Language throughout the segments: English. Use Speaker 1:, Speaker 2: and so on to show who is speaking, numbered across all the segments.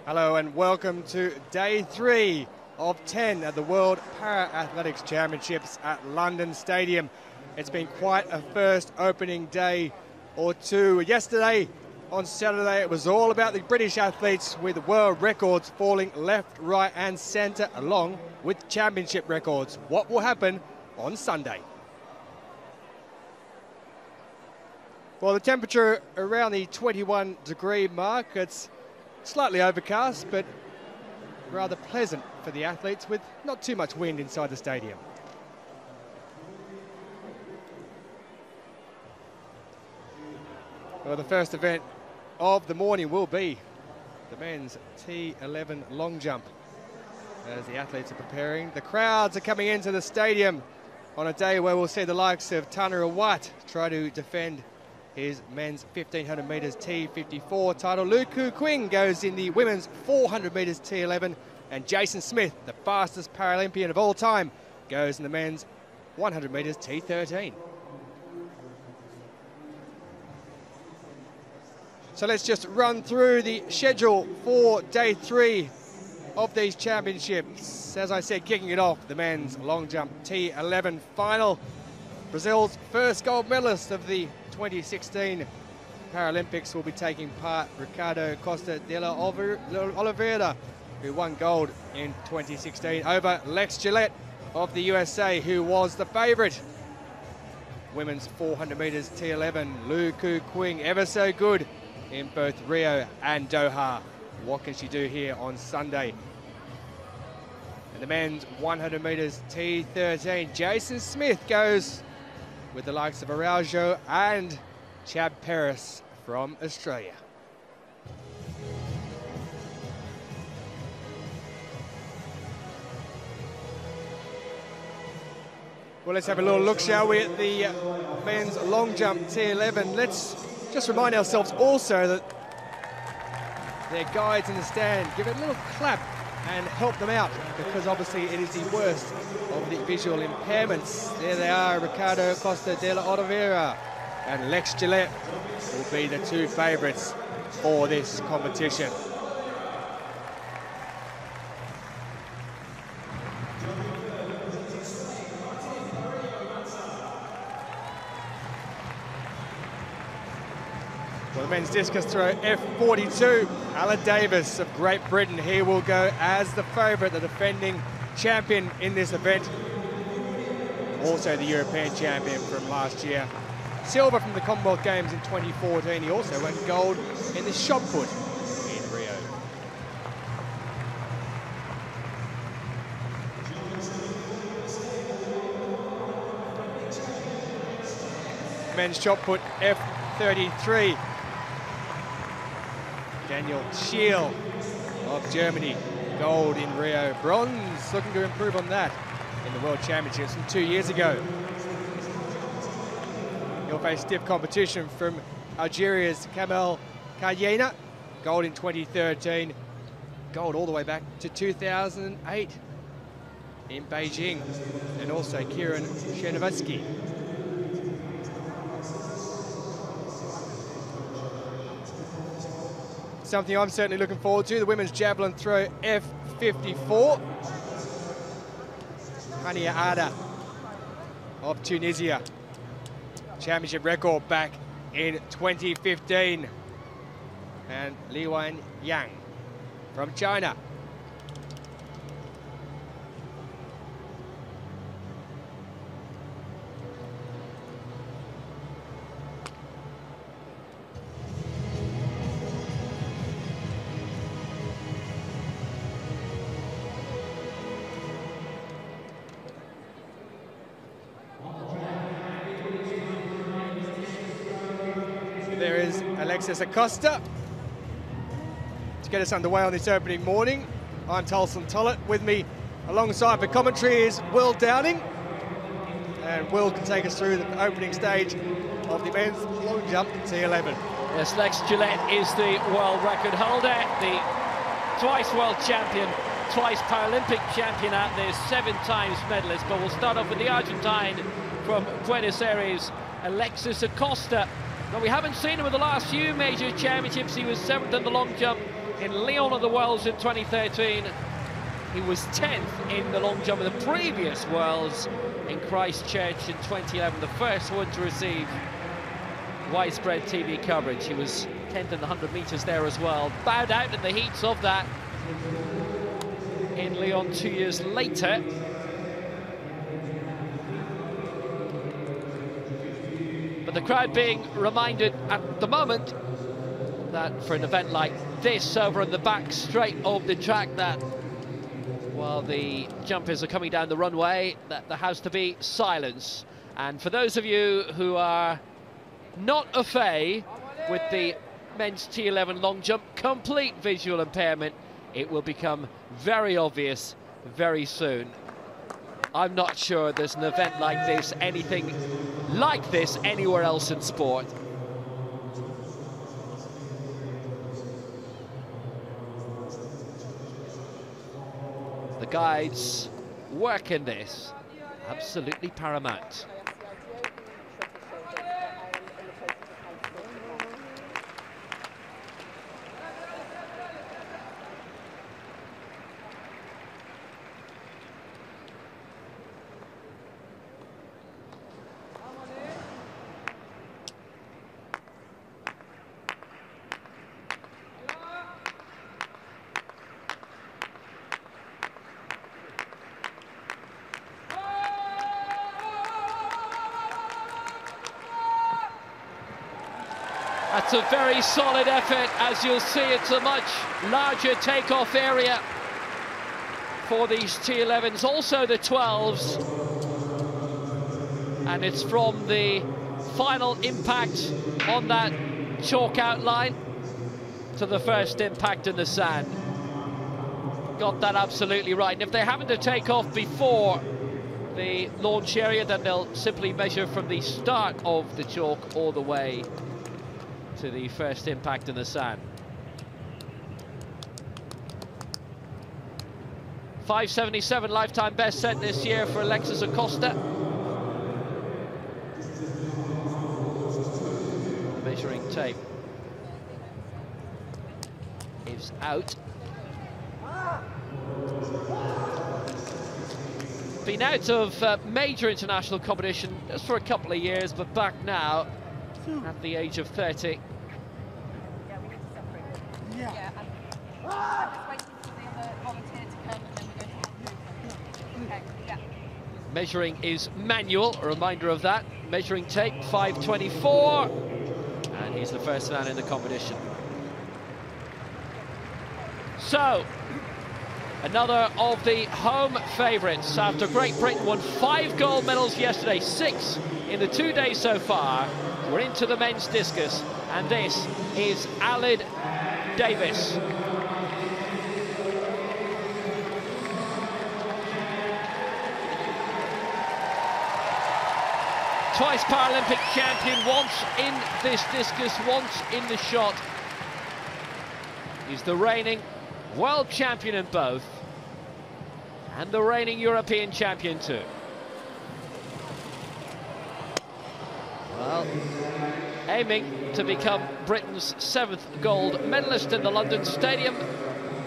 Speaker 1: Hello and welcome to day 3 of 10 at the World Para-Athletics Championships at London Stadium. It's been quite a first opening day or two. Yesterday, on Saturday, it was all about the British athletes with world records falling left, right and centre along with championship records. What will happen on Sunday? Well, the temperature around the 21-degree mark. It's slightly overcast, but rather pleasant for the athletes with not too much wind inside the stadium. Well, the first event of the morning will be the men's T11 long jump. As the athletes are preparing, the crowds are coming into the stadium on a day where we'll see the likes of Tanner White try to defend his men's 1500 metres T54 title. Luku Quing goes in the women's 400 metres T11, and Jason Smith, the fastest Paralympian of all time, goes in the men's 100 metres T13. So let's just run through the schedule for day 3 of these championships. As I said, kicking it off, the men's long jump T11 final. Brazil's first gold medalist of the 2016 Paralympics will be taking part, Ricardo Costa de la Oliveira, who won gold in 2016 over Lex Gillette of the USA, who was the favourite. Women's 400 metres T11, Luku Quing, ever so good in both Rio and Doha. What can she do here on Sunday? And the men's 100 metres T13, Jason Smith goes with the likes of Araujo and Chad Paris from Australia. Well, let's have a little look, shall we, at the men's long jump T11. Let's just remind ourselves also that their guides in the stand give it a little clap and help them out, because obviously it is the worst of the visual impairments. There they are, Ricardo Costa de la Oliveira and Lex Gillette will be the two favourites for this competition. Well, the men's discus throw F42, Alan Davies of Great Britain. He will go as the favourite, the defending champion in this event. Also the European champion from last year. Silver from the Commonwealth Games in 2014. He also won gold in the shot put in Rio. Men's shot put F33. Daniel Schiel of Germany, gold in Rio, bronze, looking to improve on that in the World Championships from 2 years ago. He'll face stiff competition from Algeria's Kamel Kayena, gold in 2013, gold all the way back to 2008 in Beijing, and also Kieran Chernovetsky. Something I'm certainly looking forward to, the women's javelin throw F54. Hania Ada of Tunisia. Championship record back in 2015. And Li Wan Yang from China. There is Alexis Acosta to get us underway on this opening morning. I'm Tolson Tollett. With me alongside for commentary is Will Downing. And Will can take us through the opening stage of the men's long jump T11.
Speaker 2: Yes, Lex Gillette is the world record holder, the twice world champion, twice Paralympic champion out there, 7 times medalist. But we'll start off with the Argentine from Buenos Aires, Alexis Acosta. But we haven't seen him in the last few major championships. He was 7th in the long jump in Lyon at the Worlds in 2013. He was 10th in the long jump of the previous Worlds in Christchurch in 2011, the first one to receive widespread TV coverage. He was 10th in the 100 metres there as well. Bowed out in the heats of that in Lyon 2 years later. But the crowd being reminded at the moment that for an event like this over in the back straight of the track, that while the jumpers are coming down the runway, that there has to be silence. And for those of you who are not au fait with the men's T11 long jump, complete visual impairment, it will become very obvious very soon. I'm not sure there's an event like this, anything like this anywhere else in sport. The guides' work in this, absolutely paramount. That's a very solid effort. As you'll see, it's a much larger takeoff area for these T11s, also the 12s. And it's from the final impact on that chalk outline to the first impact in the sand. Got that absolutely right. And if they happen to take off before the launch area, then they'll simply measure from the start of the chalk all the way to the first impact in the sand. 5:77 lifetime best set this year for Alexis Acosta. Measuring tape is out. Been out of major international competition just for a couple of years, but back now at the age of 30.
Speaker 3: Yeah, we need to separate. Yeah. I'm just waiting for the other volunteer to come and then we're going to have okay, yeah.
Speaker 2: Measuring is manual, a reminder of that. Measuring tape, 5:24. And he's the first man in the competition. So, another of the home favourites after Great Britain won 5 gold medals yesterday, 6 in the 2 days so far. We're into the men's discus, and this is Aled Davies. Twice Paralympic champion, once in this discus, once in the shot. He's the reigning world champion in both, and the reigning European champion too. Well, aiming to become Britain's 7th gold medalist in the London Stadium,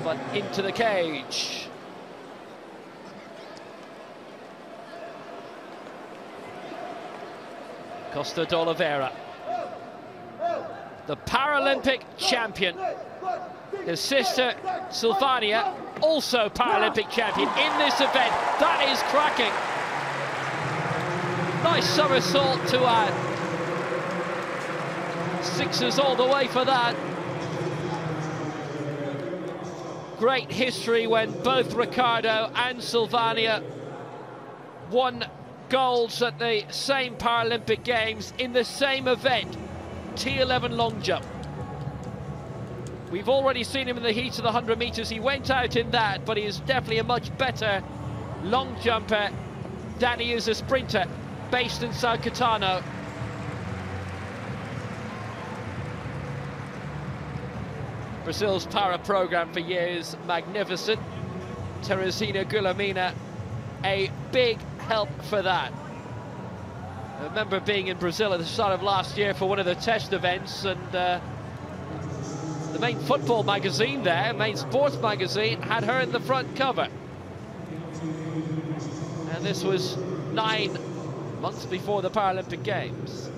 Speaker 2: but into the cage. Costa d'Oliveira, the Paralympic champion. His sister, Sylvania, also Paralympic champion in this event. That is cracking. Nice somersault to add. Sixes all the way for that. Great history when both Ricardo and Sylvania won golds at the same Paralympic Games in the same event, T11 long jump. We've already seen him in the heat of the 100 metres. He went out in that, but he is definitely a much better long jumper than he is a sprinter, based in Sao Caetano. Brazil's para program for years, magnificent. Teresina Guilhermina, a big help for that. I remember being in Brazil at the start of last year for one of the test events, and the main football magazine there, main sports magazine, had her in the front cover. And this was 9 months before the Paralympic Games.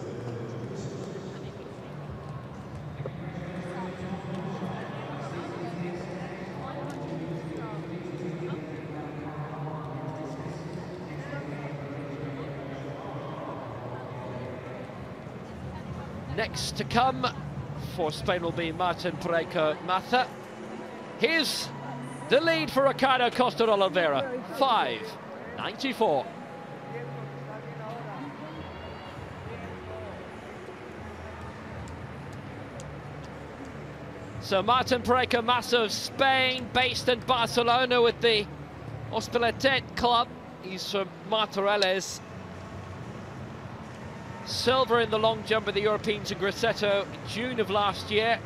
Speaker 2: Next to come for Spain will be Martin Pareco-Massa. Here's the lead for Ricardo Costa Oliveira, 5:94. So Martin Pareco-Massa of Spain, based in Barcelona with the Hospitalet club. He's from Martorelles. Silver in the long jump of the Europeans in Grosseto, June of last year.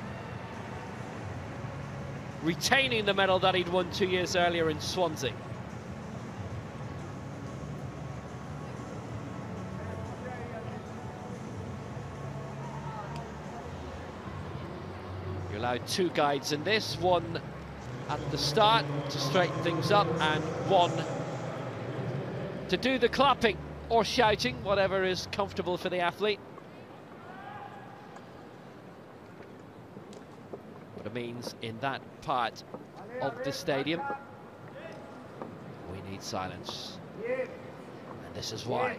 Speaker 2: Retaining the medal that he'd won 2 years earlier in Swansea. You're allowed 2 guides in this, one at the start to straighten things up and one to do the clapping or shouting, whatever is comfortable for the athlete. But it means in that part of the stadium, we need silence. And this is why.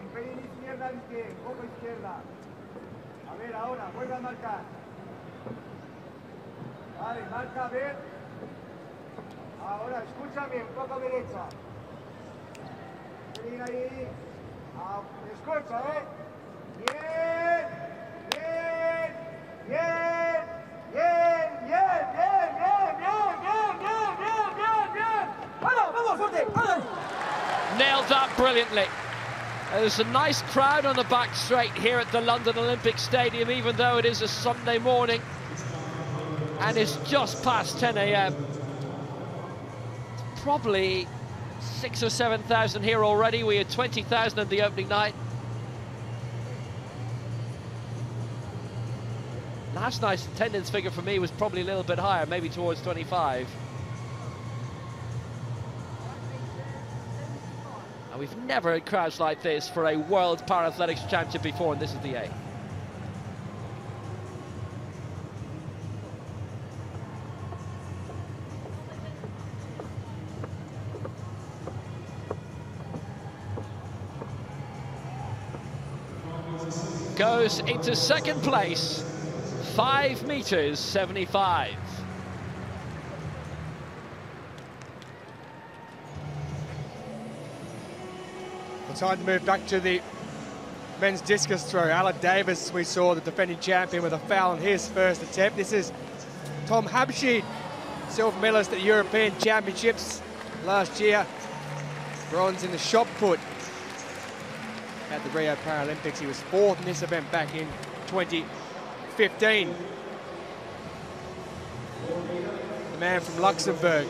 Speaker 4: Escucha, Bien, bien, bien, bien, bien, bien, bien, bien, bien, bien, bien, bien. Vamos, fuerte, vamos.
Speaker 2: Nailed that brilliantly. There's a nice crowd on the back straight here at the London Olympic Stadium, even though it is a Sunday morning and it's just past 10 a.m. Probably 6,000 or 7,000 here already. We had 20,000 on the opening night. Last night's attendance figure for me was probably a little bit higher, maybe towards 25. And we've never had crowds like this for a World Parathletics Championship before, and this is the 8th. Goes into second place, 5 meters 75.
Speaker 1: Well, time to move back to the men's discus throw. Alan Davies, we saw the defending champion with a foul on his first attempt. This is Tom Habschied, silver medalist at the European Championships last year. Bronze in the shot put at the Rio Paralympics. He was 4th in this event back in 2015. The man from Luxembourg.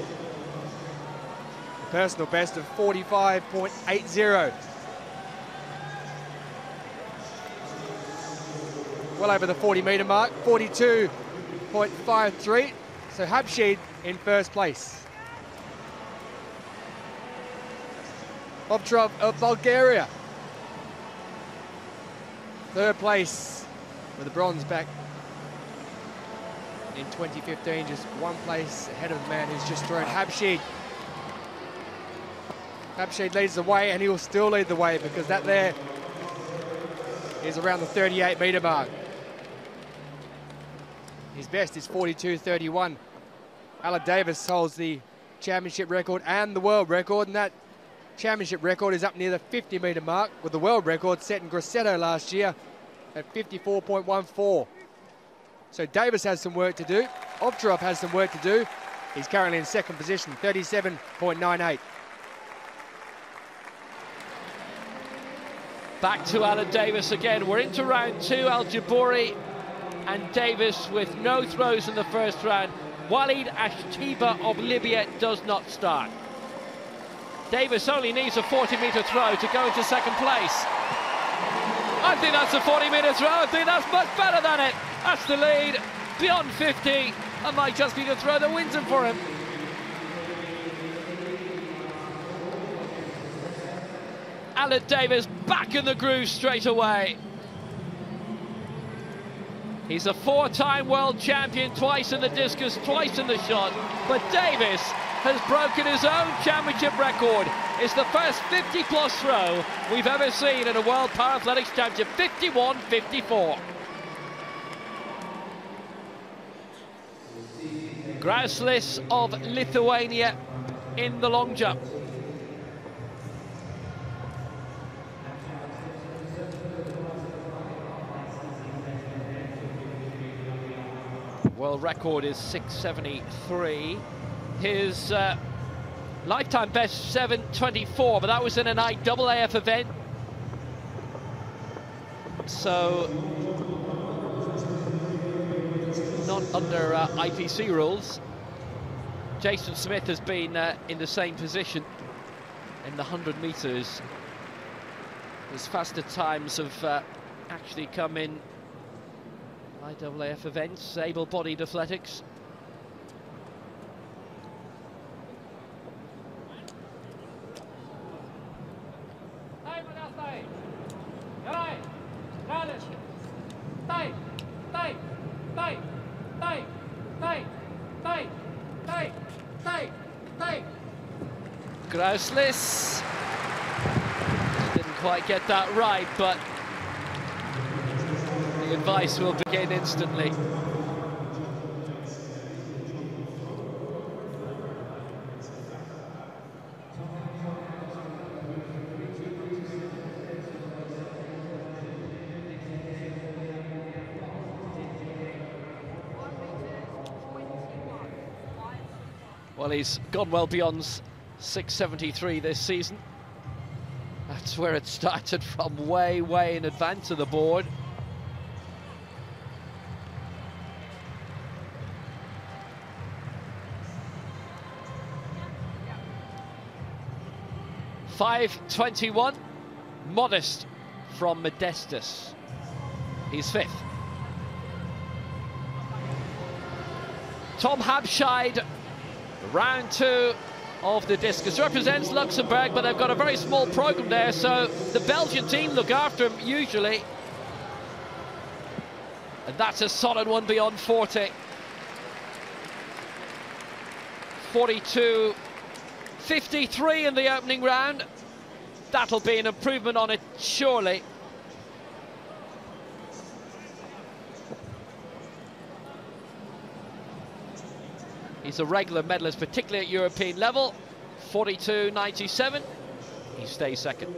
Speaker 1: A personal best of 45.80. Well over the 40-metre mark, 42.53. So Habschied in first place. Obtrov of Bulgaria, 3rd place with the bronze back in 2015, just 1 place ahead of the man who's just thrown. Habschied leads the way, and he will still lead the way because that there is around the 38-metre mark. His best is 42.31. Alan Davies holds the championship record and the world record, and that championship record is up near the 50-metre mark, with the world record set in Grosseto last year at 54.14. So Davies has some work to do. Ovtcharov has some work to do. He's currently in second position, 37.98.
Speaker 2: Back to Alan Davies again. We're into round 2. Al-Jabouri and Davies with no throws in the first round. Walid Ashtiba of Libya does not start. Davies only needs a 40-metre throw to go into second place. I think that's a 40-metre throw. I think that's much better than it. That's the lead. Beyond 50, That might just be to throw the winds in for him. Alan Davies back in the groove straight away. He's a 4-time world champion, twice in the discus, twice in the shot. But Davies has broken his own championship record. It's the first 50-plus throw we've ever seen in a World Parathletics Championship, 51-54. Grauslis of Lithuania in the long jump. World record is 6:73. His lifetime best 7:24, but that was in an IAAF event. So not under IPC rules. Jason Smith has been in the same position in the 100 meters. His faster times have actually come in IAAF events, able-bodied athletics. Grauslis didn't quite get that right, but the advice will begin instantly. Well, he's gone well beyond 6:73 this season. That's where it started from, way, way in advance of the board. .5:21, modest from Modestus. He's fifth. Tom Habscheid, round 2 of the discus. Represents Luxembourg, but they've got a very small program there, so the Belgian team look after him usually. And that's a solid one beyond 40. 42.53 in the opening round. That'll be an improvement on it, surely. He's a regular medalist, particularly at European level. 42.97. He stays second.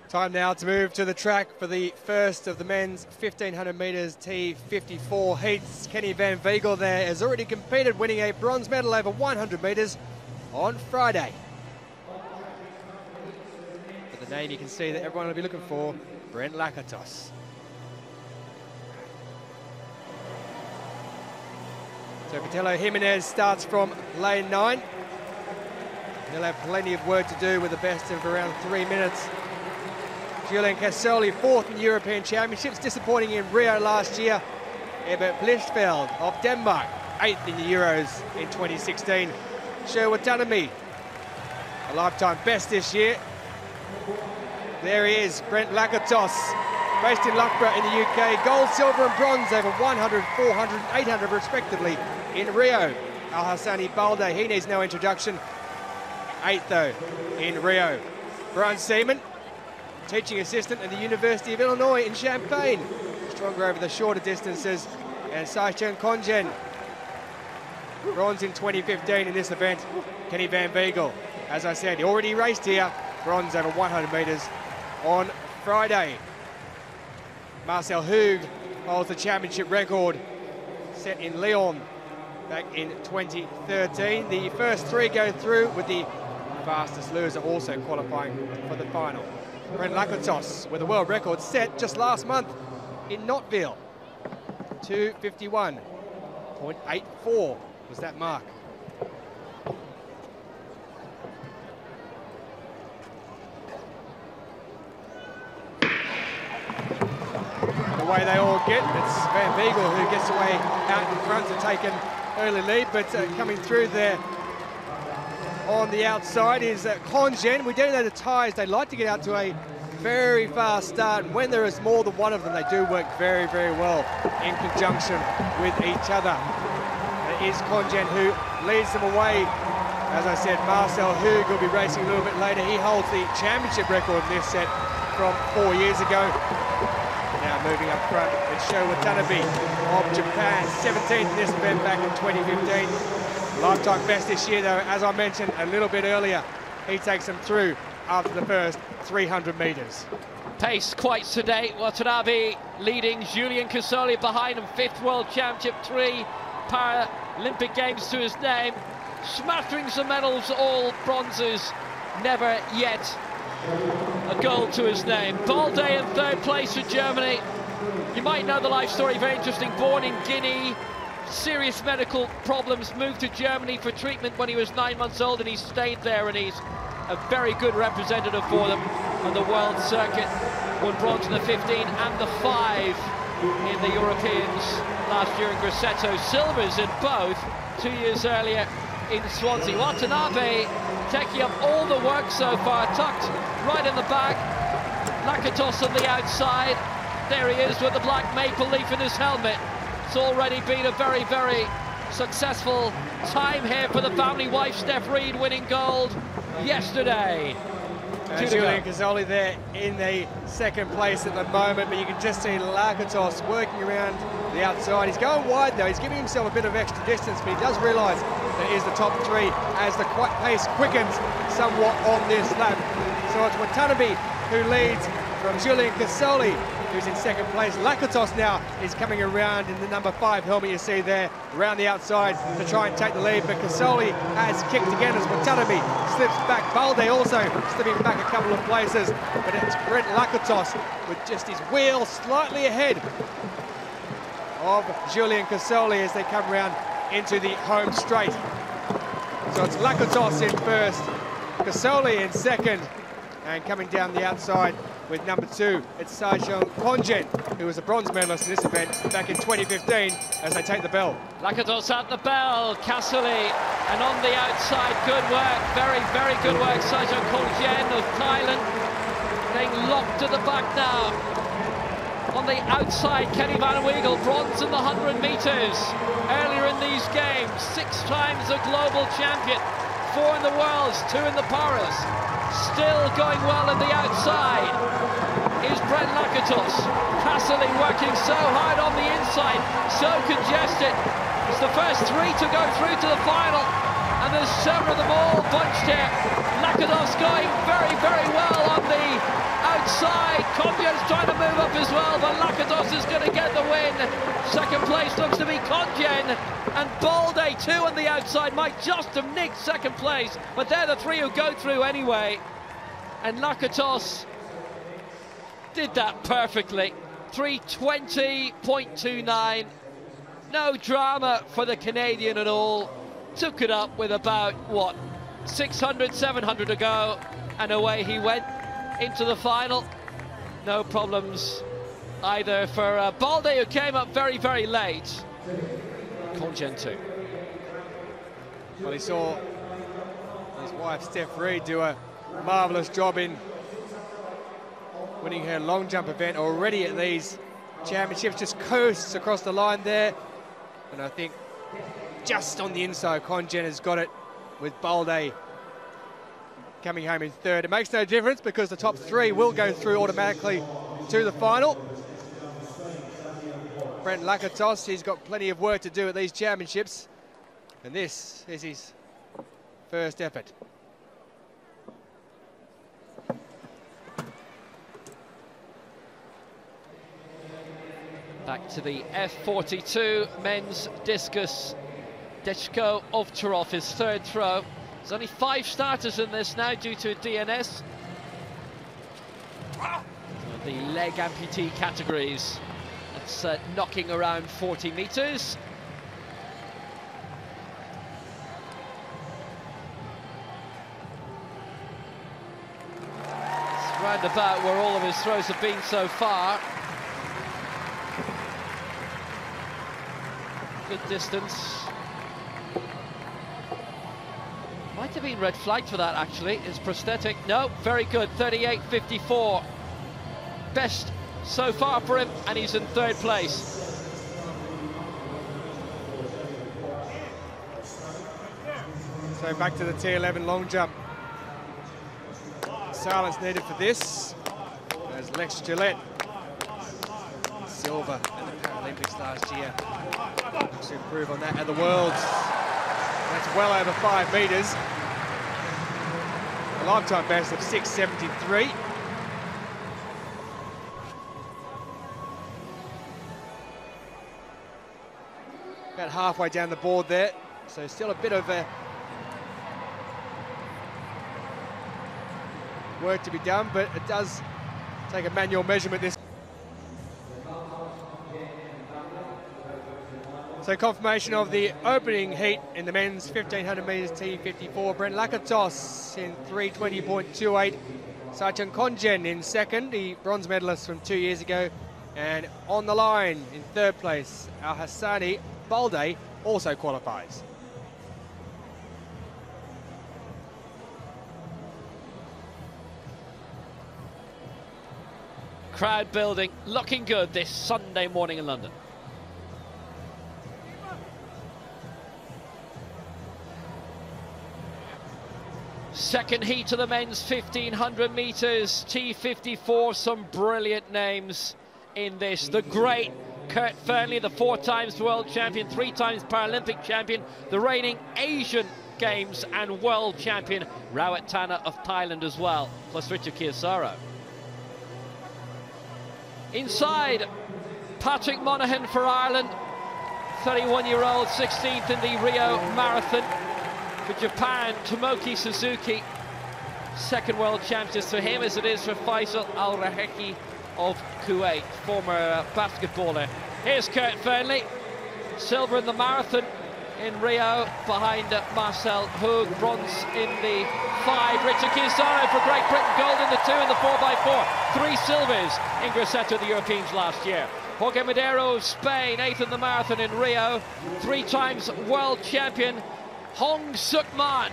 Speaker 1: Time now to move to the track for the first of the men's 1500 metres T54 heats. Kenny Van Veegel there has already competed, winning a bronze medal over 100 metres on Friday. For the name you can see that everyone will be looking for, Brent Lakatos. So Patello Jimenez starts from lane 9. He'll have plenty of work to do with the best of around 3 minutes. Julian Casoli, 4th in the European Championships, disappointing in Rio last year. Ebert Blichfeld of Denmark, 8th in the Euros in 2016. Sherwood Tanami, a lifetime best this year. There he is, Brent Lakatos, based in Loughborough in the UK. Gold, silver and bronze over 100, 400 and 800 respectively in Rio. Al-Hassani Balde, he needs no introduction. 8th though in Rio. Brian Seaman, teaching assistant at the University of Illinois in Champaign. Stronger over the shorter distances. And Saichen Kongen, bronze in 2015 in this event. Kenny Van Veegel, as I said, he already raced here. Bronze over 100 metres on Friday. Marcel Hug holds the championship record set in Lyon back in 2013. The first 3 go through, with the fastest loser also qualifying for the final. Brent Lakatos with a world record set just last month in Knotville. 2:51.84 was that mark. away they all get. It's Van Beagle who gets away out in front to take an early lead, but coming through there on the outside is Congen. We do know the tyres, they like to get out to a very fast start, and when there is more than one of them, they do work very, very well in conjunction with each other. It is Congen who leads them away. As I said, Marcel Hug will be racing a little bit later. He holds the championship record in this set from 4 years ago. Now moving up front, it's Sho Watanabe of Japan, 17th in this event back in 2015. Lifetime best this year though, as I mentioned a little bit earlier. He takes them through after the first 300 metres.
Speaker 2: Pace quite sedate. Watanabe leading, Julien Casoli behind him, 5th World Championship, 3 Paralympic Games to his name. Smattering some medals, all bronzes, never yet a gold to his name. Balde in 3rd place for Germany. You might know the life story, very interesting. Born in Guinea, serious medical problems, moved to Germany for treatment when he was 9 months old, and he stayed there, and he's a very good representative for them on the world circuit. Won bronze in the 15 and the 5 in the Europeans last year in Grosseto. Silvers in both 2 years earlier in Swansea. Watanabe taking up all the work so far, tucked right in the back. Lakatos on the outside. There he is with the black maple leaf in his helmet. It's already been a very, very successful time here for the family. Wife Steph Reed winning gold yesterday.
Speaker 1: Julien Casoli there in the 2nd place at the moment, but you can just see Lakatos working around the outside. He's going wide though, he's giving himself a bit of extra distance, but he does realise that he is the top 3 as the pace quickens somewhat on this lap. So it's Watanabe who leads from Julien Casoli, who's in 2nd place. Lakatos now is coming around in the number 5 helmet you see there, around the outside to try and take the lead, but Casoli has kicked again as Watanabe slips back. Balde also slipping back a couple of places, but it's Brent Lakatos with just his wheel slightly ahead of Julien Casoli as they come around into the home straight. So it's Lakatos in 1st, Casoli in 2nd, and coming down the outside with number 2, it's Saishon Congen, who was a bronze medalist in this event back in 2015, as they take the bell.
Speaker 2: Lakatos at the bell, Casoli, and on the outside, good work, very, very good work. Saishon Congen of Thailand, being locked to the back now. On the outside, Kenny Van Weigel, bronze in the 100 metres. Earlier in these games, 6 times a global champion, 4 in the Worlds, 2 in the Paras. Still going well in the outside is Brent Lakatos. Casoli working so hard on the inside, so congested. It's the first 3 to go through to the final, and there's 7 of them all bunched here. Lakatos going very, very well on the outside. Congen's trying to move up as well, but Lakatos is going to get the win. 2nd place looks to be Congen, and Balde too on the outside might just have nicked 2nd place, but they're the 3 who go through anyway. And Lakatos did that perfectly. 3:20.29. No drama for the Canadian at all. Took it up with about, what, 600, 700 to go, and away he went into the final. No problems either for Balde, who came up very, very late. Congen too.
Speaker 1: Well, he saw his wife Steph Reed do a marvellous job in winning her long jump event already at these championships. Just coasts across the line there, and I think just on the inside Congen has got it, with Balde coming home in 3rd. It makes no difference because the top 3 will go through automatically to the final. Brent Lakatos, he's got plenty of work to do at these championships, and this is his 1st effort.
Speaker 2: Back to the F42 men's discus. Dechko Ovcharov, his 3rd throw. There's only 5 starters in this now due to DNS. The leg amputee categories. That's knocking around 40 metres. It's round about where all of his throws have been so far. Good distance. Might have been red flagged for that, actually. It's prosthetic. No, very good. 38.54. Best so far for him, and he's in third place.
Speaker 1: So back to the T11 long jump. Silence needed for this. There's Lex Gillette. Silver at the Paralympics last year. Looks to improve on that at the Worlds. That's well over 5 metres. A lifetime best of 6.73. About halfway down the board there. So still a bit of work to be done, but it does take a manual measurement this. So confirmation of the opening heat in the men's 1500 metres T54. Brent Lakatos in 3:20.28. Sachin Konjen in second, the bronze medalist from 2 years ago. And on the line in third place, Al Hassani Balde also qualifies.
Speaker 2: Crowd building, looking good this Sunday morning in London. Second heat of the men's 1500 metres T54. Some brilliant names in this. The great Kurt Fearnley, the 4 times world champion, 3 times Paralympic champion, the reigning Asian Games and world champion Rawat Tana of Thailand as well, plus Richard Kiosaro. Inside, Patrick Monaghan for Ireland, 31-year-old, 16th in the Rio Marathon. For Japan, Tomoki Suzuki, second world champions for him, as it is for Faisal Al-Raheki of Kuwait, former basketballer. Here's Kurt Fearnley, silver in the marathon in Rio, behind Marcel Hoog, bronze in the 5. Richard Kiosaro for Great Britain, gold in the 2 and the 4x4. 3 silvers in Grosseto, the Europeans last year. Jorge Madero of Spain, 8th in the marathon in Rio. 3 times world champion Hong Suk-man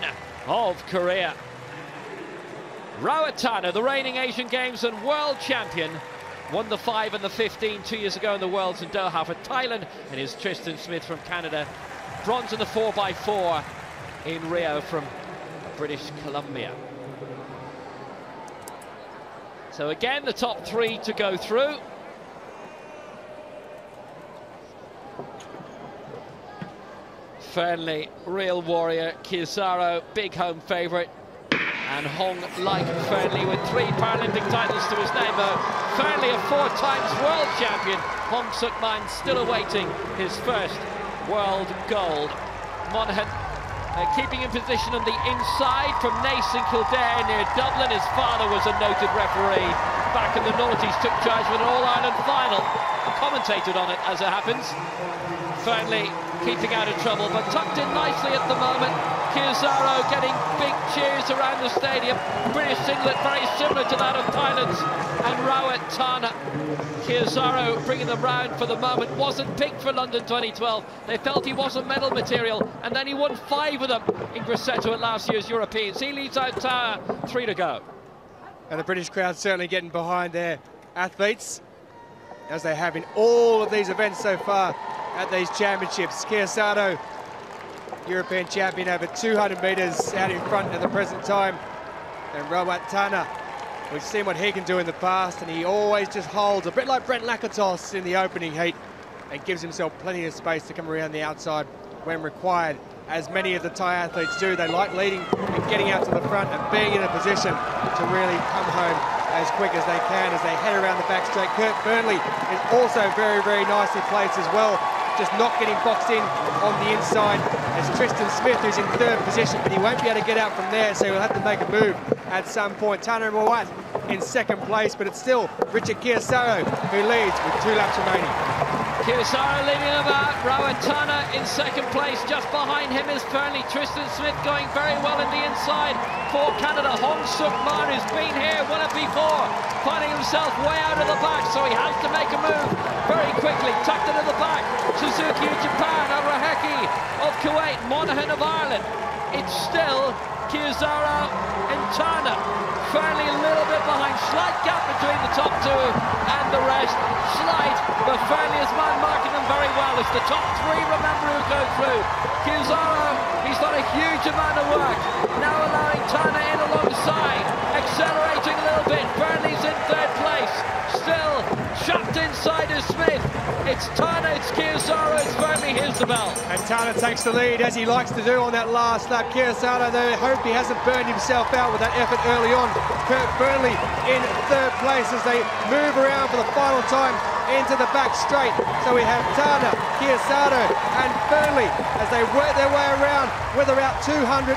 Speaker 2: of Korea. Rawat Tana, the reigning Asian Games and world champion, won the 5 and the 15 2 years ago in the Worlds in Doha for Thailand, and is Tristan Smith from Canada. Bronze in the 4x4 in Rio from British Columbia. So again, the top 3 to go through. Fearnley, real warrior. Kiosaro, big home favourite. And Hong, like Fearnley, with 3 Paralympic titles to his name. Fearnley, a 4 times world champion. Hong Suk-man still awaiting his first world gold. Monaghan keeping in position on the inside from Naas in Kildare near Dublin. His father was a noted referee back in the noughties, took charge of an All-Ireland final. Commentated on it, as it happens. Fearnley keeping out of trouble, but tucked in nicely at the moment. Kiosaro getting big cheers around the stadium. British singlet very similar to that of Thailand's. And Rawat Tana. Kiosaro bringing them round for the moment. Wasn't picked for London 2012. They felt he wasn't medal material, and then he won 5 of them in Grosseto at last year's Europeans. He leads out Tana, 3 to go.
Speaker 1: And the British crowd certainly getting behind their athletes, as they have in all of these events so far at these championships. Kiosaro, European champion over 200 metres, out in front at the present time. And Rawat Tana, we've seen what he can do in the past, and he always just holds, a bit like Brent Lakatos in the opening heat, and gives himself plenty of space to come around the outside when required, as many of the Thai athletes do. They like leading and getting out to the front and being in a position to really come home as quick as they can as they head around the back straight. Kurt Fearnley is also very, very nicely placed as well, just not getting boxed in on the inside, as Tristan Smith, who's in 3rd position, but he won't be able to get out from there, so he'll have to make a move at some point. Tana Mawat in 2nd place, but it's still Richard Kiosaro who leads with 2 laps remaining.
Speaker 2: Kiosaro leading them out. Rawat Tana in 2nd place. Just behind him is Fearnley. Tristan Smith going very well in the inside for Canada. Hong Suk-man, who's been here, won it before, finding himself way out of the back, so he has to make a move very quickly. Tucked into the back. Suzuki of Japan, Araheki of Kuwait, Monaghan of Ireland. It's still Kiyosaro and Tana. Fairly a little bit behind, slight gap between the top two and the rest. Slight, but Fairley is marking them very well. It's the top three, remember, who go through. Kiyosaro, he's done a huge amount of work. Now allowing Tana in alongside, accelerating a little bit. Fairley's in third place. Still trapped inside is Smith. It's Tana, it's Kiyosaro, it's Fairley, here's the bell.
Speaker 1: And Tana takes the lead, as he likes to do on that last lap. Kiyosaro, though, hope he hasn't burned himself out with that effort early on. Kurt Burnley in third place as they move around for the final time into the back straight. So we have Tana, Kiyosaro and Burnley as they work their way around with about 250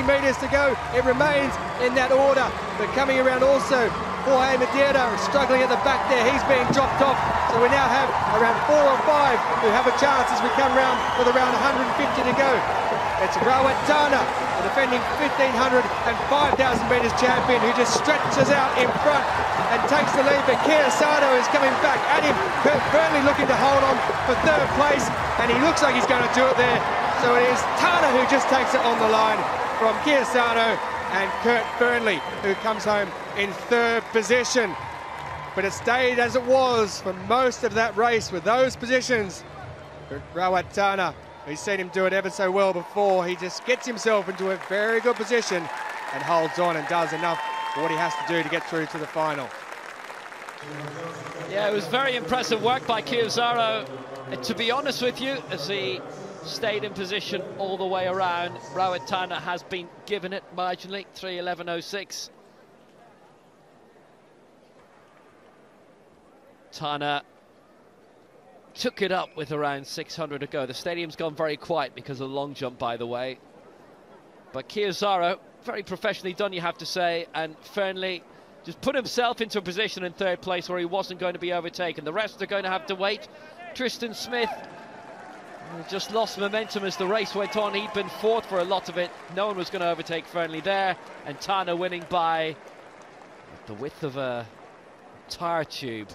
Speaker 1: metres to go. It remains in that order. But coming around also, Jorge Madeira struggling at the back there. He's being dropped off. So we now have around 4 or 5 who have a chance as we come round with around 150 to go. It's Rawat Tana, the defending 1,500 and 5,000 metres champion, who just stretches out in front and takes the lead. But Kiyosaro is coming back at him. Kurt Burnley looking to hold on for third place, and he looks like he's going to do it there. So it is Tana who just takes it on the line from Kiyosaro and Kurt Burnley, who comes home in third position. But it stayed as it was for most of that race with those positions. Rawat Tana, we've seen him do it ever so well before. He just gets himself into a very good position and holds on and does enough for what he has to do to get through to the final.
Speaker 2: Yeah, it was very impressive work by Kiyosaro. To be honest with you, as he stayed in position all the way around, Rawat Tana has been given it marginally, 3:11.06. Tana took it up with around 600 to go. The stadium's gone very quiet because of the long jump, by the way. But Kiyosaro, very professionally done, you have to say, and Fearnley just put himself into a position in third place where he wasn't going to be overtaken. The rest are going to have to wait. Tristan Smith just lost momentum as the race went on. He'd been fourth for a lot of it. No one was going to overtake Fearnley there, and Tana winning by the width of a tire tube.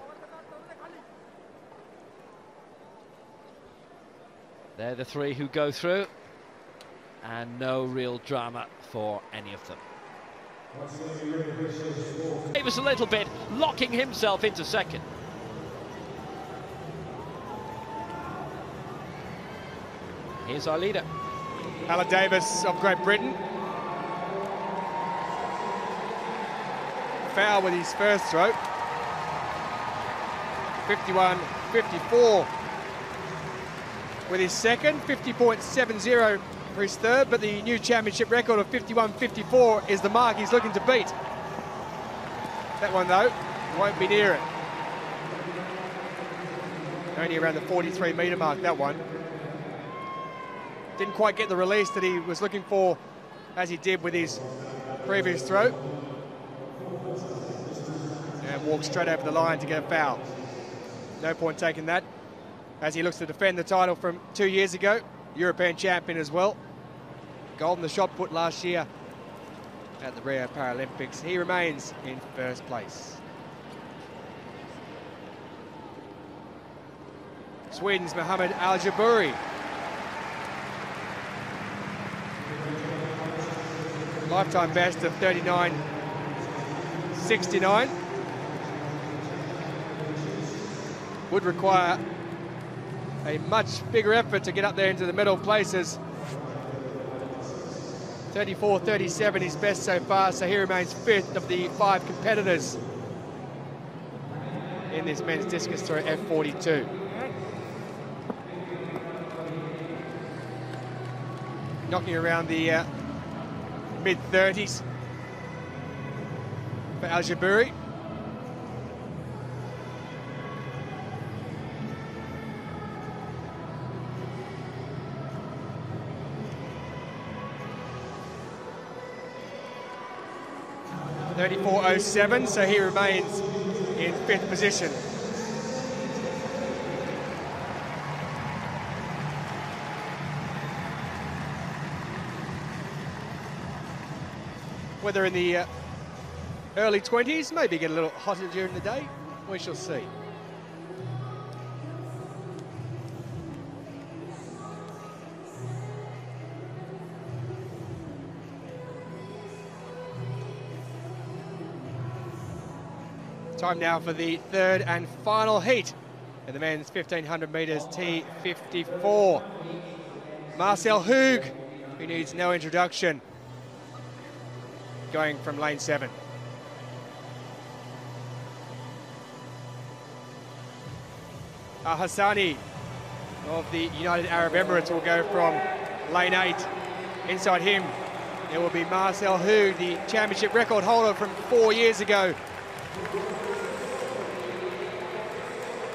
Speaker 2: They're the three who go through, and no real drama for any of them. Davies a little bit, locking himself into second. Here's our leader.
Speaker 1: Alan Davies of Great Britain. Foul with his first throw. 51.54 with his second, 50.70 for his third, but the new championship record of 51.54 is the mark he's looking to beat. That one, though, won't be near it. Only around the 43-metre mark, that one. Didn't quite get the release that he was looking for, as he did with his previous throw. And walked straight over the line to get a foul. No point taking that, as he looks to defend the title from 2 years ago. European champion as well. Gold in the shot put last year at the Rio Paralympics. He remains in first place. Sweden's Mohammed Al-Jabouri. Lifetime best of 39.69. Would require a much bigger effort to get up there into the middle places. 34.37 is best so far, so he remains fifth of the 5 competitors in this men's discus throw F42. Knocking around the mid-30s for Al-Jabouri. .34.07, so he remains in 5th position. Whether in the early 20s, maybe get a little hotter during the day, we shall see. Time now for the third and final heat in the men's 1500 metres T54. Marcel Hug, who needs no introduction, going from lane 7. Hassani of the United Arab Emirates will go from lane 8. Inside him, there will be Marcel Hug, the championship record holder from 4 years ago.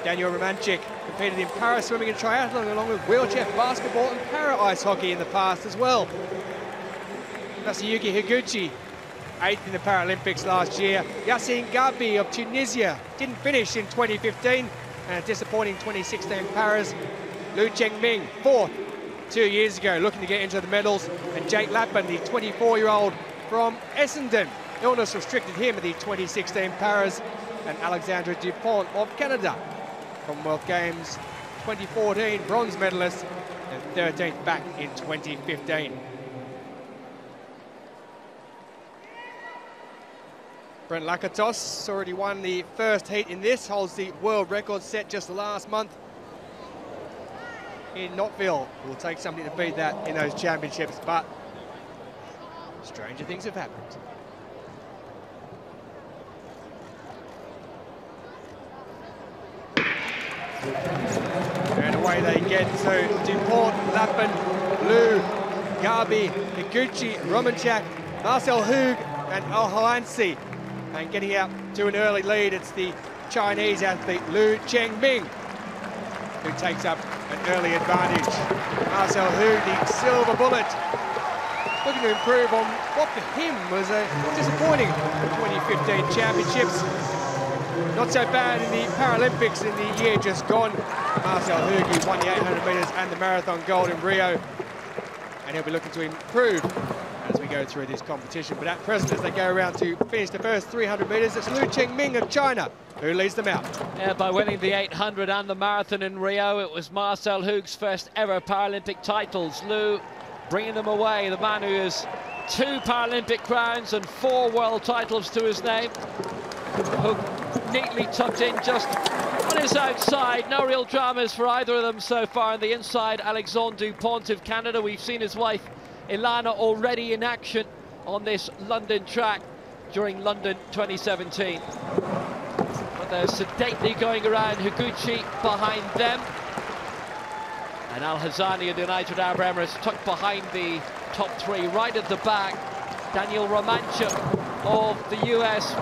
Speaker 1: Daniel Romanchik competed in para-swimming and triathlon along with wheelchair basketball and para-ice hockey in the past as well. Masayuki Higuchi, 8th in the Paralympics last year. Yassine Gabi of Tunisia didn't finish in 2015 and a disappointing 2016 Paras. Lu Chengming, 4th 2 years ago, looking to get into the medals. And Jake Lappin, the 24-year-old from Essendon. Illness restricted him at the 2016 Paras. And Alexandre Dupont of Canada, Commonwealth Games 2014 bronze medalist and 13th back in 2015. Brent Lakatos already won the first heat in this, holds the world record set just last month in Knoxville. Will take something to beat that in those championships, but stranger things have happened. And away they get, so Dupont, Lappin, Lu, Gabi, Higuchi, Romanchak, Marcel Hug and Alhalansi. And getting out to an early lead, it's the Chinese athlete Lu Chengming who takes up an early advantage. Marcel Hug, the silver bullet, looking to improve on what for him was a disappointing 2015 championships. Not so bad in the Paralympics in the year just gone. Marcel Hug, who won the 800 metres and the marathon gold in Rio. And he'll be looking to improve as we go through this competition. But at present, as they go around to finish the first 300 metres, it's Lu Chengming of China who leads them out.
Speaker 2: Yeah, by winning the 800 and the marathon in Rio, it was Marcel Hug's first ever Paralympic titles. Lu bringing them away, the man who has 2 Paralympic crowns and 4 world titles to his name. Hug neatly tucked in just on his outside. No real dramas for either of them so far. On the inside, Alexandre Dupont of Canada. We've seen his wife Ilana already in action on this London track during London 2017. But they're sedately going around. Higuchi behind them. And Al-Hazani of the United Arab Emirates tucked behind the top 3, right at the back. Daniel Romanchuk of the US,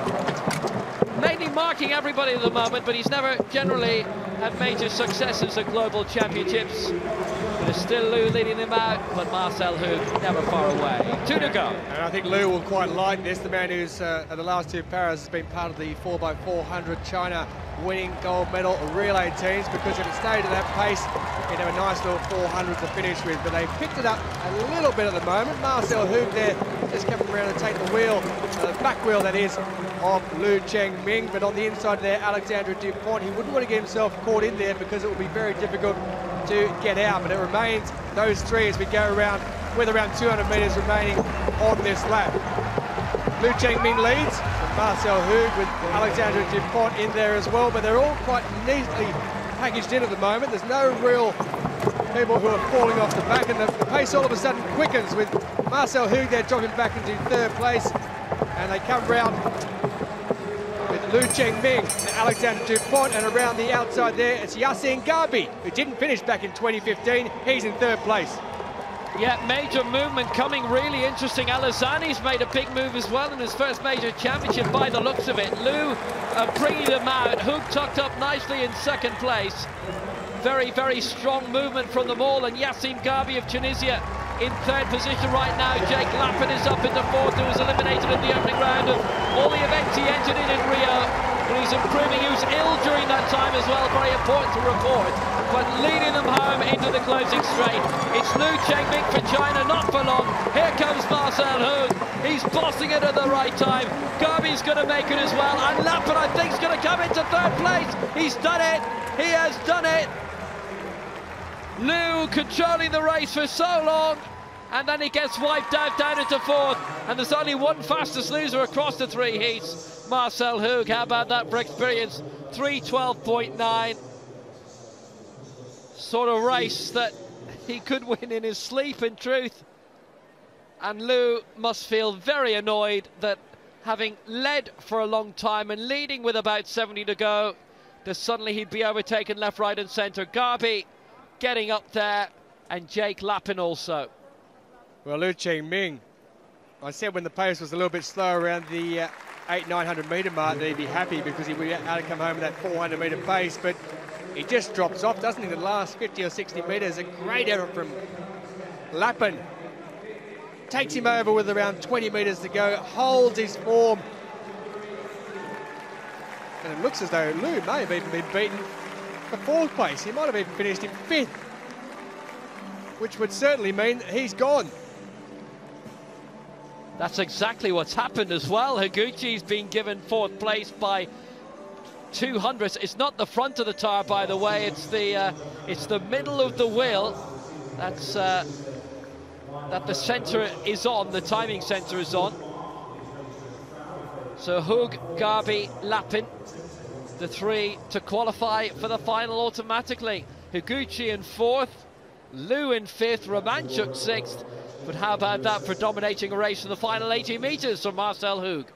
Speaker 2: mainly marking everybody at the moment, but he's never generally had major successes at global championships. But it's still Lu leading them out, but Marcel Hug never far away. 2 to go.
Speaker 1: And I think Lu will quite like this. The man who's at the last 2 Paras has been part of the 4x400 China winning gold medal relay teams, because if it stayed at that pace, he'd have a nice little 400 to finish with. But they picked it up a little bit at the moment. Marcel Hug there just coming around to take the wheel, the back wheel that is, of Lu Chengming. But on the inside there, Alexandre Dupont, he wouldn't want to get himself caught in there because it will be very difficult to get out. But it remains those 3 as we go around with around 200 metres remaining on this lap. Lu Chengming leads, Marcel Hug with Alexandre Dupont in there as well, but they're all quite neatly packaged in at the moment. There's no real people who are falling off the back, and the pace all of a sudden quickens with Marcel Hug there dropping back into 3rd place, and they come round with Lu Chengming and Alexandre Dupont, and around the outside there it's Yassine Gabi, who didn't finish back in 2015. He's in 3rd place.
Speaker 2: Yeah, major movement coming, really interesting. Alazani's made a big move as well in his first major championship by the looks of it. Lu bringing them out. Hug tucked up nicely in 2nd place. Very, very strong movement from them all. And Yassine Gabi of Tunisia in 3rd position right now. Jake Lappin is up into 4th, who was eliminated in the opening round of all the events he entered in Rio. But he's improving. He was ill during that time as well, very important to report. But leading them home into the closing straight. It's Lu Chengming for China, not for long. Here comes Marcel Hug. He's bossing it at the right time. Gabi's going to make it as well. And Lappin, I think, is going to come into 3rd place. He's done it. He has done it. Lu controlling the race for so long. and then he gets wiped out down into fourth, and there's only one fastest loser across the three heats, Marcel Hug. How about that for experience? 3:12.9. Sort of race that he could win in his sleep, in truth. And Lou must feel very annoyed that, having led for a long time and leading with about 70 to go, that suddenly he'd be overtaken left, right and centre. Garby getting up there, and Jake Lappin also.
Speaker 1: Well, Liu Qingming, I said when the pace was a little bit slow around the 800-900 metre mark that he'd be happy because he would have to come home with that 400 metre pace, but he just drops off, doesn't he, the last 50 or 60 metres. A great effort from Lappin. Takes him over with around 20 metres to go, holds his form. And it looks as though Lou may have even been beaten for fourth place. He might have even finished in fifth, which would certainly mean that he's gone.
Speaker 2: That's exactly what's happened as well. Higuchi's been given fourth place by 200. It's not the front of the tyre, by the way. It's the middle of the wheel. That's that the centre is on. The timing centre is on. So Hug, Garby, Lappin, the three to qualify for the final automatically. Higuchi in fourth, Lou in fifth, Romanchuk sixth. But how about that for dominating a race in the final 80 metres from Marcel Hug?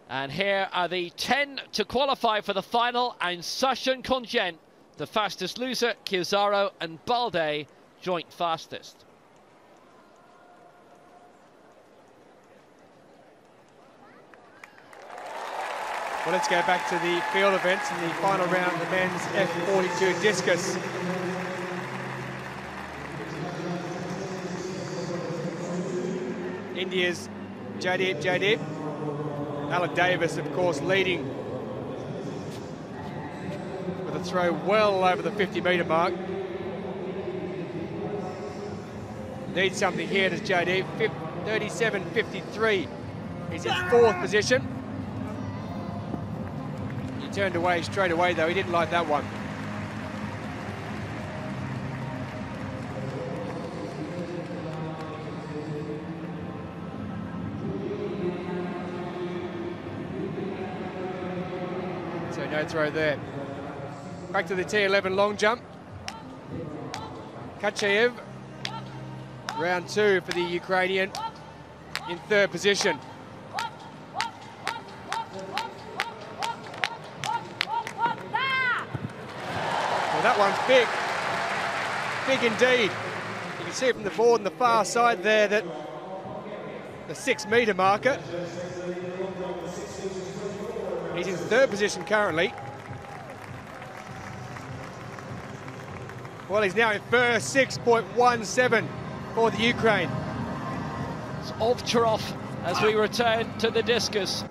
Speaker 2: And here are the 10 to qualify for the final, and Sachin Kongen, the fastest loser, Chiusaro and Balde joint fastest.
Speaker 1: Well, let's go back to the field events in the final round of the men's F42 discus. India's Jaideep. Alec Davies, of course, leading with a throw well over the 50-metre mark. Needs something here, does Jaideep. 37.53. He's in fourth position. Turned away straight away, though. He didn't like that one. So no throw there. Back to the T11 long jump. Kacheyev, round two for the Ukrainian, in third position. That one's big, big indeed. You can see from the board on the far side there that the 6-metre marker. He's in third position currently. Well, he's now in first, 6.17 for the Ukraine.
Speaker 2: It's Ovcharov as we return to the discus.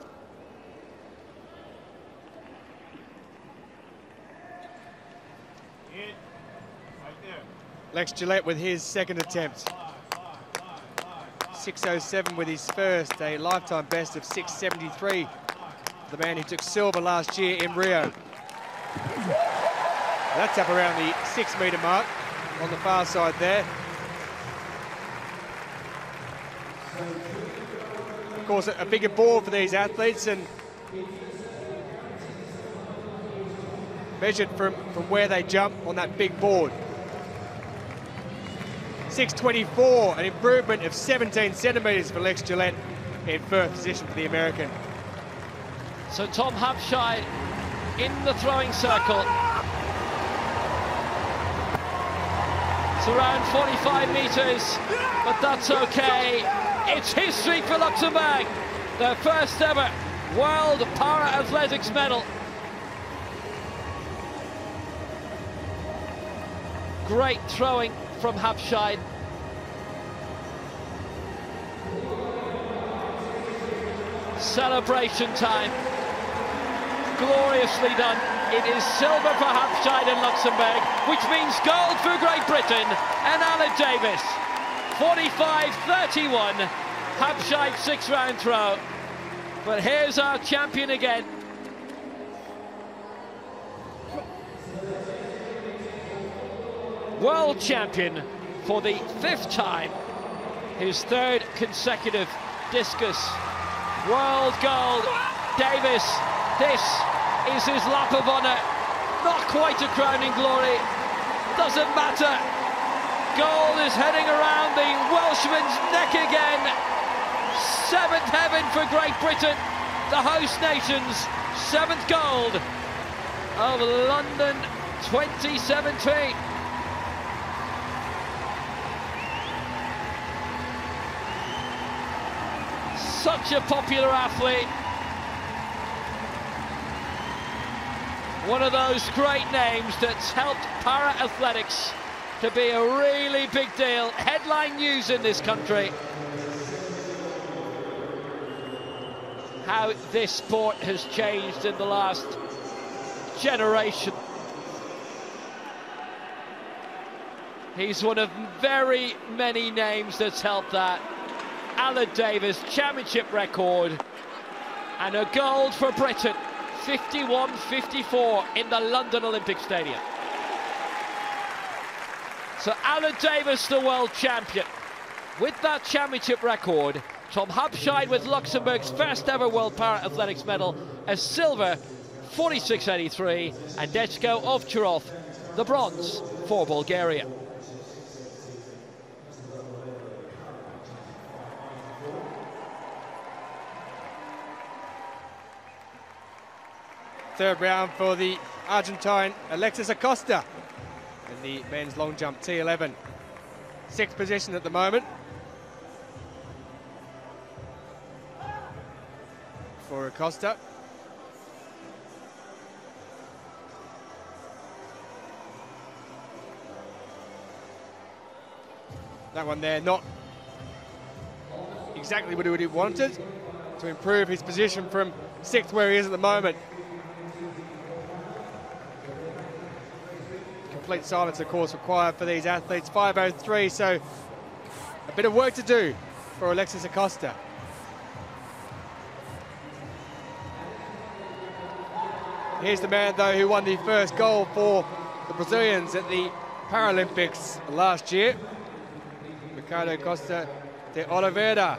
Speaker 1: Lex Gillette with his second attempt. 6.07 with his first, a lifetime best of 6.73. The man who took silver last year in Rio. That's up around the 6-metre mark on the far side there. Of course, a bigger ball for these athletes, and measured from where they jump on that big board. 6.24, an improvement of 17 centimetres for Lex Gillette in first position for the American.
Speaker 2: So Tom Hampshire in the throwing circle. It's around 45 metres, but that's okay. It's history for Luxembourg. Their first ever World Para-Athletics medal. Great throwing from Hampshire. Celebration time. Gloriously done. It is silver for Hampshire and Luxembourg, which means gold for Great Britain and Alec Davies. 45-31. Hampshire 6-round throw. But here's our champion again. world champion for the 5th time, his 3rd consecutive discus world gold. Davies, this is his lap of honour. Not quite a crowning glory, doesn't matter. Gold is heading around the Welshman's neck again. 7th heaven for Great Britain, the host nation's 7th gold of London 2017. Such a popular athlete. One of those great names that's helped para-athletics to be a really big deal. Headline news in this country. How this sport has changed in the last generation. He's one of very many names that's helped that. Alan Davies, championship record, and a gold for Britain, 51-54 in the London Olympic Stadium. So Alan Davies, the world champion, with that championship record. Tom Habscheid with Luxembourg's first ever World Para-Athletics medal, a silver, 46.83, and Dechko Ovcharov, the bronze for Bulgaria.
Speaker 1: Third round for the Argentine Alexis Acosta in the men's long jump T11. 6th position at the moment for Acosta. That one there, not exactly what he wanted, to improve his position from 6th where he is at the moment. Complete silence, of course, required for these athletes. 5:03, so a bit of work to do for Alexis Acosta. Here's the man, though, who won the first gold for the Brazilians at the Paralympics last year. Ricardo Costa de Oliveira.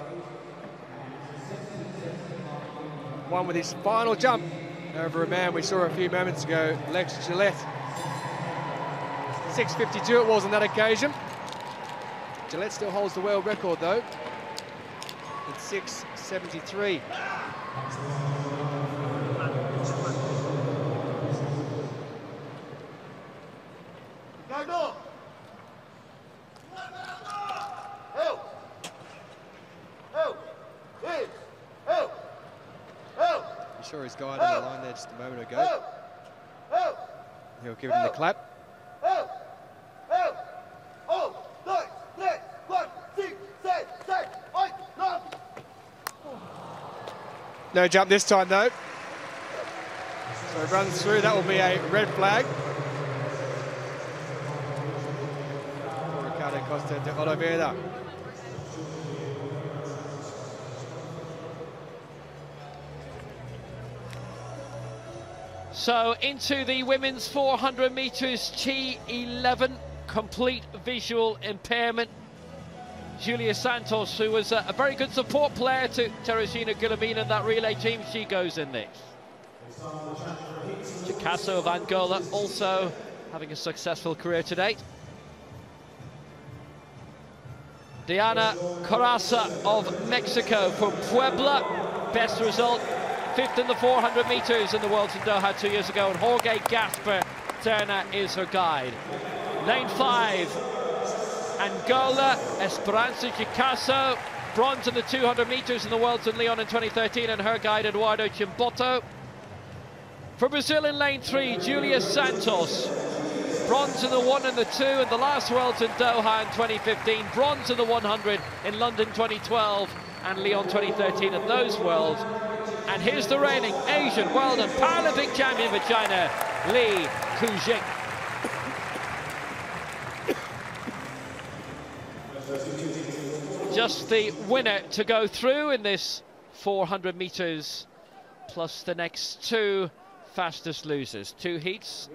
Speaker 1: Won with his final jump over a man we saw a few moments ago, Lex Gillette. 6:52 it was on that occasion. Gillette still holds the world record, though, at 6:73. You saw his guide on the line there just a moment ago. He'll give him the clap. No jump this time, though. So he runs through, that will be a red flag. Ricardo Costa de Oliveira.
Speaker 2: So into the women's 400 metres T11, complete visual impairment. Julia Santos, who was a very good support player to Teresina Guillemina in that relay team, she goes in this. Chicasso of Angola also having a successful career to date. Diana Coraza of Mexico from Puebla, best result, 5th in the 400 metres in the Worlds in Doha 2 years ago, and Jorge Gasper Turner is her guide. Lane 5, Angola, Esperanza Chicasso, bronze in the 200 metres in the Worlds in Lyon in 2013, and her guide Eduardo Chimboto. For Brazil in lane 3, Julia Santos, bronze in the 1 and the 2 in the last Worlds in Doha in 2015, bronze in the 100 in London 2012 and Lyon 2013 at those Worlds. And here's the reigning Asian World and Paralympic champion for China, Li Kujing. Just the winner to go through in this 400 metres, plus the next 2 fastest losers. 2 heats.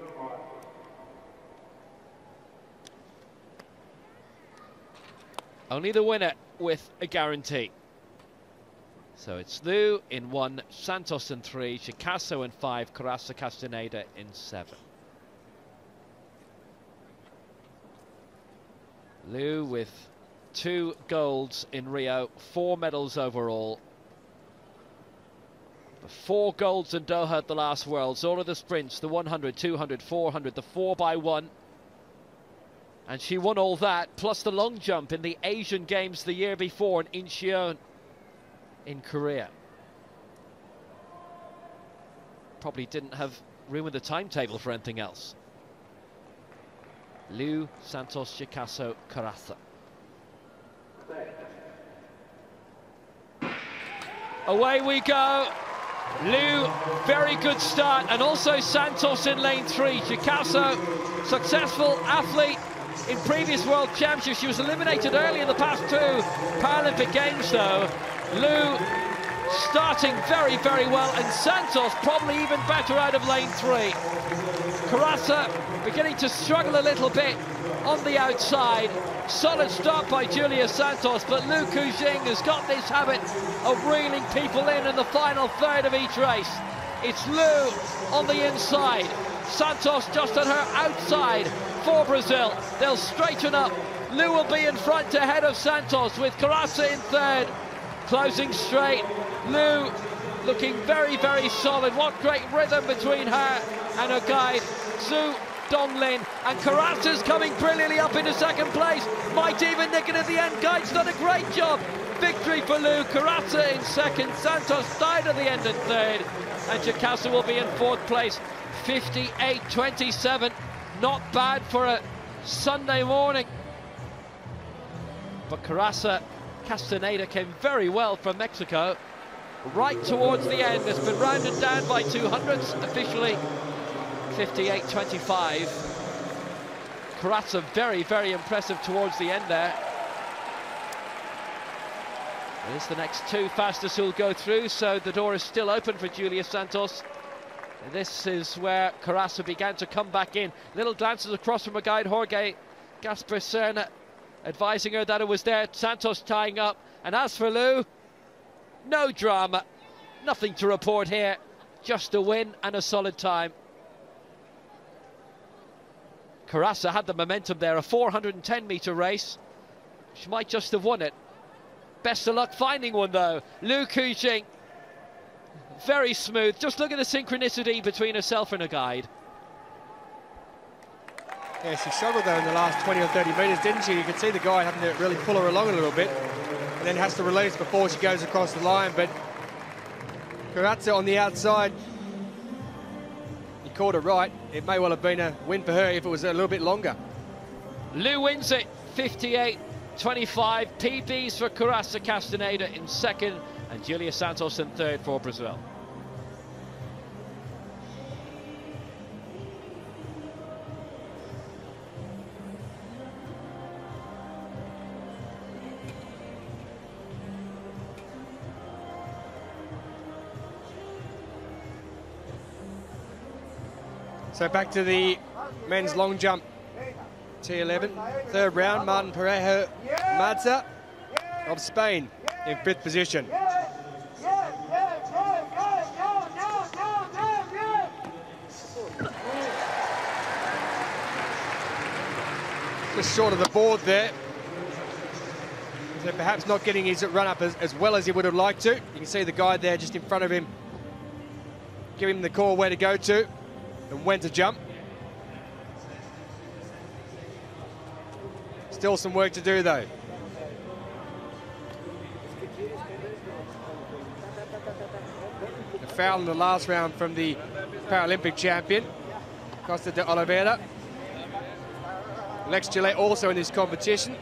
Speaker 2: Only the winner with a guarantee. So it's Liu in 1, Santos in 3, Chicasso in 5, Carassa Castaneda in 7. Liu with 2 golds in Rio, 4 medals overall. The 4 golds in Doha at the last Worlds, all of the sprints, the 100, 200, 400, the 4x1. And she won all that, plus the long jump in the Asian Games the year before in Incheon in Korea. Probably didn't have room in the timetable for anything else. Liu, Santos, Chicasso, Carassa. Away we go. Liu, very good start, and also Santos in lane 3. Chicasso, successful athlete in previous World Championships. She was eliminated early in the past 2 Paralympic Games though. Liu starting very, very well, and Santos probably even better out of lane 3. Carassa beginning to struggle a little bit on the outside. Solid start by Julia Santos, but Liu Kujing has got this habit of reeling people in the final third of each race. It's Liu on the inside, Santos just on her outside for Brazil. They'll straighten up. Liu will be in front ahead of Santos with Carassa in 3rd. Closing straight, Liu looking very, very solid. What great rhythm between her and her guide, Zhu Donglin. And Carassa's coming brilliantly up into 2nd place. Might even nick it at the end. Guide's done a great job. Victory for Liu. Carassa in 2nd. Santos died at the end in 3rd. And Chicasso will be in 4th place. 58.27. Not bad for a Sunday morning. But Carassa Castaneda came very well from Mexico. Right towards the end, it's been rounded down by 200s officially. 58.25. Carassa very, very impressive towards the end there. It's the next 2 fastest who'll go through, so the door is still open for Julia Santos. And this is where Carassa began to come back in. Little glances across from her guide, Jorge Gasper Serna, advising her that it was there. Santos tying up. And as for Liu, no drama. Nothing to report here. Just a win and a solid time. Carassa had the momentum there, a 410-metre race. She might just have won it. Best of luck finding one, though. Liu Kujing, very smooth. Just look at the synchronicity between herself and her guide.
Speaker 1: Yeah, she struggled though in the last 20 or 30 metres, didn't she? You could see the guy having to really pull her along a little bit, and then has to release before she goes across the line. But Carassa on the outside, he caught it right. It may well have been a win for her if it was a little bit longer.
Speaker 2: Liu wins it, 58.25. PBs for Carassa Castaneda in 2nd, and Julia Santos in 3rd for Brazil.
Speaker 1: So back to the men's long jump, T11, 3rd round. Martin Parejo Madza of Spain in 5th position. Just short of the board there. So perhaps not getting his run up as well as he would have liked to. You can see the guide there just in front of him, giving him the call where to go to and when to jump. Still some work to do though. A foul in the last round from the Paralympic champion, Costa de Oliveira. Lex Gillette also in this competition.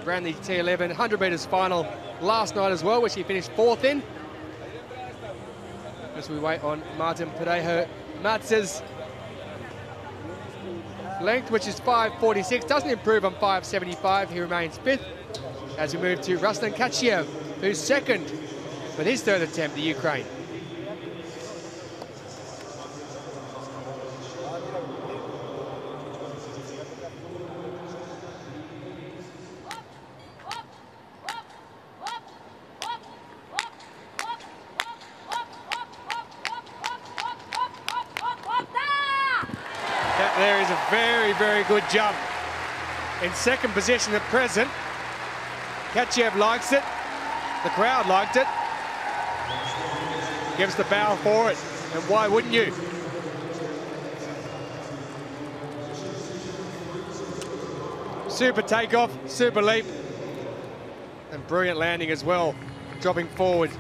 Speaker 1: Ran the T11 100 metres final last night as well, which he finished 4th in. As we wait on Martin Parejo Madza's length, which is 5.46, doesn't improve on 5.75. He remains 5th as we move to Ruslan Kachiev, who's 2nd with his 3rd attempt, the Ukraine. There is a very, very good jump. In second position at present. Katchev likes it. The crowd liked it. Gives the bow for it. And why wouldn't you? Super takeoff, super leap. And brilliant landing as well, dropping forward.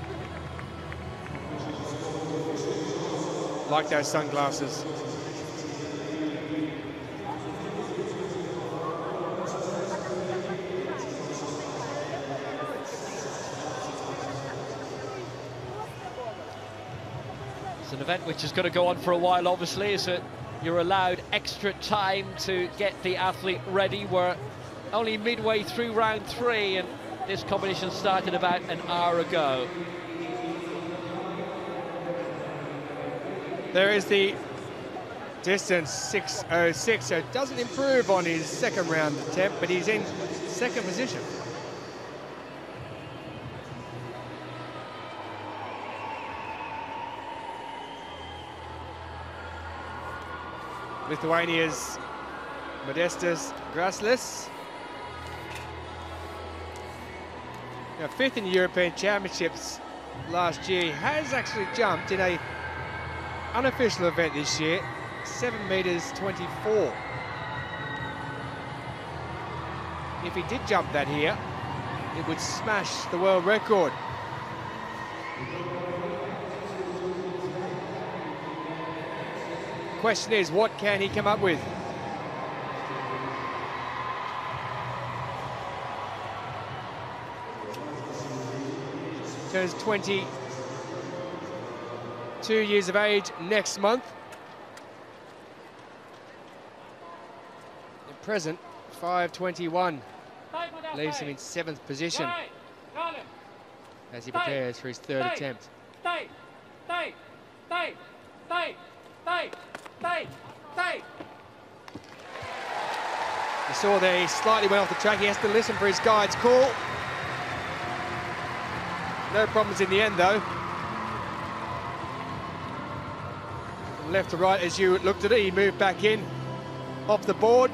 Speaker 1: Like those sunglasses.
Speaker 2: It's an event which is going to go on for a while, obviously, so you're allowed extra time to get the athlete ready. We're only midway through round 3 and this competition started about an hour ago.
Speaker 1: There is the distance, 6:06, so it doesn't improve on his second round attempt, but he's in second position. Lithuania's Modestas Graslis. Now, 5th in the European Championships last year. He has actually jumped in a unofficial event this year, 7 meters 24. If he did jump that here, it would smash the world record. Question is, what can he come up with? Turns 22 years of age next month. At present, 5:21 leaves him in 7th position as he prepares for his 3rd attempt. You saw there he slightly went off the track. He has to listen for his guide's call. No problems in the end, though. From left to right, as you looked at it, he moved back in, off the board.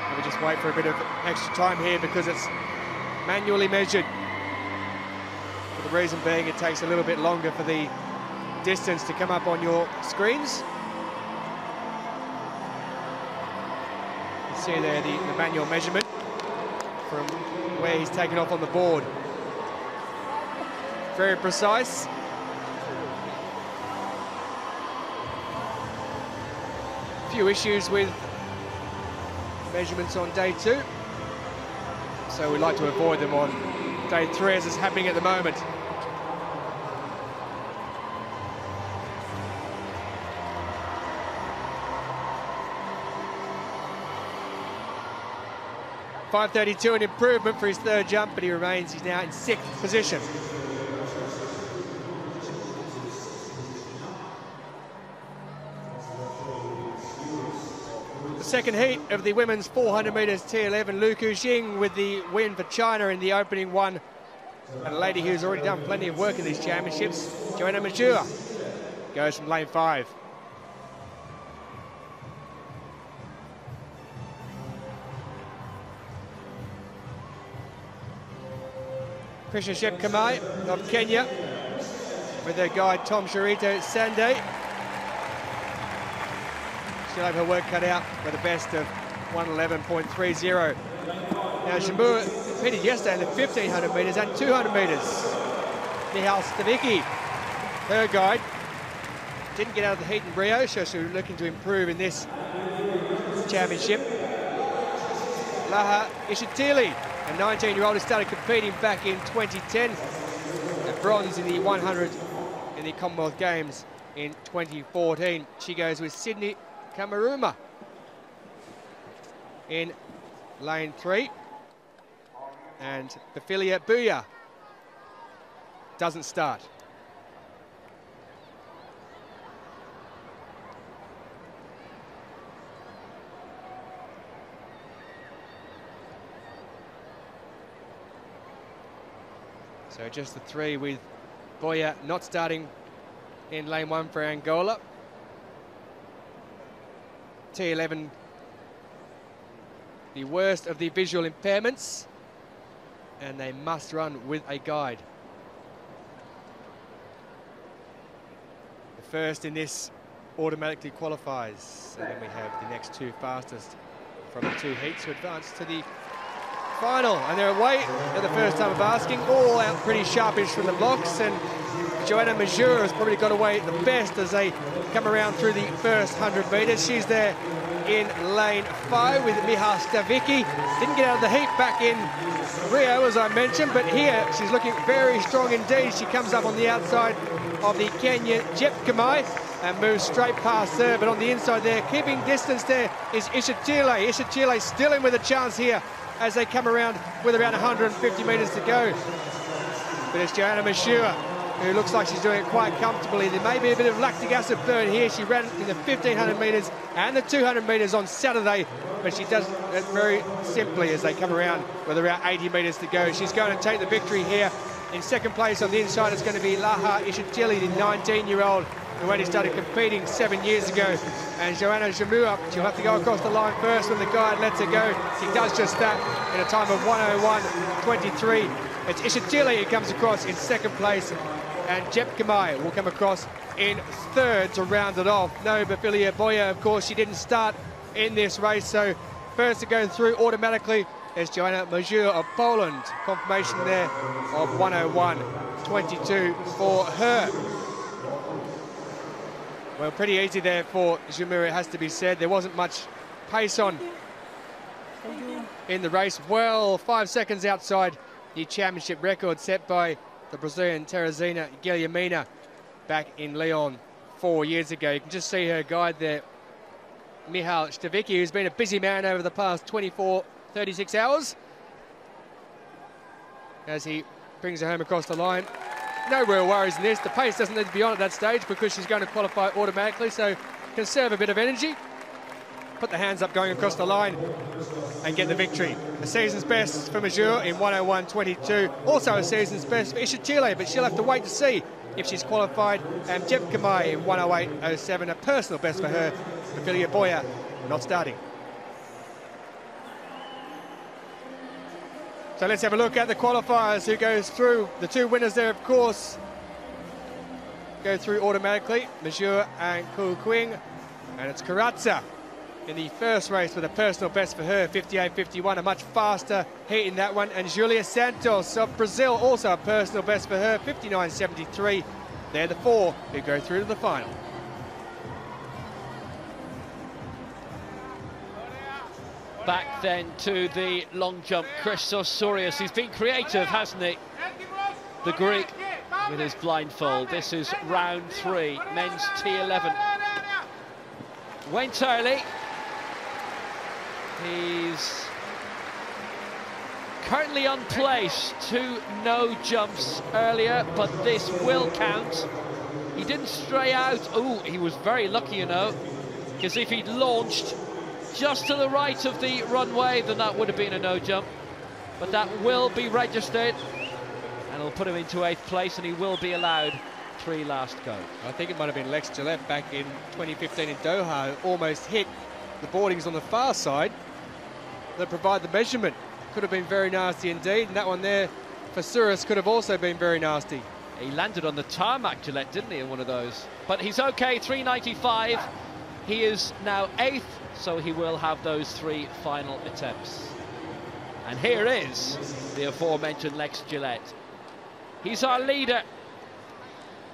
Speaker 1: And we just wait for a bit of extra time here because it's manually measured. For the reason being, it takes a little bit longer for the distance to come up on your screens. See there the manual measurement from where he's taken off on the board. Very precise. A few issues with measurements on day 2, so we like to avoid them on day 3 as is happening at the moment. .532, an improvement for his 3rd jump, but he's now in 6th position. The second heat of the women's 400 metres T11, Lu Kuxing with the win for China in the opening one. And a lady who's already done plenty of work in these championships, Joanna Majura, goes from lane 5. Krishna Shepkamai of Kenya with their guide Tom Sharito Sande. She'll have her work cut out with the best of 1:11.30. Now Shambua competed yesterday in the 1500 metres and 200 metres. Nihal Stavicki, her guide, didn't get out of the heat in Rio, so she's looking to improve in this championship. Laha Ishitili, a 19-year-old who started competing back in 2010. And bronze in the 100 in the Commonwealth Games in 2014. She goes with Sydney Kamaruma in lane 3. And Baphilia Buya doesn't start. So just the three with Boya not starting in lane 1 for Angola. T11, the worst of the visual impairments, and they must run with a guide. The first in this automatically qualifies, and then we have the next two fastest from the two heats to advance to the final, and they're away at the first time of asking, all out pretty sharpish from the blocks, and Joanna Majeur has probably got away the best as they come around through the first 100 metres. She's there in lane 5 with Michal Stavicki. Didn't get out of the heat back in Rio, as I mentioned, but here she's looking very strong indeed. She comes up on the outside of the Kenyan Jepkemei and moves straight past her, but on the inside there, keeping distance there, is Ishachile. Ishachile still in with a chance here as they come around with around 150 metres to go. But it's Joanna Majeur who looks like she's doing it quite comfortably. There may be a bit of lactic acid burn here. She ran in the 1500 metres and the 200 metres on Saturday, but she does it very simply as they come around with around 80 metres to go. She's going to take the victory here. In second place on the inside is going to be Laha Ishachile, the 19-year-old who only started competing 7 years ago. And Joanna Jamua, she'll have to go across the line first when the guide lets her go. She does just that in a time of 1:01.23. It's Ishachile who comes across in second place, and Jepkemei will come across in third to round it off. No, Bafilia Boya, of course, she didn't start in this race, so first to go through automatically is Joanna Majeur of Poland. Confirmation there of 1:01.22 for her. Well, pretty easy there for Jamur, it has to be said. There wasn't much pace on in the race. Well, 5 seconds outside the championship record set by the Brazilian Teresina Guilhermina back in Lyon 4 years ago. You can just see her guide there, Michal Stavicki, who's been a busy man over the past 36 hours as he brings her home across the line. No real worries in this. The pace doesn't need to be on at that stage because she's going to qualify automatically, so conserve a bit of energy, put the hands up going across the line and get the victory. A season's best for Majeur in 1:01.22. Also a season's best for Ishachile, but she'll have to wait to see if she's qualified. And Jepkemei in 1:08.07, a personal best for her. Bafilia Boya not starting. So let's have a look at the qualifiers who goes through. The two winners there, of course, go through automatically, Majeur and Ku Qing. And it's Karatza in the first race with a personal best for her, 58.51, a much faster heat in that one. And Julia Santos of Brazil, also a personal best for her, 59.73. They're the four who go through to the final.
Speaker 2: Back then to the long jump, Christos Sourias. He's been creative, hasn't he? The Greek with his blindfold. This is round 3, men's T11. Went early. He's currently on place, 2 no jumps earlier, but this will count. He didn't stray out. Oh, he was very lucky, you know, because if he'd launched just to the right of the runway, then that would have been a no jump. But that will be registered, and it'll put him into 8th place, and he will be allowed 3 last go.
Speaker 1: I think it might have been Lex Gillette back in 2015 in Doha, who almost hit the boardings on the far side that provide the measurement. Could have been very nasty indeed, and that one there for Souris could have also been very nasty.
Speaker 2: He landed on the tarmac, Gillette, didn't he, in one of those? But he's okay, 395. He is now 8th, so he will have those 3 final attempts. And here is the aforementioned Lex Gillette. He's our leader.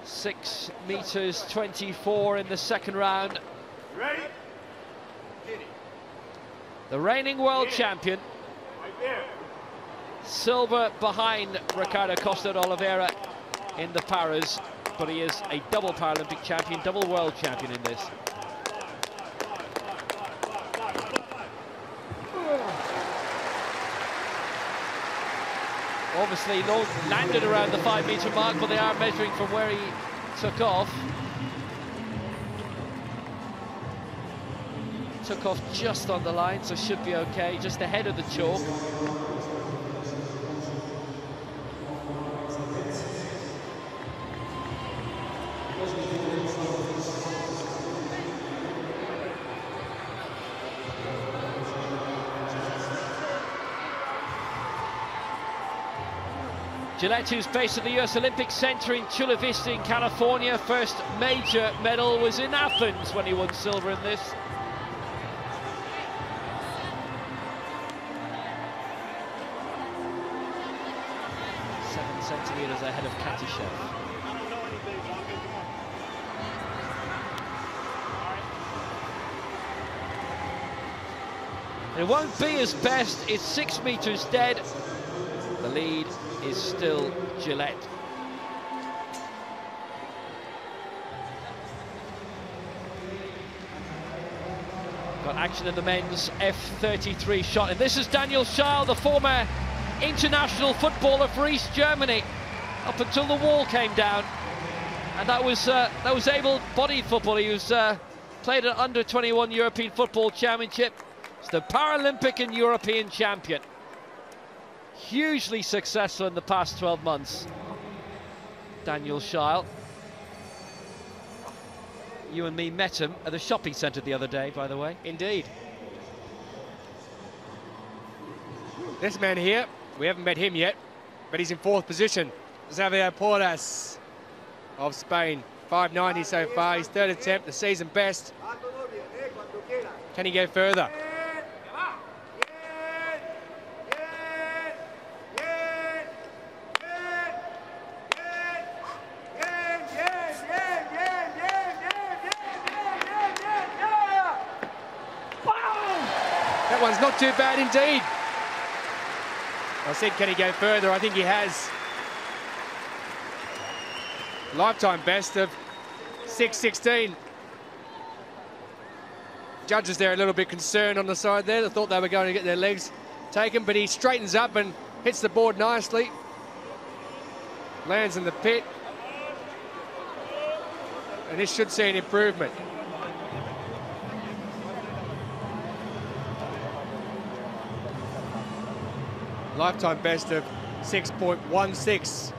Speaker 2: 6 meters 24 in the second round.
Speaker 4: Ready?
Speaker 2: The reigning world champion.
Speaker 4: Right there.
Speaker 2: Silver behind Ricardo Costa de Oliveira in the paras, but he is a double Paralympic champion, double world champion in this. Obviously landed around the 5 meter mark, but they are measuring from where he took off. Took off just on the line, so should be okay, just ahead of the chalk. Gillette, who's based at the US Olympic Center in Chula Vista in California. First major medal was in Athens when he won silver in this. Centimeters ahead of Katishev. It won't be his best, it's 6 meters dead. The lead is still Gillette. Got action in the men's F33 shot, and this is Daniel Schall, the former international footballer for East Germany, up until the wall came down, and that was able-bodied football. He was played at under-21 European Football Championship. He's the Paralympic and European champion. Hugely successful in the past 12 months. Daniel Schall. You and me met him at the shopping centre the other day, by the way.
Speaker 1: Indeed. This man here, we haven't met him yet, but he's in 4th position. Xavier Portas of Spain, 5.90 so far. His 3rd attempt, the season best. Can he go further? That one's not too bad indeed. I said, can he go further? I think he has. Lifetime best of 6.16. Judges there a little bit concerned on the side there. They thought they were going to get their legs taken, but he straightens up and hits the board nicely. Lands in the pit. And this should see an improvement. Lifetime best of 6.16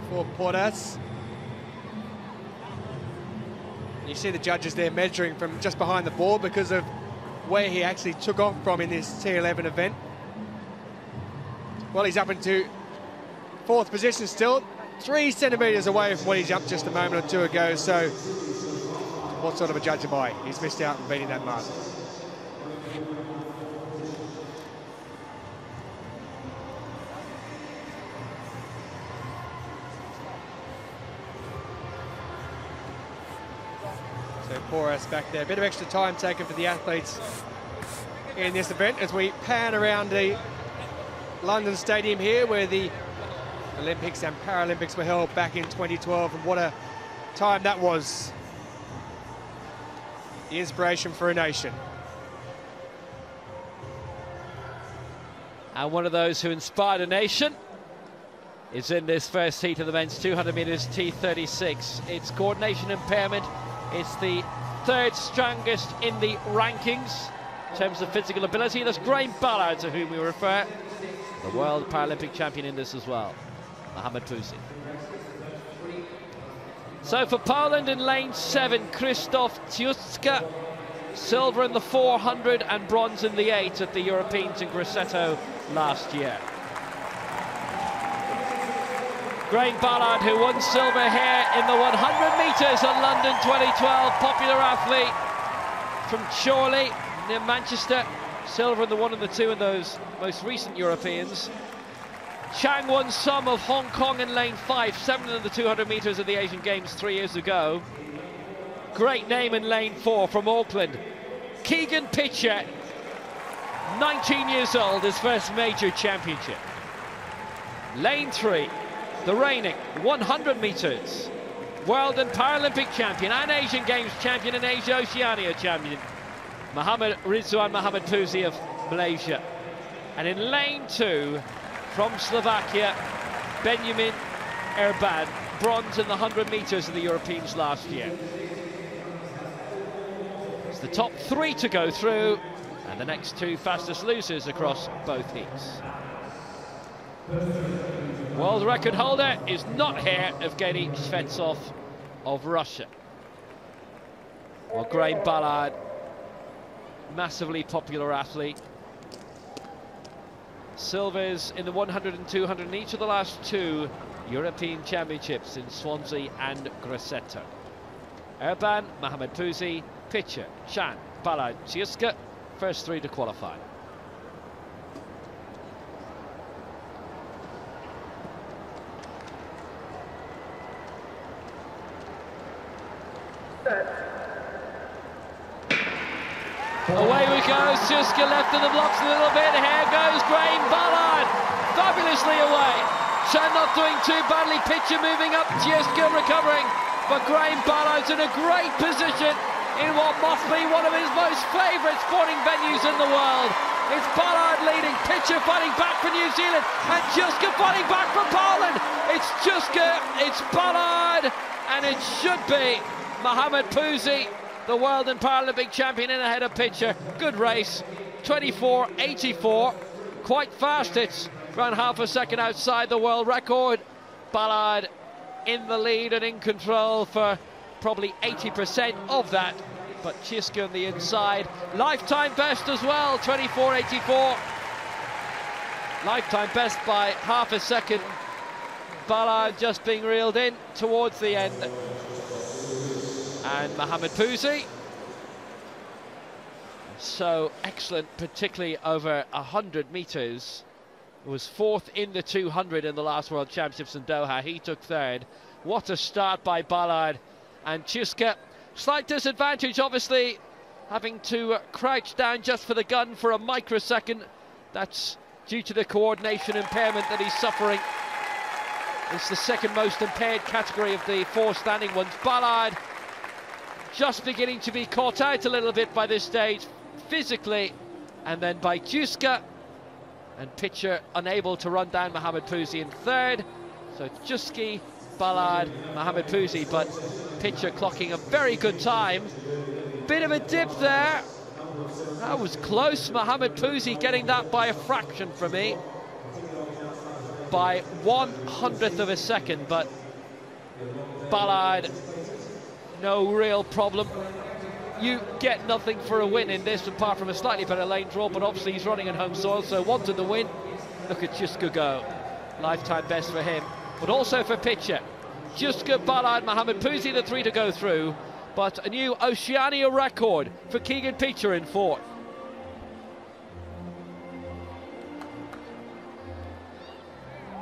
Speaker 1: for Portas. You see the judges there measuring from just behind the board because of where he actually took off from in this T11 event. Well, he's up into 4th position still, 3 centimetres away from when he jumped just a moment or two ago. So what sort of a judge am I? He's missed out on beating that mark. So Porras back there. A bit of extra time taken for the athletes in this event as we pan around the London Stadium here where the Olympics and Paralympics were held back in 2012, and what a time that was. The inspiration for a nation.
Speaker 2: And one of those who inspired a nation is in this first heat of the men's 200 metres T36. It's coordination impairment. It's the 3rd strongest in the rankings in terms of physical ability. That's Graham Ballard, to whom we refer, the world Paralympic champion in this as well, Mohamed Bouzi. So for Poland in lane 7, Krzysztof Tiuska, silver in the 400 and bronze in the 8 at the Europeans in Grosseto last year. Graham Ballard, who won silver here in the 100 metres at London 2012, popular athlete from Chorley near Manchester, silver in the 1 and the 2 in those most recent Europeans. Chang won some of Hong Kong in lane 5, 7th in the 200 metres at the Asian Games 3 years ago. Great name in lane 4 from Auckland. Keegan Pitcher, 19 years old, his first major championship. Lane 3, the reigning 100 metres world and Paralympic champion and Asian Games champion and Asia Oceania champion, Ridwan Mohamed Bouzi of Malaysia. And in lane 2, from Slovakia, Benjamin Erban, bronze in the 100 metres of the Europeans last year. It's the top 3 to go through, and the next 2 fastest losers across both heats. World record holder is not here, Evgeny Shvetsov of Russia. Well, Graham Ballard, massively popular athlete. silvers in the 100 and 200 in each of the last 2 European Championships in Swansea and Grosseto. Erban, Mohamed Pouzy, Pitcher, Chan, Ballard, Ciuska, first 3 to qualify. Away we go, Ciuska left of the blocks a little bit, here goes Graham Ballard, fabulously away. Chan not doing too badly, Pitcher moving up, Ciuska recovering, but Graham Ballard's in a great position in what must be one of his most favourite sporting venues in the world. It's Ballard leading, Pitcher fighting back for New Zealand, and Ciuska fighting back for Poland. It's Ciuska, it's Ballard, and it should be Mohamed Pouzy, the world and Paralympic champion, in ahead of Pitcher. Good race, 24.84, quite fast. It's around half a second outside the world record. Ballard in the lead and in control for probably 80% of that, but Ciuska on the inside. Lifetime best as well, 24.84. Lifetime best by half a second. Ballard just being reeled in towards the end. And Mohamed Pouzy, so excellent, particularly over 100 metres. Was 4th in the 200 in the last World Championships in Doha. He took 3rd. What a start by Ballard. And Ciuska, slight disadvantage, obviously, having to crouch down just for the gun for a microsecond. That's due to the coordination impairment that he's suffering. It's the second most impaired category of the 4 standing ones. Ballard just beginning to be caught out a little bit by this stage, physically, and then by Ciuska, and Pitcher unable to run down Mohamed Pouzy in 3rd. So Ciuska, Ballard, Mohamed Pouzy, but Pitcher clocking a very good time. Bit of a dip there. That was close. Mohamed Pouzy getting that by a fraction for me, by 1/100th of a second, but Ballard, no real problem. You get nothing for a win in this apart from a slightly better lane draw, but obviously he's running in home soil, so wanted the win. Look at Ciuska go. Lifetime best for him, but also for Pitcher. Ciuska, Ballard, Mohamed Pouzy, the 3 to go through, but a new Oceania record for Keegan Pitcher in 4th.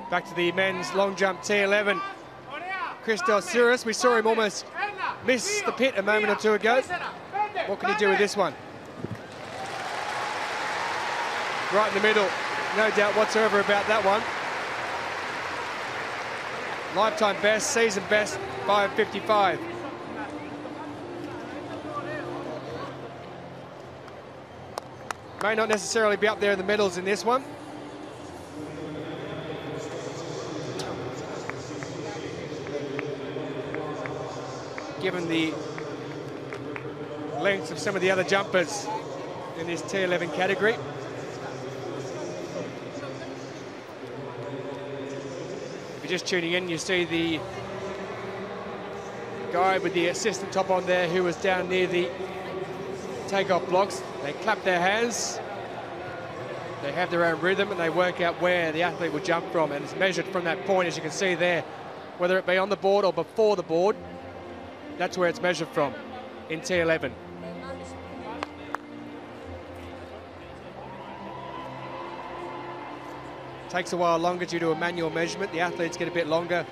Speaker 1: Back to the men's long jump T11. Christos Souris, we saw him almost miss the pit a moment or 2 ago. What can he do with this one? Right in the middle, no doubt whatsoever about that one. Lifetime best, season best, 5:55. May not necessarily be up there in the medals in this one. Given the lengths of some of the other jumpers in this T11 category. If you're just tuning in, you see the guy with the assistant top on there who was down near the takeoff blocks. They clap their hands, they have their own rhythm, and they work out where the athlete will jump from, and it's measured from that point, as you can see there, whether it be on the board or before the board. That's where it's measured from in T11. Takes a while longer due to a manual measurement. The athletes get a bit longer.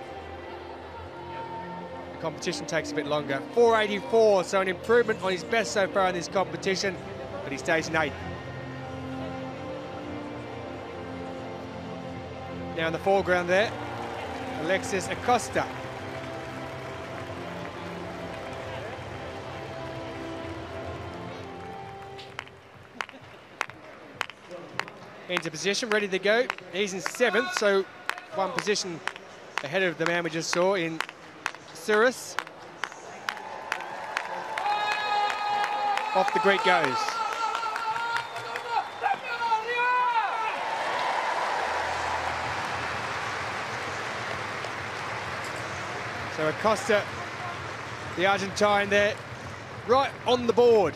Speaker 1: The competition takes a bit longer. 4.84, so an improvement on his best so far in this competition, but he stays in 8th. Now in the foreground there, Alexis Acosta. Into position, ready to go. He's in 7th, so 1 position ahead of the man we just saw in Souris. Off the Greek goes. So Acosta, the Argentine there, right on the board.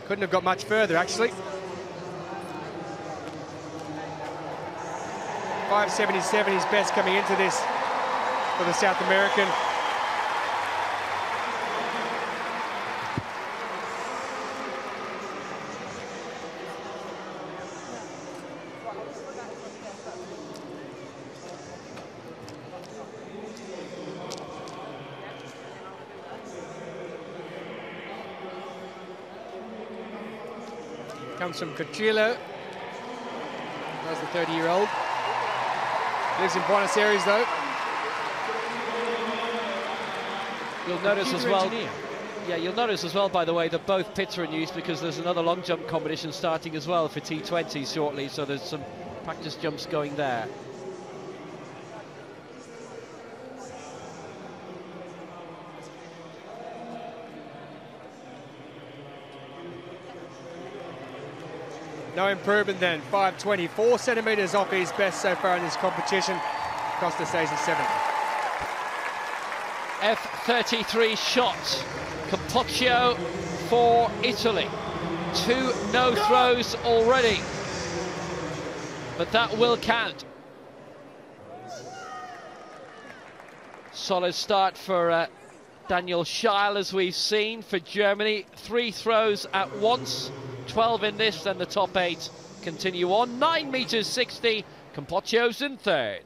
Speaker 1: Couldn't have got much further, actually. 5.77 is best coming into this for the South American. Comes from Cochilo. That's the 30-year-old. Lives in Buenos Aires, though.
Speaker 2: You'll notice as well. Yeah, you'll notice as well, by the way, that both pits are in use because there's another long jump competition starting as well for T20 shortly. So there's some practice jumps going there.
Speaker 1: No improvement then. 5.24 centimetres off his best so far in this competition. Costa stays in 7th.
Speaker 2: F33 shot. Capocchio for Italy. 2 no throws already. But that will count. Solid start for Daniel Scheil, as we've seen, for Germany. 3 throws at once. 12 in this, then the top 8 continue on. 9 meters 60. Capocchio's in 3rd.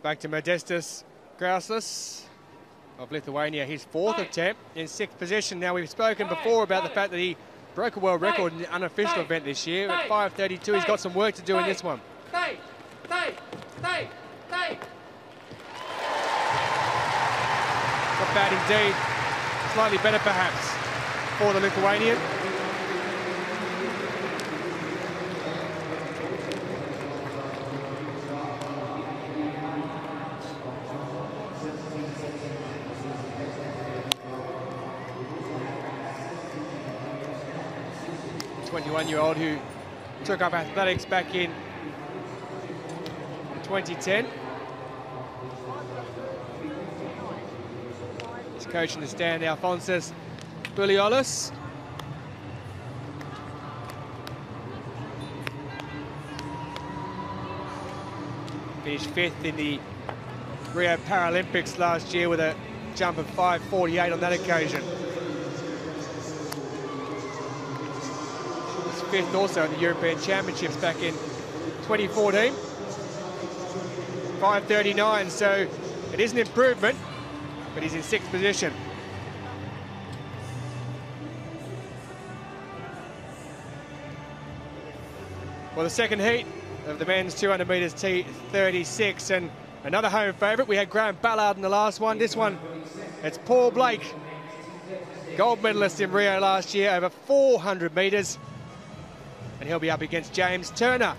Speaker 1: Back to Modestas Grauslis of Lithuania, his 4th attempt in 6th position. Now, we've spoken before about the fact that he broke a world record in the unofficial event this year. At 5.32, he's got some work to do in this one. Not bad indeed. Slightly better, perhaps, for the Lithuanian. The 21-year-old who took up athletics back in 2010. His coach in the stand, Alphonsus Buliolis. Finished 5th in the Rio Paralympics last year with a jump of 5.48 on that occasion. Was 5th also in the European Championships back in 2014. 5.39, so it is an improvement, but he's in 6th position. Well, the second heat of the men's 200 metres T36, and another home favourite. We had Graham Ballard in the last one. This one, it's Paul Blake, gold medalist in Rio last year over 400 metres, and he'll be up against James Turner,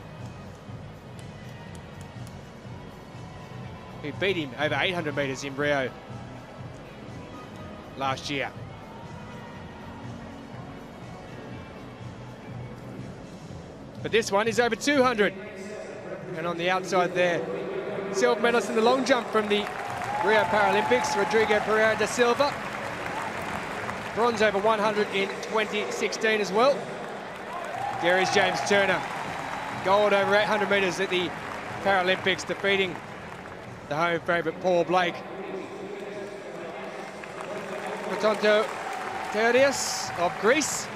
Speaker 1: who beat him over 800 metres in Rio last year. But this one is over 200. And on the outside there, silver medalist in the long jump from the Rio Paralympics, Rodrigo Pereira da Silva. Bronze over 100 in 2016 as well. There is James Turner. Gold over 800 metres at the Paralympics, defeating the home favourite Paul Blake. Rotonto Terdius of Greece.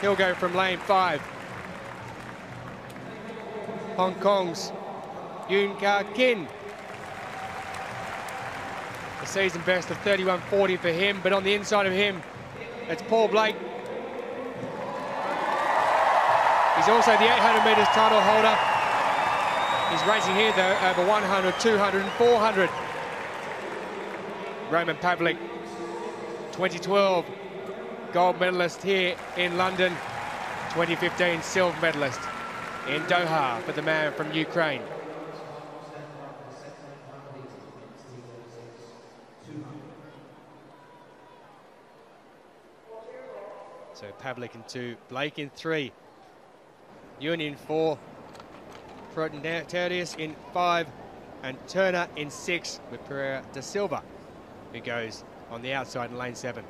Speaker 1: He'll go from lane 5. Hong Kong's Yoon Ka Kin. A season best of 31.40 for him, but on the inside of him, it's Paul Blake. He's also the 800 metres title holder. He's racing here, though, over 100, 200 and 400. Roman Pavlik, 2012 gold medalist here in London, 2015 silver medalist in Doha for the man from Ukraine. So Pavlik in 2, Blake in 3, Ewan in 4, Terdius in 5, and Turner in 6 with Pereira da Silva, who goes on the outside in lane 7.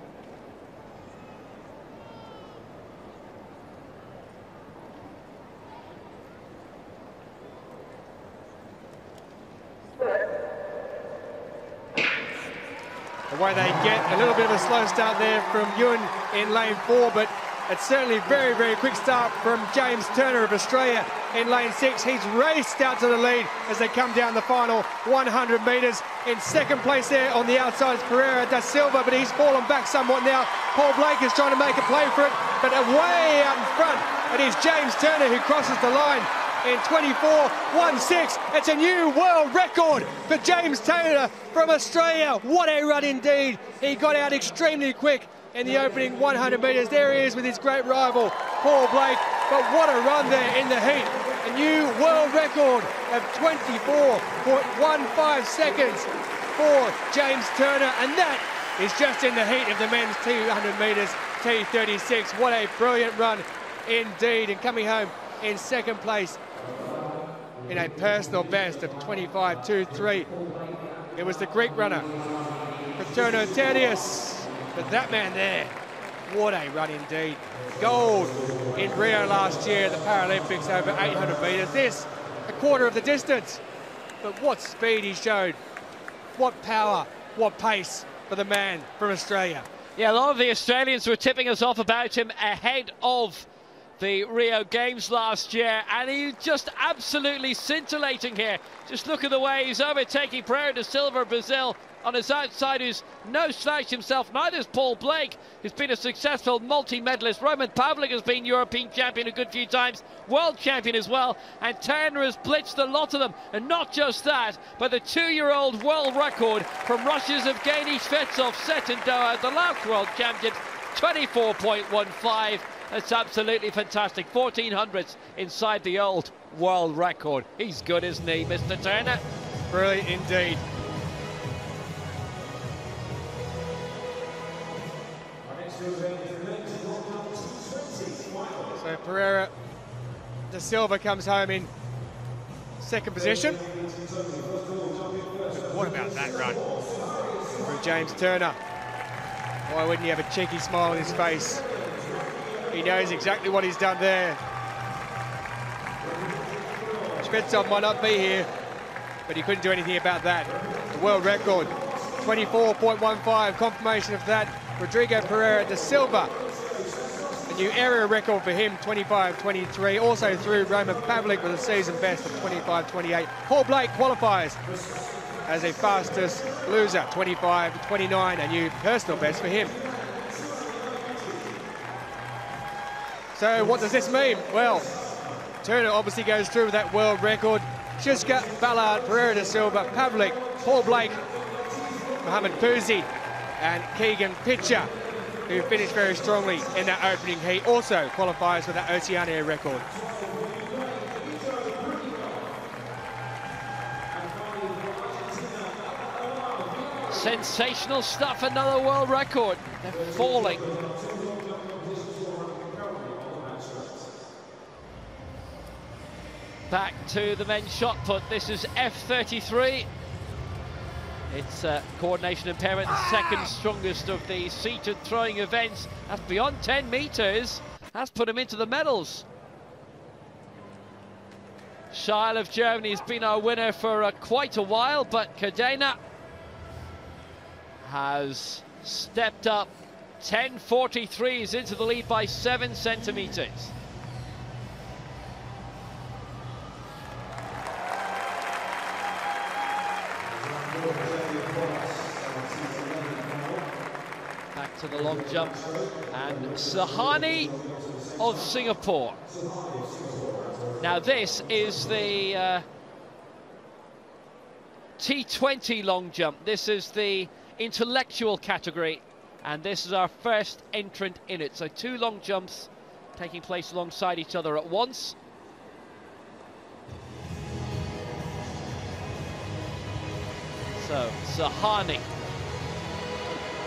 Speaker 1: Away they get. A little bit of a slow start there from Ewan in lane 4, but it's certainly very, very quick start from James Turner of Australia in lane 6. He's raced out to the lead as they come down the final 100 metres. In second place there on the outside is Pereira da Silva, but he's fallen back somewhat now. Paul Blake is trying to make a play for it, but way out in front, it is James Turner who crosses the line in 24.16. It's a new world record for James Taylor from Australia. What a run indeed. He got out extremely quick in the opening 100 metres. There he is with his great rival, Paul Blake. But what a run there in the heat. A new world record of 24.15 seconds for James Turner. And that is just in the heat of the men's 200 metres T36. What a brilliant run indeed. And coming home in second place in a personal best of 25.23. It was the Greek runner, Paterno Tedious. But that man there, what a run indeed. Gold in Rio last year at the Paralympics over 800 metres. This, a quarter of the distance. But what speed he showed. What power, what pace for the man from Australia.
Speaker 2: Yeah, a lot of the Australians were tipping us off about him ahead of the Rio Games last year, and he's just absolutely scintillating here. Just look at the way he's overtaking Pereira da Silva, Brazil, on his outside, who's no slouch himself. Neither is Paul Blake, who's been a successful multi-medalist. Roman Pavlik has been European champion a good few times, world champion as well, and Turner has blitzed a lot of them. And not just that, but the 2-year-old world record from Russia's Evgeny Shvetsov set in Doha, the last world champion, 24.15. That's absolutely fantastic. 1400ths inside the old world record. He's good, isn't he, Mr. Turner?
Speaker 1: Brilliant indeed. So Pereira da Silva comes home in second position. What about that run from James Turner? Why wouldn't he have a cheeky smile on his face? He knows exactly what he's done there. Shvetsov might not be here, but he couldn't do anything about that. The world record, 24.15, confirmation of that. Rodrigo Pereira da Silva, a new area record for him, 25.23. Also through Roman Pavlik with a season best of 25.28. Paul Blake qualifies as a fastest loser, 25.29, a new personal best for him. So what does this mean? Well, Turner obviously goes through with that world record. Shiska, Ballard, Pereira da Silva, Pavlik, Paul Blake, Mohamed Pouzi, and Keegan Pitcher, who finished very strongly in that opening heat, also qualifies for that Oceania record.
Speaker 2: Sensational stuff, another world record. They're falling. Back to the men's shot put. This is F33. It's coordination impairment, the second strongest of the seated throwing events. That's beyond 10 meters. That's put him into the medals. Scheil of Germany has been our winner for quite a while, but Cadena has stepped up. 10.43 is into the lead by 7 centimeters. Back to the long jump, and Sahani of Singapore. Now this is the T20 long jump. This is the intellectual category, and this is our first entrant in it. So 2 long jumps taking place alongside each other at once. So Sahani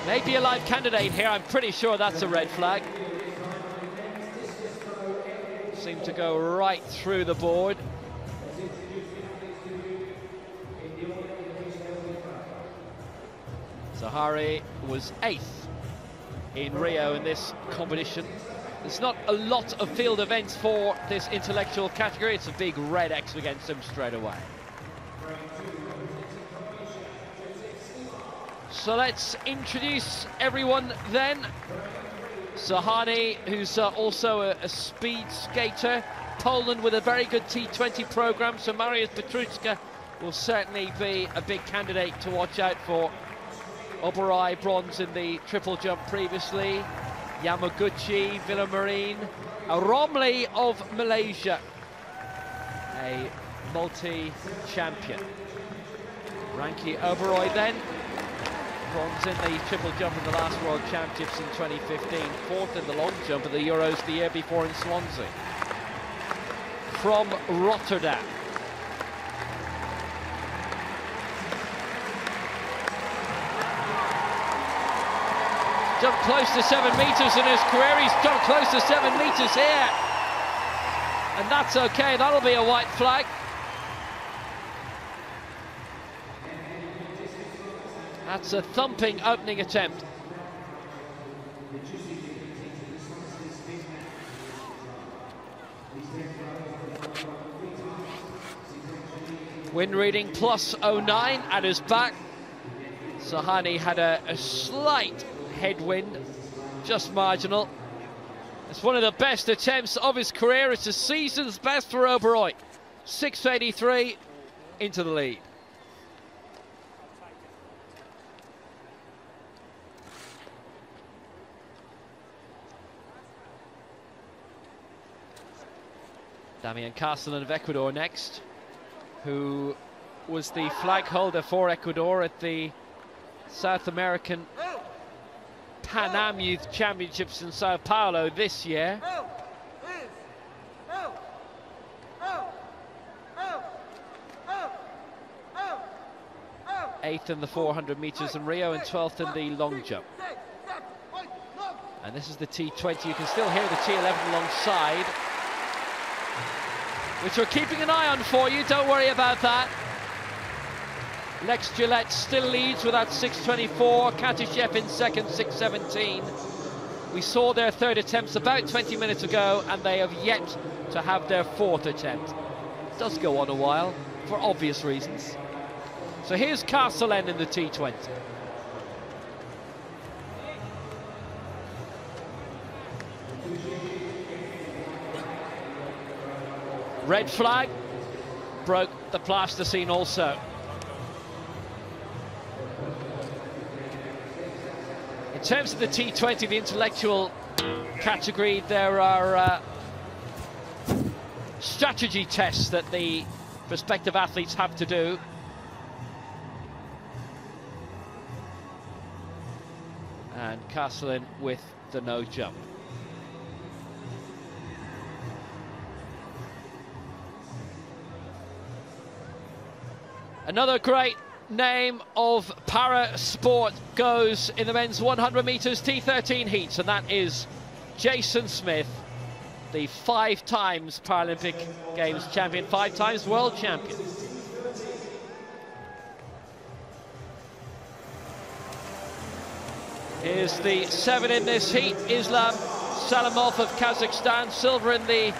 Speaker 2: maybe a live candidate here. I'm pretty sure that's a red flag. Seemed to go right through the board. Sahari was 8th in Rio in this competition. There's not a lot of field events for this intellectual category. It's a big red X against him straight away. So let's introduce everyone then. Sahani, who's also a speed skater. Poland with a very good T20 programme, so Mariusz Petruszka will certainly be a big candidate to watch out for. Oberoi bronze in the triple jump previously. Yamaguchi, Villamarine, Romley of Malaysia, a multi-champion. Ranki Oberoi then, bronze in the triple jump in the last World Championships in 2015, fourth in the long jump at the Euros the year before in Swansea. From Rotterdam. Jumped close to 7 metres in his career. He's jumped close to 7 metres here. And that's okay, that'll be a white flag. That's a thumping opening attempt. Wind reading plus 09 at his back. Sahani had a slight headwind, just marginal. It's one of the best attempts of his career. It's a season's best for Oberoi. 6.83 into the lead. Damian Castellan of Ecuador next, who was the flag holder for Ecuador at the South American Pan Am Youth Championships in Sao Paulo this year. Eighth in the 400 metres in Rio and 12th in the long jump. And this is the T20. You can still hear the T11 alongside, which we're keeping an eye on for you, don't worry about that. Lex Gillette still leads with that 6.24, Katishev in second, 6.17. We saw their third attempts about 20 minutes ago, and they have yet to have their fourth attempt. It does go on a while, for obvious reasons. So here's Castellan in the T20. Red flag, broke the plasticine also. In terms of the T20, the intellectual category, there are strategy tests that the prospective athletes have to do. And Castellan with the no jump. Another great name of para sport goes in the men's 100 metres T13 heats, and that is Jason Smith, the 5 times Paralympic Games champion, 5 times world champion. Here's the 7 in this heat, Islam Salamov of Kazakhstan, silver in the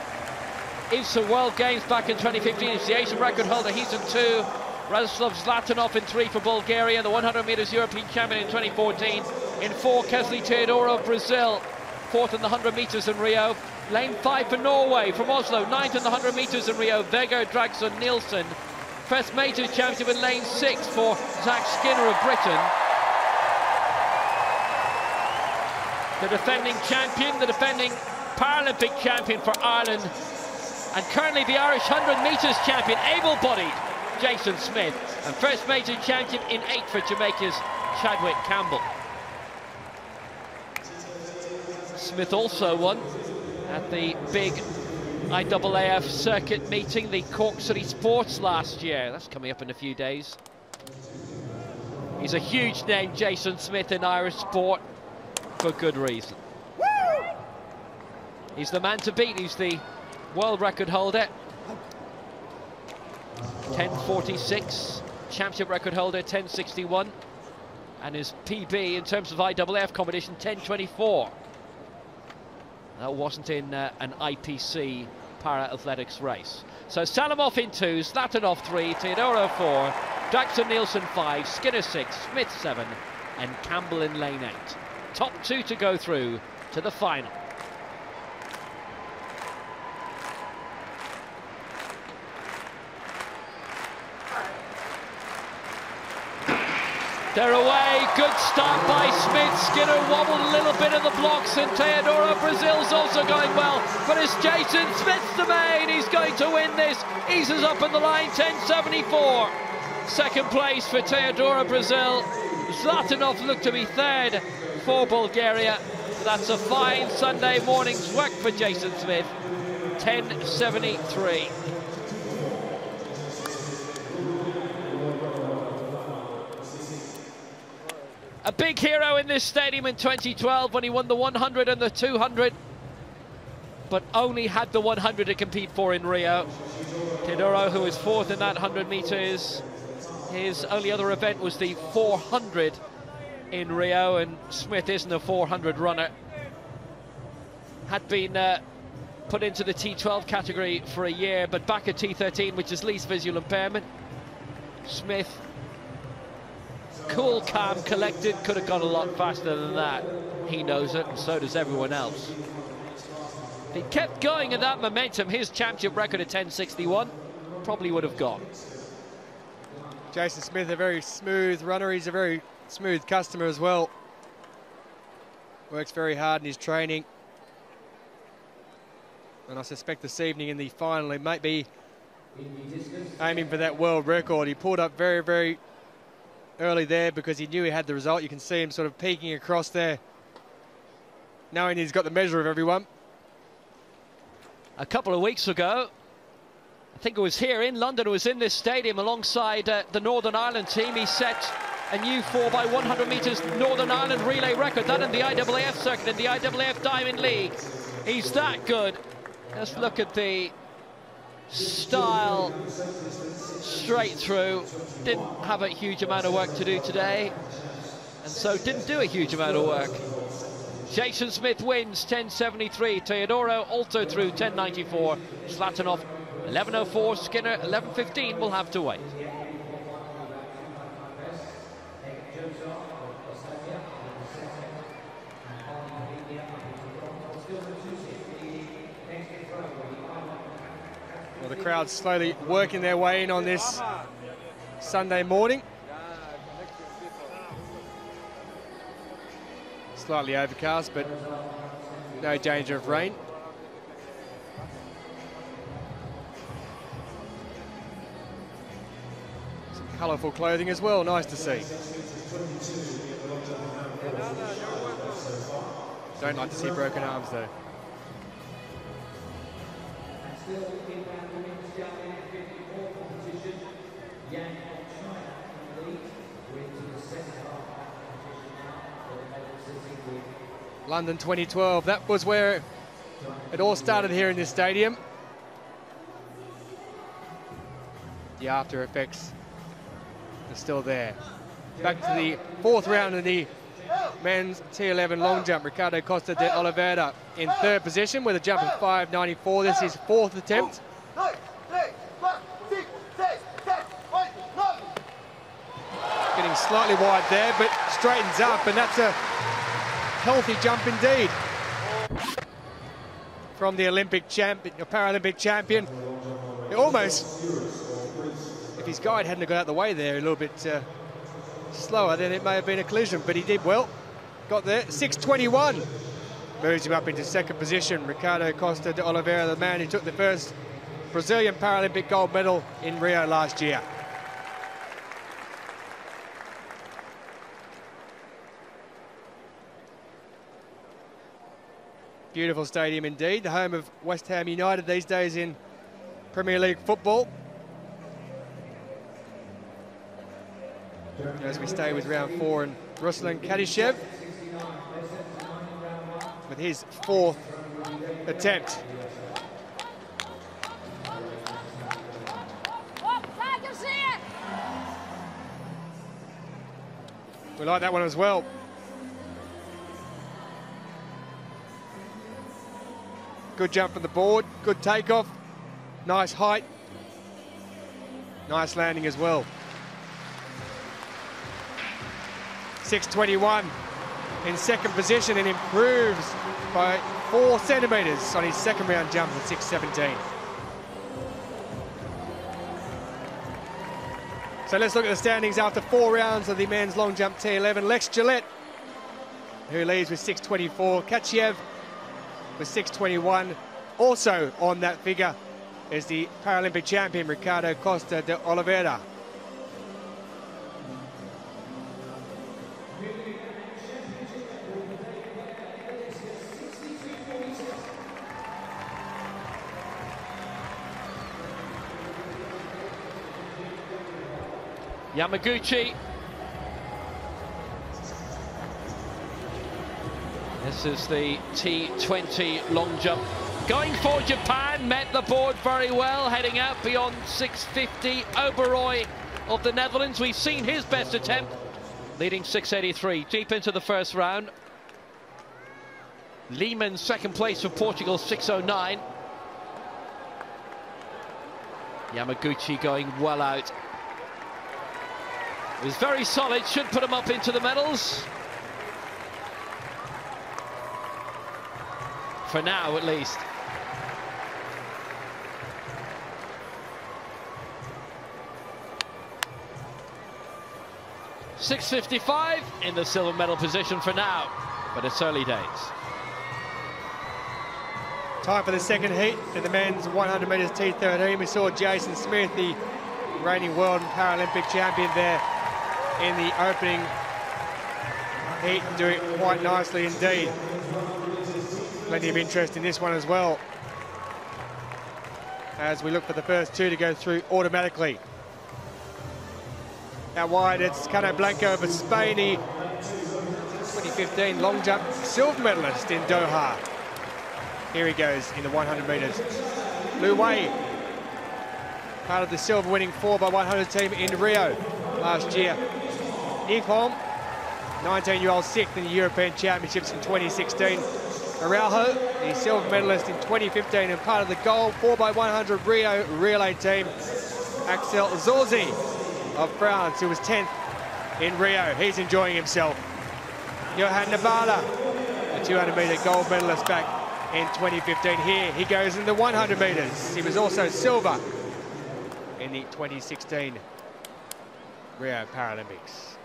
Speaker 2: ISA World Games back in 2015. He's the Asian record holder, he's in 2. Radoslav Zlatanov in 3 for Bulgaria, the 100 metres European champion in 2014. In 4, Kesli Teodoro of Brazil, 4th in the 100 metres in Rio. Lane 5 for Norway from Oslo, 9th in the 100 metres in Rio, Vegard Dragsson Nielsen. First major champion in lane 6 for Zach Skinner of Britain. The defending champion, the defending Paralympic champion for Ireland, and currently the Irish 100 metres champion, able-bodied Jason Smith, and first major champion in 8 for Jamaica's Chadwick Campbell. Smith also won at the big IAAF circuit meeting, the Cork City Sports last year. That's coming up in a few days. He's a huge name, Jason Smith, in Irish sport, for good reason. He's the man to beat. He's the world record holder. 10.46, championship record holder 10.61, and his PB in terms of IAAF competition 10.24. That wasn't in an IPC para-athletics race. So Salamov in 2, Zlatanov 3, Teodoro 4, Dragsson Nielsen 5, Skinner 6, Smith 7, and Campbell in lane 8. Top 2 to go through to the final. They're away, good start by Smith. Skinner wobbled a little bit of the blocks, and Teodoro Brazil's also going well. But it's Jason Smith's the main. He's going to win this. Eases up in the line, 10.74. Second place for Teodoro Brazil. Zlatanov looked to be third for Bulgaria. That's a fine Sunday morning's work for Jason Smith. 10.73. A big hero in this stadium in 2012 when he won the 100 and the 200, but only had the 100 to compete for in Rio. Teodoro, who was fourth in that 100 meters, his only other event was the 400 in Rio, and Smith isn't a 400 runner. Had been put into the T12 category for a year, but back at T13, which is least visual impairment. Smith, cool, calm, collected, could have gone a lot faster than that. He knows it, and so does everyone else. If he kept going at that momentum, his championship record at 10.61 probably would have gone.
Speaker 1: Jason Smith, a very smooth runner. He's a very smooth customer as well. Works very hard in his training. And I suspect this evening in the final, he might be aiming for that world record. He pulled up very, very early there because he knew he had the result. You can see him sort of peeking across there, knowing he's got the measure of everyone.
Speaker 2: A couple of weeks ago, I think it was here in London, it was in this stadium alongside the Northern Ireland team. He set a new 4x100 metres Northern Ireland relay record, that in the IAAF circuit, in the IAAF Diamond League. He's that good. Let's look at the style straight through. Didn't have a huge amount of work to do today, and so didn't do a huge amount of work. Jason Smith wins 10.73. Teodoro also through 10.94. Zlatanov 11.04. Skinner 11.15 will have to wait.
Speaker 1: Well, the crowd's slowly working their way in on this Sunday morning. Slightly overcast, but no danger of rain. Some colourful clothing as well, nice to see. Don't like to see broken arms though. London 2012, that was where it all started here in this stadium. The after effects are still there. Back to the fourth round of the men's T11 long jump. Ricardo Costa de Oliveira in third position with a jump of 5.94. This is his fourth attempt. Getting slightly wide there, but straightens up, and that's a healthy jump indeed from the Olympic champion, Paralympic champion. Almost, if his guide hadn't got out of the way there a little bit slower, then it may have been a collision, but he did well. Got there, 6.21. Moves him up into second position. Ricardo Costa de Oliveira, the man who took the first Brazilian Paralympic gold medal in Rio last year. Beautiful stadium indeed, the home of West Ham United these days in Premier League football. As we stay with round 4 and Ruslan Kadyshev with his fourth attempt. We like that one as well. Good jump from the board, good takeoff, nice height, nice landing as well. 6:21 in second position and improves by 4 centimetres on his second round jump at 6:17. So let's look at the standings after 4 rounds of the men's long jump T11. Lex Gillette, who leads with 6:24. Kachiev with 6:21. Also on that figure is the Paralympic champion Ricardo Costa de Oliveira.
Speaker 2: Yamaguchi. This is the T20 long jump. Going for Japan, met the board very well, heading out beyond 650. Oberoi of the Netherlands, we've seen his best attempt, leading 683, deep into the first round. Lehman, second place for Portugal, 609. Yamaguchi going well out. It was very solid, should put him up into the medals. For now, at least. .655 in the silver medal position for now, but it's early days.
Speaker 1: Time for the second heat in the men's 100 metres T13. We saw Jason Smith, the reigning world and Paralympic champion, there in the opening heat, do it quite nicely indeed. Plenty of interest in this one as well, as we look for the first 2 to go through automatically. Out wide, it's Cano Blanco of Spain, 2015 long jump silver medalist in Doha. Here he goes in the 100 metres. Lu Wei, part of the silver winning 4x100 team in Rio last year. Nippon, 19-year-old, 6th in the European Championships in 2016. Araujo, the silver medalist in 2015 and part of the gold 4x100 Rio relay team. Axel Zorzi of France, who was 10th in Rio. He's enjoying himself. Johan Nabala, the 200-metre gold medalist back in 2015. Here he goes in the 100 metres. He was also silver in the 2016 Rio Paralympics.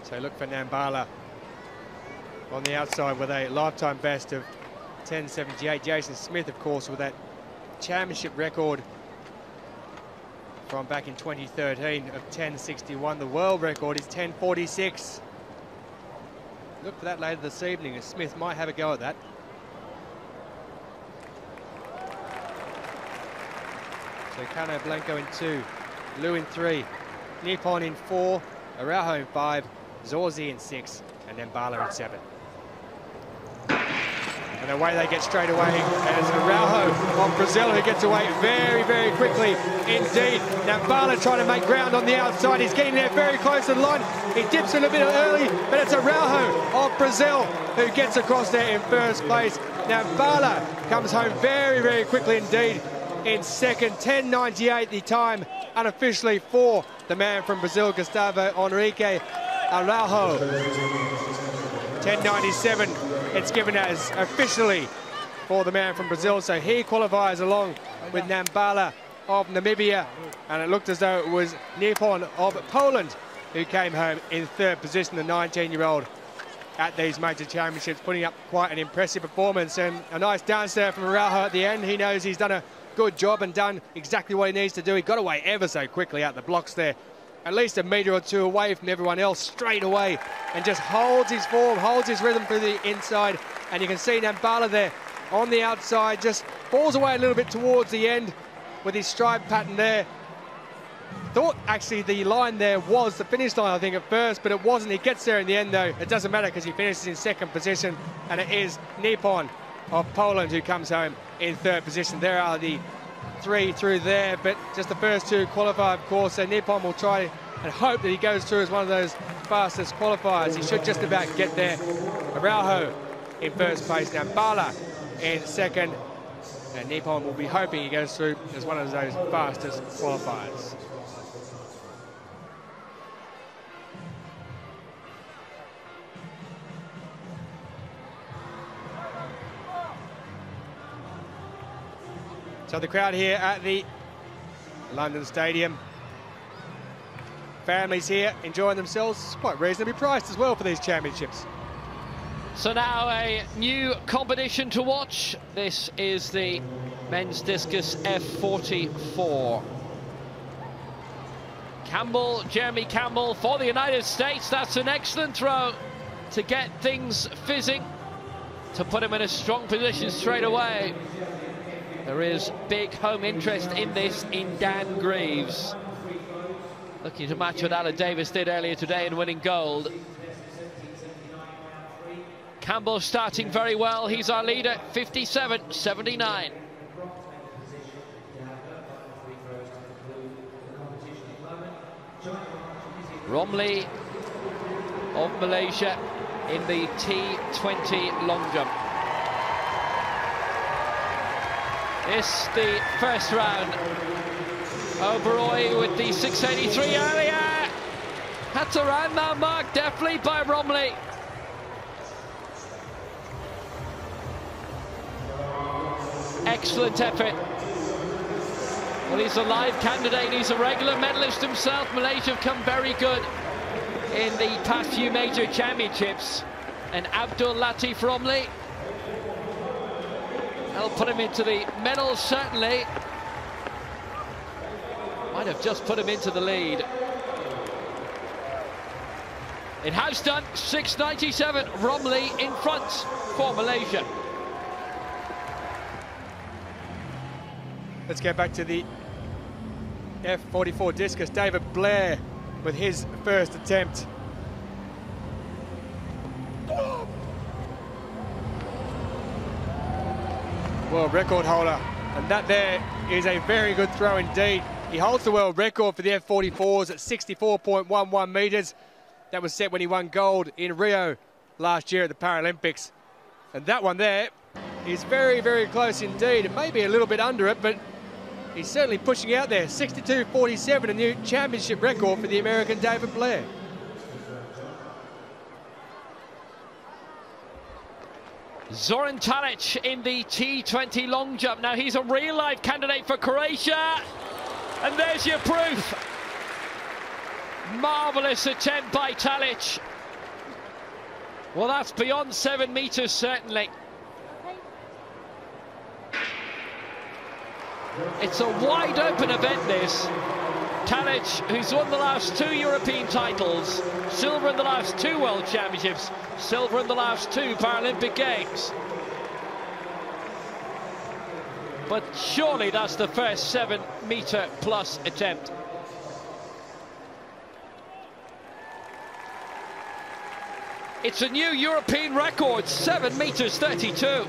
Speaker 1: So look for Nambala on the outside with a lifetime best of 10.78. Jason Smith, of course, with that championship record from back in 2013 of 10.61. The world record is 10.46. Look for that later this evening, as Smith might have a go at that. So Cano Blanco in 2, Lu in 3, Nippon in 4, Araujo in 5, Zorzi in 6, and then Bala in 7. And away they get straight away, and it's Araujo of Brazil who gets away very, very quickly indeed. Now Bala trying to make ground on the outside. He's getting there very close to the line. He dips a little bit early, but it's Araujo of Brazil who gets across there in first place. Now Bala comes home very, very quickly indeed in second. 10.98 the time unofficially for the man from Brazil, Gustavo Henrique Araujo. 10.97 it's given as officially for the man from Brazil. So he qualifies along with Nambala of Namibia, and it looked as though it was Nippon of Poland who came home in third position, the 19-year-old at these major championships, putting up quite an impressive performance, and a nice dance there from Araujo at the end. He knows he's done a good job and done exactly what he needs to do. He got away ever so quickly out the blocks there, at least a metre or two away from everyone else straight away, and just holds his form, holds his rhythm through the inside. And you can see Nambala there on the outside, just falls away a little bit towards the end with his stride pattern there. Thought actually the line there was the finish line, I think, at first, but it wasn't. He gets there in the end, though. It doesn't matter because he finishes in second position, and it is Nippon of Poland who comes home in third position. There are the 3 through there, but just the first 2 qualify, of course, so Nippon will try and hope that he goes through as one of those fastest qualifiers. He should just about get there. Araujo in first place, Nambala in second, and Nippon will be hoping he goes through as one of those fastest qualifiers. So the crowd here at the London Stadium. Families here enjoying themselves, quite reasonably priced as well for these championships.
Speaker 2: So now a new competition to watch. This is the men's discus F44. Campbell, Jeremy Campbell for the United States. That's an excellent throw to get things fizzing, to put him in a strong position straight away. There is big home interest in this in Dan Greaves, looking to match what Alan Davies did earlier today in winning gold. Campbell starting very well. He's our leader, 57.79. Romley of Malaysia in the T20 long jump. This the first round. Oberoi with the 683 earlier. Had to round that mark definitely by Romley. Excellent effort. Well, he's a live candidate. He's a regular medalist himself. Malaysia have come very good in the past few major championships. And Abdul Latif Romley, that'll put him into the medals, certainly. Might have just put him into the lead. It has done. 6.97. Romley in front for Malaysia.
Speaker 1: Let's get back to the F44 discus. David Blair with his first attempt. World record holder. And that there is a very good throw indeed. He holds the world record for the F44s at 64.11 metres. That was set when he won gold in Rio last year at the Paralympics. And that one there is very, very close indeed. It may be a little bit under it, but he's certainly pushing out there. 62.47, a new championship record for the American David Blair.
Speaker 2: Zoran Talic in the T20 long jump. Now he's a real life candidate for Croatia. And there's your proof. Marvellous attempt by Talic. Well, that's beyond 7 metres, certainly. It's a wide open event, this. Talic, who's won the last 2 European titles, silver in the last 2 World Championships, silver in the last 2 Paralympic Games. But surely that's the first 7 metre plus attempt. It's a new European record, 7 metres 32.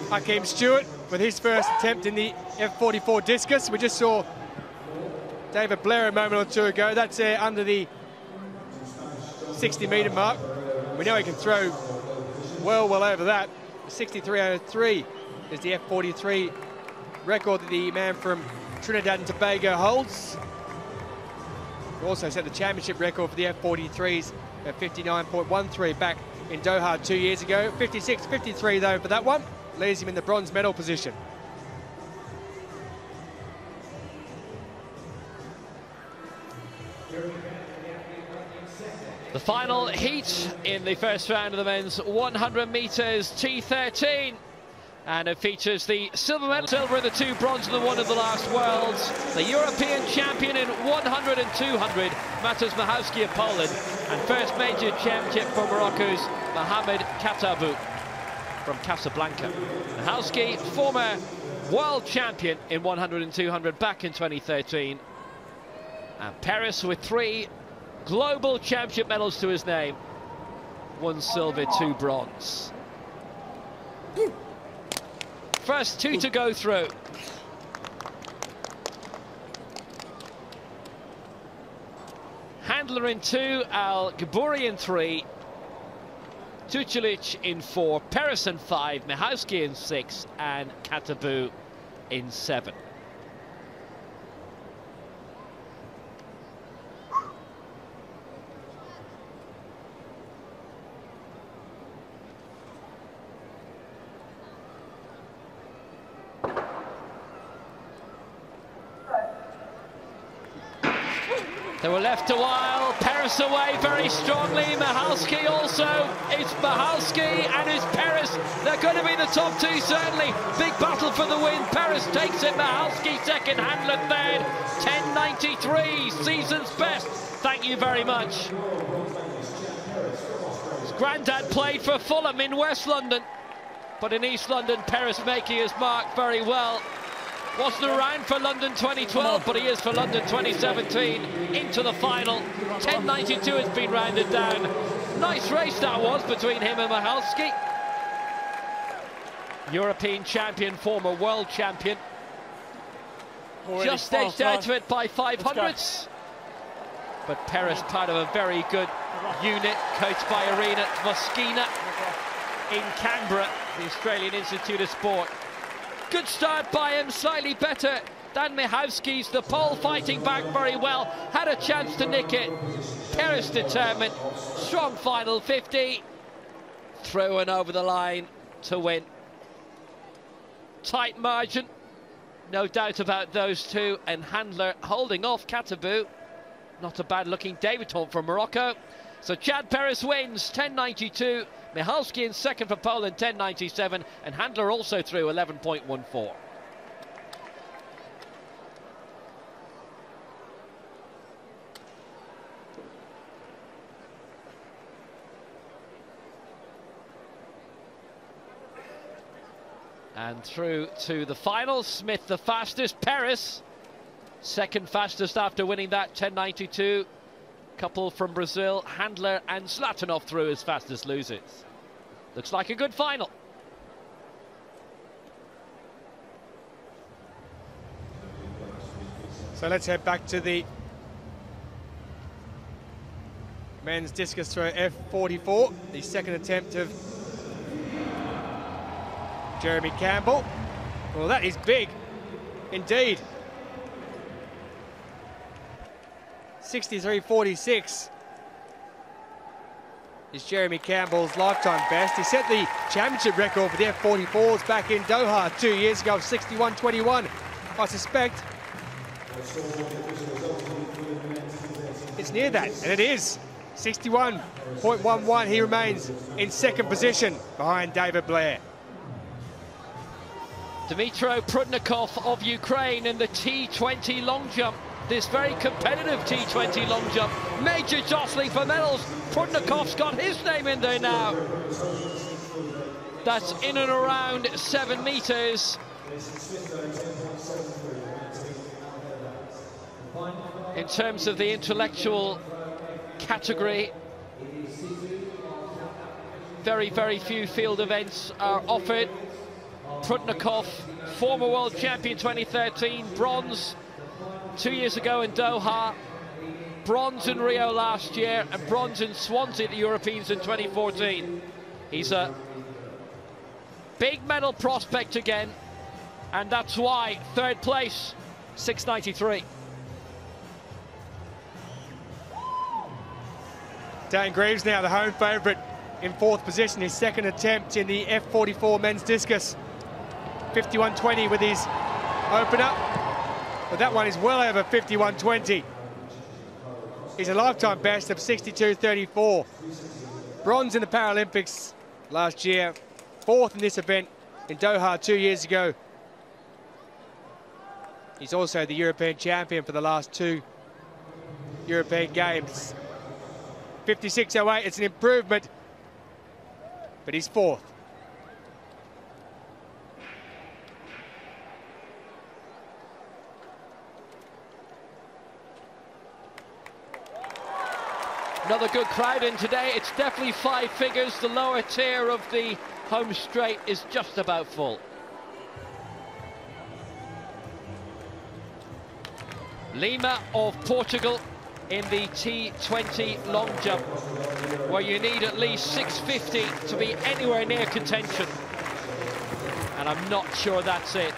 Speaker 1: Hakeem Stewart with his first attempt in the F44 discus. We just saw David Blair a moment or two ago. That's under the 60 metre mark. We know he can throw well over that. 63.03 is the F43 record that the man from Trinidad and Tobago holds. We also set the championship record for the F43s at 59.13 back in Doha 2 years ago. 56.53 though for that one. Leaves him in the bronze medal position.
Speaker 2: The final heat in the first round of the men's 100 metres T13. And it features the silver medal, silver in the 2, bronze in the 1 of the last Worlds. The European champion in 100 and 200, Mateusz Machowski of Poland. And first major championship for Morocco's Mohamed Katabu from Casablanca. Machowski, former world champion in 100 and 200 back in 2013. And Paris with 3 global championship medals to his name. 1 silver, 2 bronze. First 2 to go through. Handler in 2, Al Gaburi in 3, Tuchelic in 4, Peres in 5, Machowski in 6, and Katabu in 7. They were left a while. Peres away very strongly. Michalski also. It's Michalski and it's Peres. They're going to be the top two, certainly. Big battle for the win. Peres takes it. Michalski second. Handler third. 10.93. Season's best. Thank you very much. His granddad played for Fulham in West London. But in East London, Peres making his mark very well. Wasn't around for London 2012, but he is for London 2017. Into the final. 10.92 has been rounded down. Nice race that was between him and Michalski. European champion, former world champion. Just edged out of it by 500ths. But Peres part of a very good unit, coached by Irina Moskina in Canberra, the Australian Institute of Sport. Good start by him, slightly better than Michalski's. The pole fighting back very well, had a chance to nick it. Peres determined, strong final 50. Through and over the line to win. Tight margin, no doubt about those two, and Handler holding off Katabou. Not a bad looking debutant from Morocco. So Chad Peres wins 10.92. Michalski in second for Poland 10.97, and Handler also through 11.14. And through to the final. Smith the fastest, Peres second fastest after winning that 10.92. Couple from Brazil, Handler and Zlatanov through as fastest losers. Looks like a good final.
Speaker 1: So let's head back to the men's discus throw F44, the second attempt of Jeremy Campbell. Well, that is big indeed. 63.46 is Jeremy Campbell's lifetime best. He set the championship record for the F44s back in Doha 2 years ago of 61.21. I suspect it's near that, and it is 61.11. He remains in second position behind David Blair.
Speaker 2: Dmytro Prudnikov of Ukraine in the T20 long jump. This very competitive T20 long jump. Major jostling for medals. Prudnikov's got his name in there now. That's in and around 7 meters. In terms of the intellectual category, very, very few field events are offered. Prudnikov, former world champion 2013, bronze 2 years ago in Doha, bronze in Rio last year, and bronze in Swansea at the Europeans in 2014. He's a big medal prospect again, and that's why third place, 6.93.
Speaker 1: Dan Greaves now the home favourite in fourth position, his second attempt in the F44 men's discus. 51.20 with his opener. But that one is well over 51.20. He's a lifetime best of 62.34. Bronze in the Paralympics last year. Fourth in this event in Doha 2 years ago. He's also the European champion for the last 2 European Games. 56.08, it's an improvement, but he's fourth.
Speaker 2: Another good crowd in today. It's definitely 5 figures. The lower tier of the home straight is just about full. Lima of Portugal in the T20 long jump, where you need at least 650 to be anywhere near contention. And I'm not sure that's it.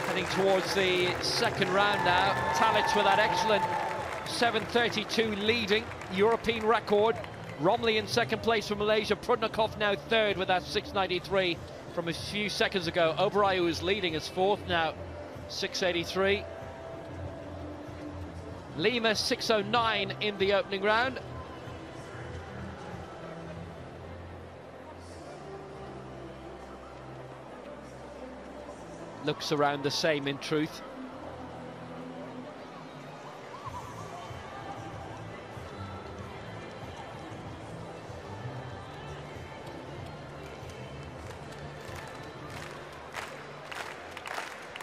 Speaker 2: Heading towards the second round now. Talic with that excellent 7.32 leading European record. Romley in second place for Malaysia. Prudnikov now third with that 6.93 from a few seconds ago. Oberayu is leading as fourth now, 6.83. Lima 6:09 in the opening round. Looks around the same in truth.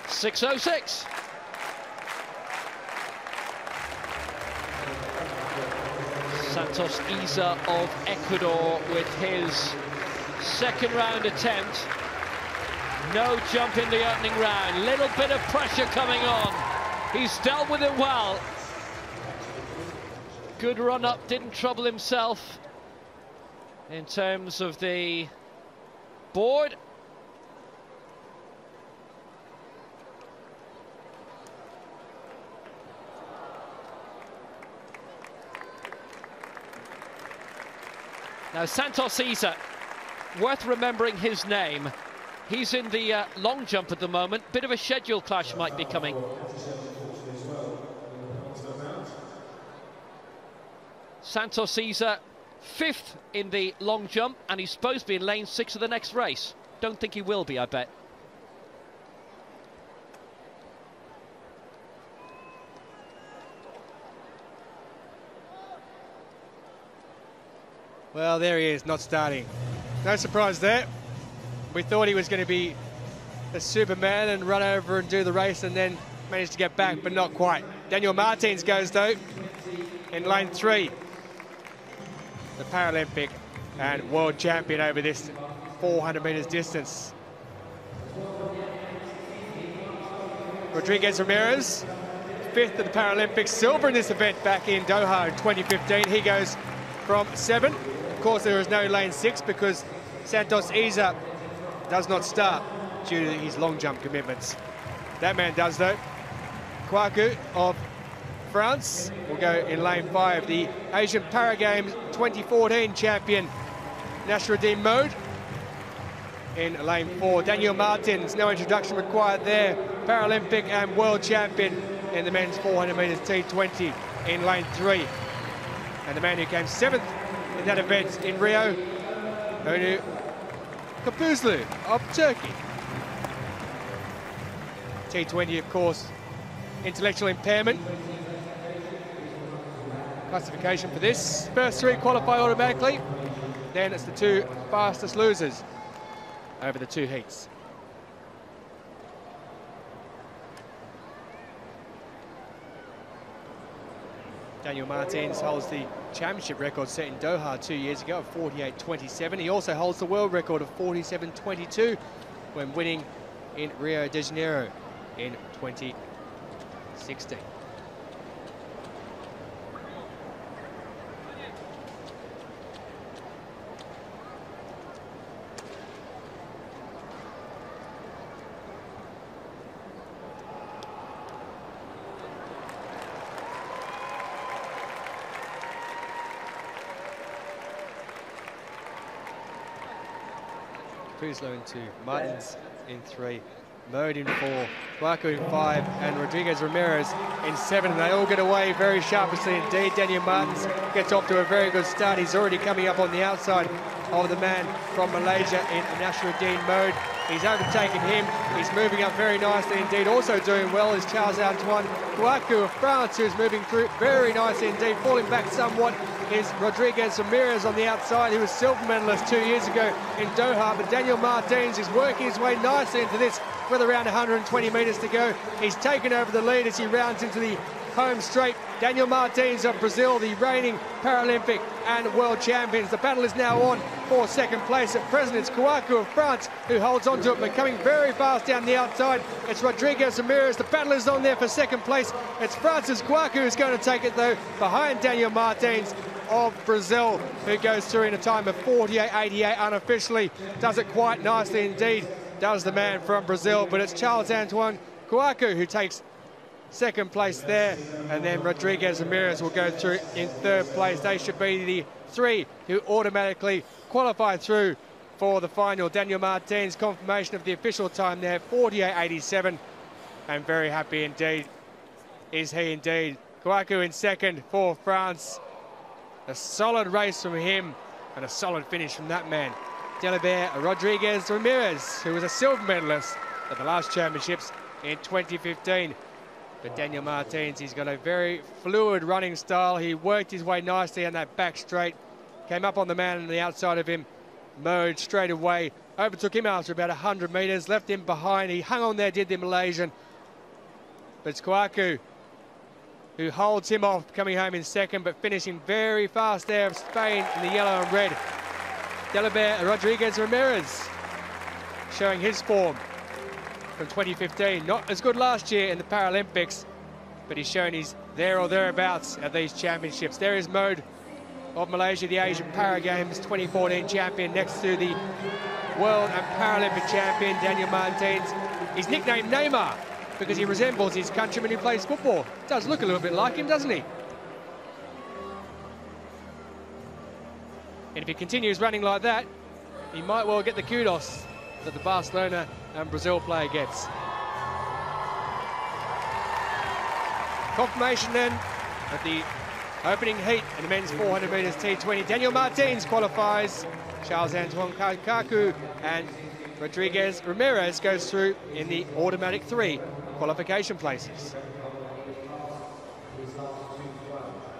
Speaker 2: .606. Santos Isa of Ecuador with his second round attempt. No jump in the opening round. Little bit of pressure coming on. He's dealt with it well. Good run up, didn't trouble himself in terms of the board. Now Santos Isa, worth remembering his name. He's in the long jump at the moment. Bit of a schedule clash might be coming. Santos Isa, 5th in the long jump, and he's supposed to be in lane 6 of the next race. Don't think he will be, I bet.
Speaker 1: Well, there he is, not starting. No surprise there. We thought he was going to be a Superman and run over and do the race and then managed to get back, but not quite. Daniel Martins goes, though, in lane 3. The Paralympic and world champion over this 400 metres distance. Rodriguez Ramirez, 5th of the Paralympics, silver in this event back in Doha in 2015. He goes from 7. Of course, there is no lane 6 because Santos Isa does not start due to his long jump commitments. That man does, though. Kouakou of France will go in lane 5. The Asian Para Games 2014 champion, Nasruddin Mode, in lane 4. Daniel Martins, no introduction required there. Paralympic and world champion in the men's 400 metres T20 in lane 3. And the man who came 7th in that event in Rio, Onu Kapuzlu of Turkey. T20, of course, intellectual impairment. Classification for this. First 3 qualify automatically. Then it's the 2 fastest losers over the 2 heats. Daniel Martins holds the championship record set in Doha 2 years ago of 48.27. He also holds the world record of 47.22 when winning in Rio de Janeiro in 2016. Kapuzlu in 2, Martins in 3, Mode in 4, Kouakou in 5, and Rodriguez Ramirez in 7. And they all get away very sharply indeed. Daniel Martins gets off to a very good start. He's already coming up on the outside of the man from Malaysia in Nasruddin Mode. He's overtaken him. He's moving up very nicely indeed. Also doing well is Charles-Antoine Kouakou of France, who's moving through very nicely indeed. Falling back somewhat is Rodriguez Ramirez on the outside, who was silver medalist 2 years ago in Doha. But Daniel Martins is working his way nicely into this with around 120 metres to go. He's taken over the lead as he rounds into the home straight. Daniel Martins of Brazil, the reigning Paralympic and world champions. The battle is now on for second place. At present, it's Kouakou of France who holds on to it, but coming very fast down the outside. It's Rodriguez Ramirez. The battle is on there for second place. It's Francis Kouakou who's going to take it, though, behind Daniel Martins of Brazil, who goes through in a time of 48.88 unofficially. Does it quite nicely indeed, does the man from Brazil. But it's Charles-Antoine Kouakou who takes second place there, and then Rodriguez Ramirez will go through in third place. They should be the 3 who automatically qualify through for the final. Daniel Martins, confirmation of the official time there, 48.87, and very happy indeed is he indeed. Kouakou in second for France. A solid race from him and a solid finish from that man. Delibert Rodriguez Ramirez, who was a silver medalist at the last championships in 2015. But Daniel Martins, he's got a very fluid running style. He worked his way nicely on that back straight, came up on the man on the outside of him, mowed straight away, overtook him after about 100 metres, left him behind. He hung on there, did the Malaysian. But it's Kouakou who holds him off, coming home in second, but finishing very fast there of Spain in the yellow and red. Delibert Rodriguez Ramirez showing his form from 2015. Not as good last year in the Paralympics, but he's shown he's there or thereabouts at these championships. There is Mode of Malaysia, the Asian Para Games 2014 champion, next to the World and Paralympic champion, Daniel Martins. He's nicknamed Neymar because he resembles his countryman who plays football. Does look a little bit like him, doesn't he? And if he continues running like that, he might well get the kudos that the Barcelona and Brazil player gets. Confirmation then at the opening heat in the men's 400 metres T20. Daniel Martins qualifies. Charles-Antoine Kouakou and Rodriguez Ramirez goes through in the automatic 3 qualification places.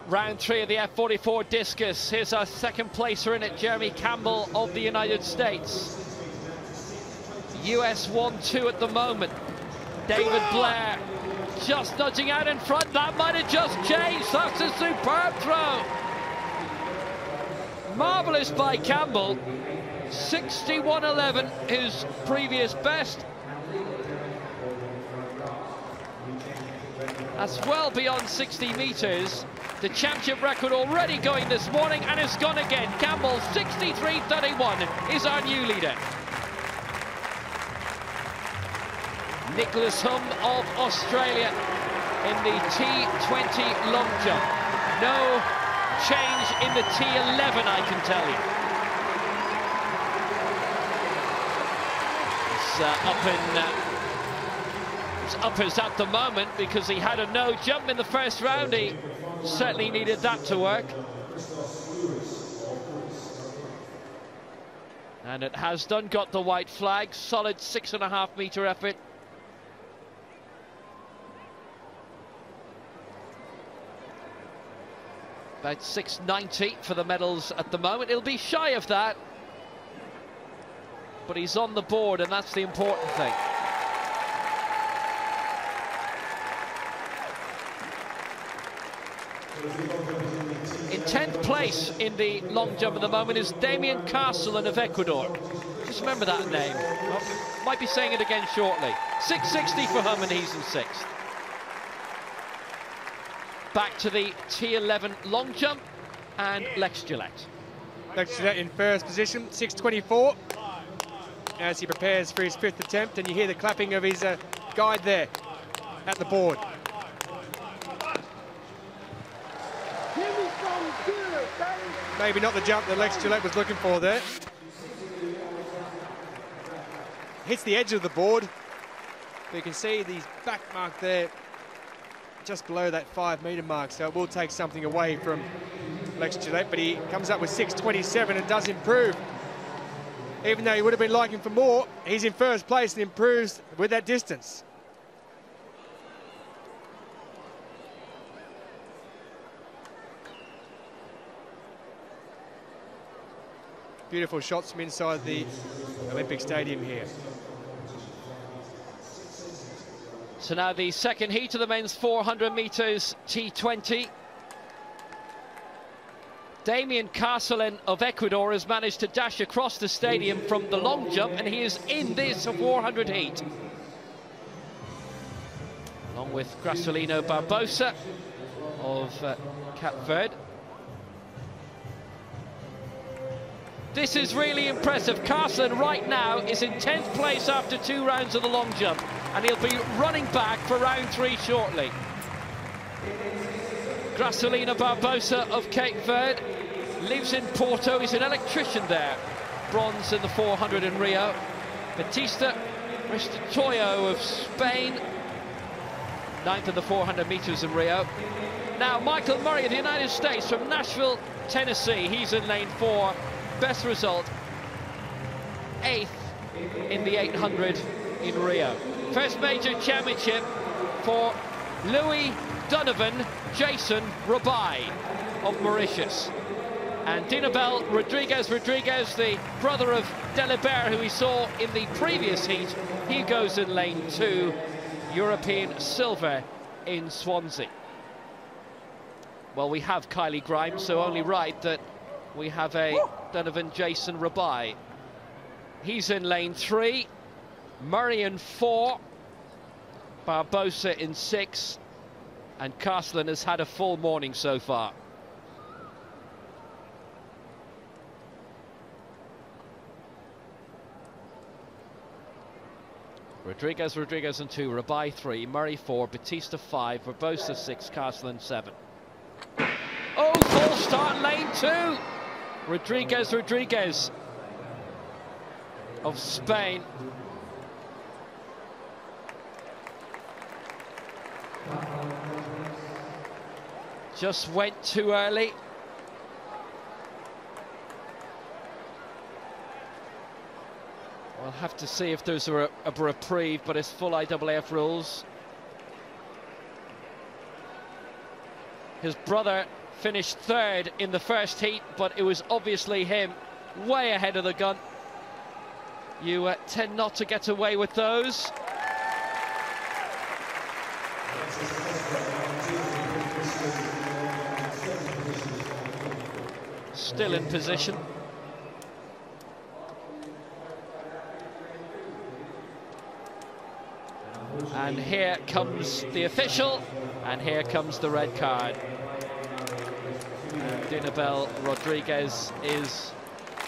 Speaker 2: Round 3 of the F44 Discus. Here's our second placer in it, Jeremy Campbell of the United States. US 1-2 at the moment. David Blair just nudging out in front. That might have just changed. That's a superb throw. Marvellous by Campbell. 61.11, his previous best. That's well beyond 60 metres. The championship record already going this morning, and it's gone again. Campbell, 63.31, is our new leader. Nicholas Hum of Australia in the T20 long jump. No change in the T11, I can tell you. It's uppers at the moment because he had a no jump in the first round. He certainly needed that to work. And it has done, got the white flag. Solid 6.5 metre effort. About 6.90 for the medals at the moment. He'll be shy of that, but he's on the board, and that's the important thing. In 10th place in the long jump at the moment is Damien Castellan of Ecuador. Just remember that name. Might be saying it again shortly. 6.60 for him, and he's in 6th. Back to the T11 long jump, and Lex Gillette.
Speaker 1: Lex Gillette in first position, 6.24, as he prepares for his 5th attempt, and you hear the clapping of his guide there at the board. Maybe not the jump that Lex Gillette was looking for there. Hits the edge of the board. You can see the back mark there just below that 5 metre mark, so it will take something away from Lex Gillette, but he comes up with 6.27 and does improve. Even though he would have been liking for more, he's in first place and improves with that distance. Beautiful shots from inside the Olympic Stadium here.
Speaker 2: So now the second heat of the men's 400 metres T20. Damien Castellan of Ecuador has managed to dash across the stadium from the long jump, and he is in this 400 heat. Along with Gracilino Barbosa of Cape Verde. This is really impressive. Castellan right now is in 10th place after 2 rounds of the long jump, and he'll be running back for round 3 shortly. Gracilino Barbosa of Cape Verde lives in Porto. He's an electrician there. Bronze in the 400 in Rio. Batista Restituyo of Spain, 9th in the 400 metres in Rio. Now, Michael Murray of the United States from Nashville, Tennessee. He's in lane 4. Best result, 8th in the 800 in Rio. First major championship for Louis Donovan Jason Rabai of Mauritius. And Dinabel Rodriguez, the brother of Delibert, who we saw in the previous heat, he goes in lane 2, European silver in Swansea. Well, we have Kylie Grimes, so only right that we have a Donovan Jason Rabai. He's in lane 3, Murray in 4, Barbosa in 6, and Castellan has had a full morning so far. Rodriguez and 2, Rabai 3, Murray 4, Batista 5, Barbosa 6, Castellan 7. Oh, full start, lane 2. Rodriguez of Spain. Just went too early. We'll have to see if there's a reprieve, but it's full IAAF rules. His brother finished 3rd in the first heat, but it was obviously him way ahead of the gun. You tend not to get away with those. Still in position. And here comes the official, and here comes the red card. Dinabel Rodriguez is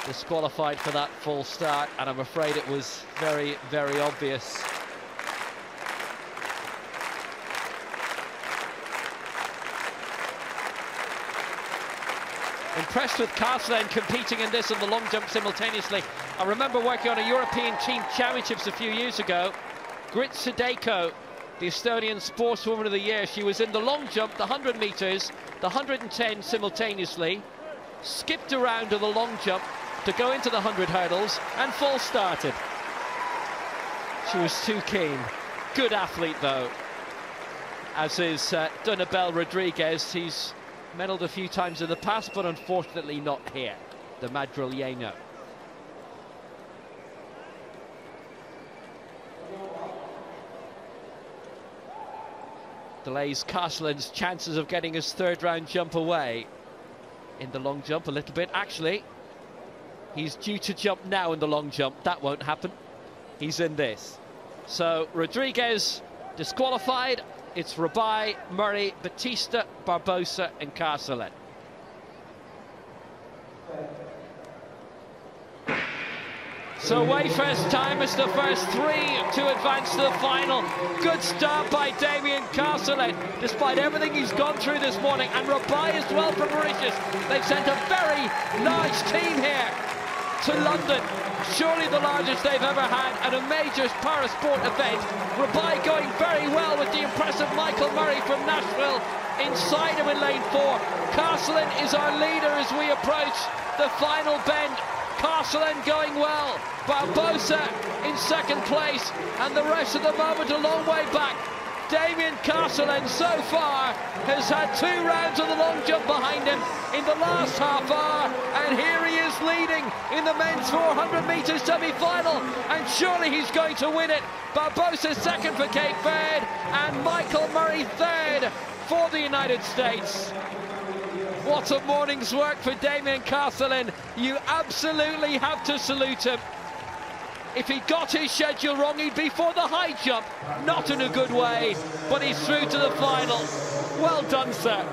Speaker 2: disqualified for that full start, and I'm afraid it was very, very obvious. Impressed with Castellan competing in this and the long jump simultaneously. I remember working on a European Team Championships a few years ago. Grit Sadeko, the Estonian Sportswoman of the Year, she was in the long jump, the 100 meters, the 110 simultaneously, skipped around to the long jump to go into the 100 hurdles, and full started. She was too keen. Good athlete, though, as is Dinabel Rodriguez. He's medalled a few times in the past, but unfortunately not here, the Madrileño. Delays Castellan's chances of getting his 3rd round jump away in the long jump a little bit. Actually, he's due to jump now in the long jump. That won't happen. He's in this. So Rodriguez disqualified. It's Rabai, Murray, Batista, Barbosa and Castellan. So away first time, it's the first 3 to advance to the final. Good start by Damien Castellan, despite everything he's gone through this morning. And Rabai as well from Mauritius. They've sent a very large team here to London. Surely the largest they've ever had at a major parasport event. Rabai going very well with the impressive Michael Murray from Nashville inside him in lane 4. Castellan is our leader as we approach the final bend. Castellan going well, Barbosa in 2nd place, and the rest of the moment a long way back. Damien Castellan so far has had 2 rounds of the long jump behind him in the last half hour, and here he is leading in the men's 400 metres semi-final, and surely he's going to win it. Barbosa 2nd for Cape Verde, and Michael Murray 3rd for the United States. What a morning's work for Damien Castellan. You absolutely have to salute him. If he got his schedule wrong, he'd be for the high jump. Not in a good way, but he's through to the final. Well done, sir.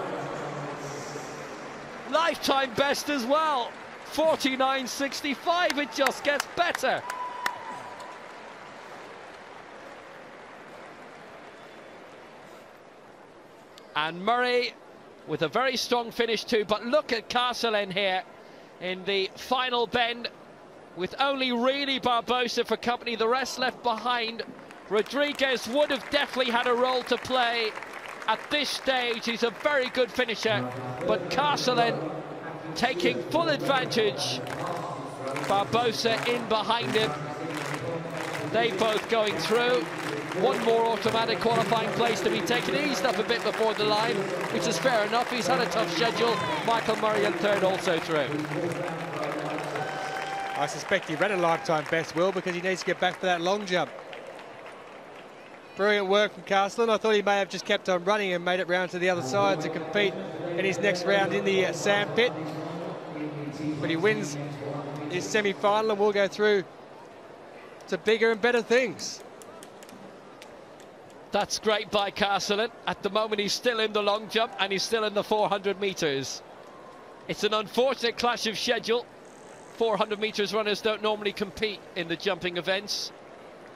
Speaker 2: Lifetime best as well. 49.65, it just gets better. And Murray with a very strong finish too, but look at Castellan here in the final bend, with only really Barbosa for company, the rest left behind. Rodriguez would have definitely had a role to play At this stage, he's a very good finisher, but Carcelin taking full advantage. Barbosa in behind him. They both going through. One more automatic qualifying place to be taken. Eased up a bit before the line, which is fair enough. He's had a tough schedule. Michael Murray in third, also through.
Speaker 1: I suspect he ran a lifetime best, Will, because he needs to get back for that long jump. Brilliant work from Carcelin. I thought he may have just kept on running and made it round to the other side to compete in his next round in the sandpit. But he wins his semi-final and will go through to bigger and better things.
Speaker 2: That's great by Carcelin. At the moment, he's still in the long jump and he's still in the 400 metres. It's an unfortunate clash of schedule. 400 metres runners don't normally compete in the jumping events.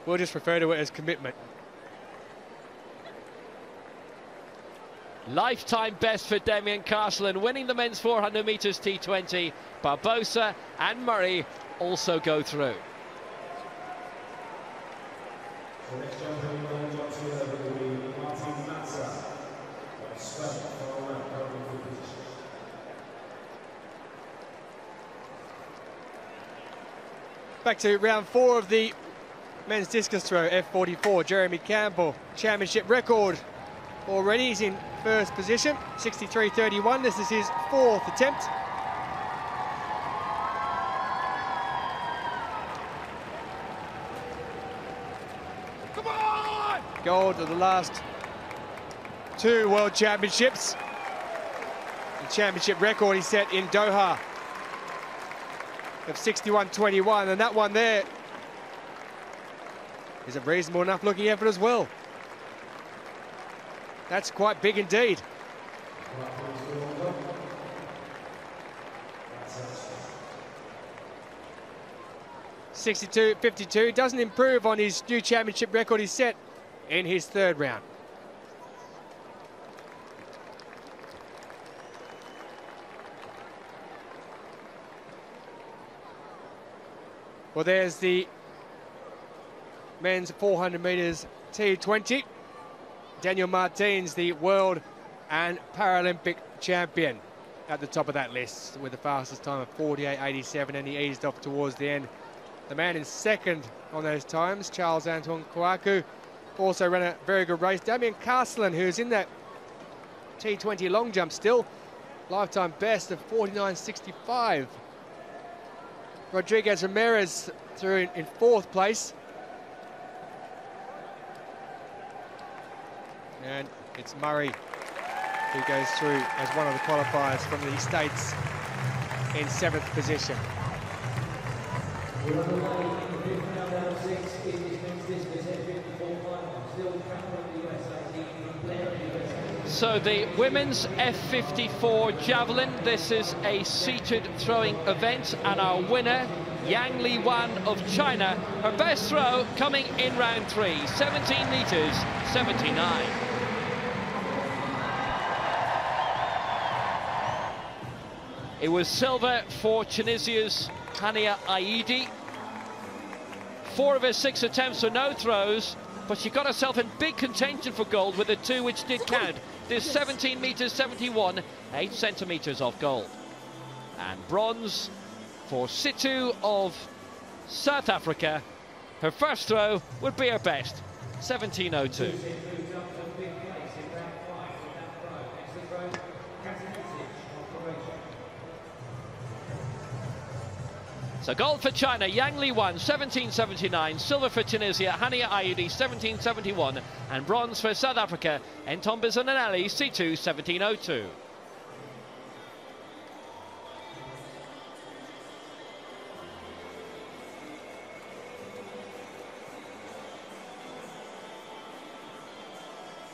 Speaker 1: We'll just refer to it as commitment.
Speaker 2: Lifetime best for Damien Carcelin, winning the men's 400 metres T20. Barbosa and Murray also go through.
Speaker 1: Back to round 4 of the men's discus throw, F44. Jeremy Campbell, championship record already. He's in first position, 63.31. This is his 4th attempt.
Speaker 2: Come on!
Speaker 1: Gold of the last 2 World Championships. The championship record he set in Doha of 61.21, and that one there is a reasonable enough looking effort as well. That's quite big indeed. (62.52) doesn't improve on his new championship record he set in his 3rd round. Well, there's the men's 400 metres T20. Daniel Martins, the world and Paralympic champion, at the top of that list with the fastest time of 48.87, and he eased off towards the end. The man in 2nd on those times, Charles Antoine Kouakou, also ran a very good race. Damien Carcelin, who's in that T20 long jump still, lifetime best of 49.65. Rodriguez Ramirez through in 4th place. And it's Murray who goes through as one of the qualifiers from the States in 7th position.
Speaker 2: So the women's F54 javelin, this is a seated throwing event, and our winner, Yang Liwan of China, her best throw coming in round 3, 17 metres 79. It was silver for Tunisia's Hania Aidi. 4 of her 6 attempts were no throws, but she got herself in big contention for gold with the 2 which did count. This 17 metres 71, 8 centimetres off gold. And bronze for Situ of South Africa. Her first throw would be her best, 17.02. So gold for China, Yang Liwan, 17.79. Silver for Tunisia, Hania Aidi, 17.71. And bronze for South Africa, Ntombazana Nanali, C2, 17.02.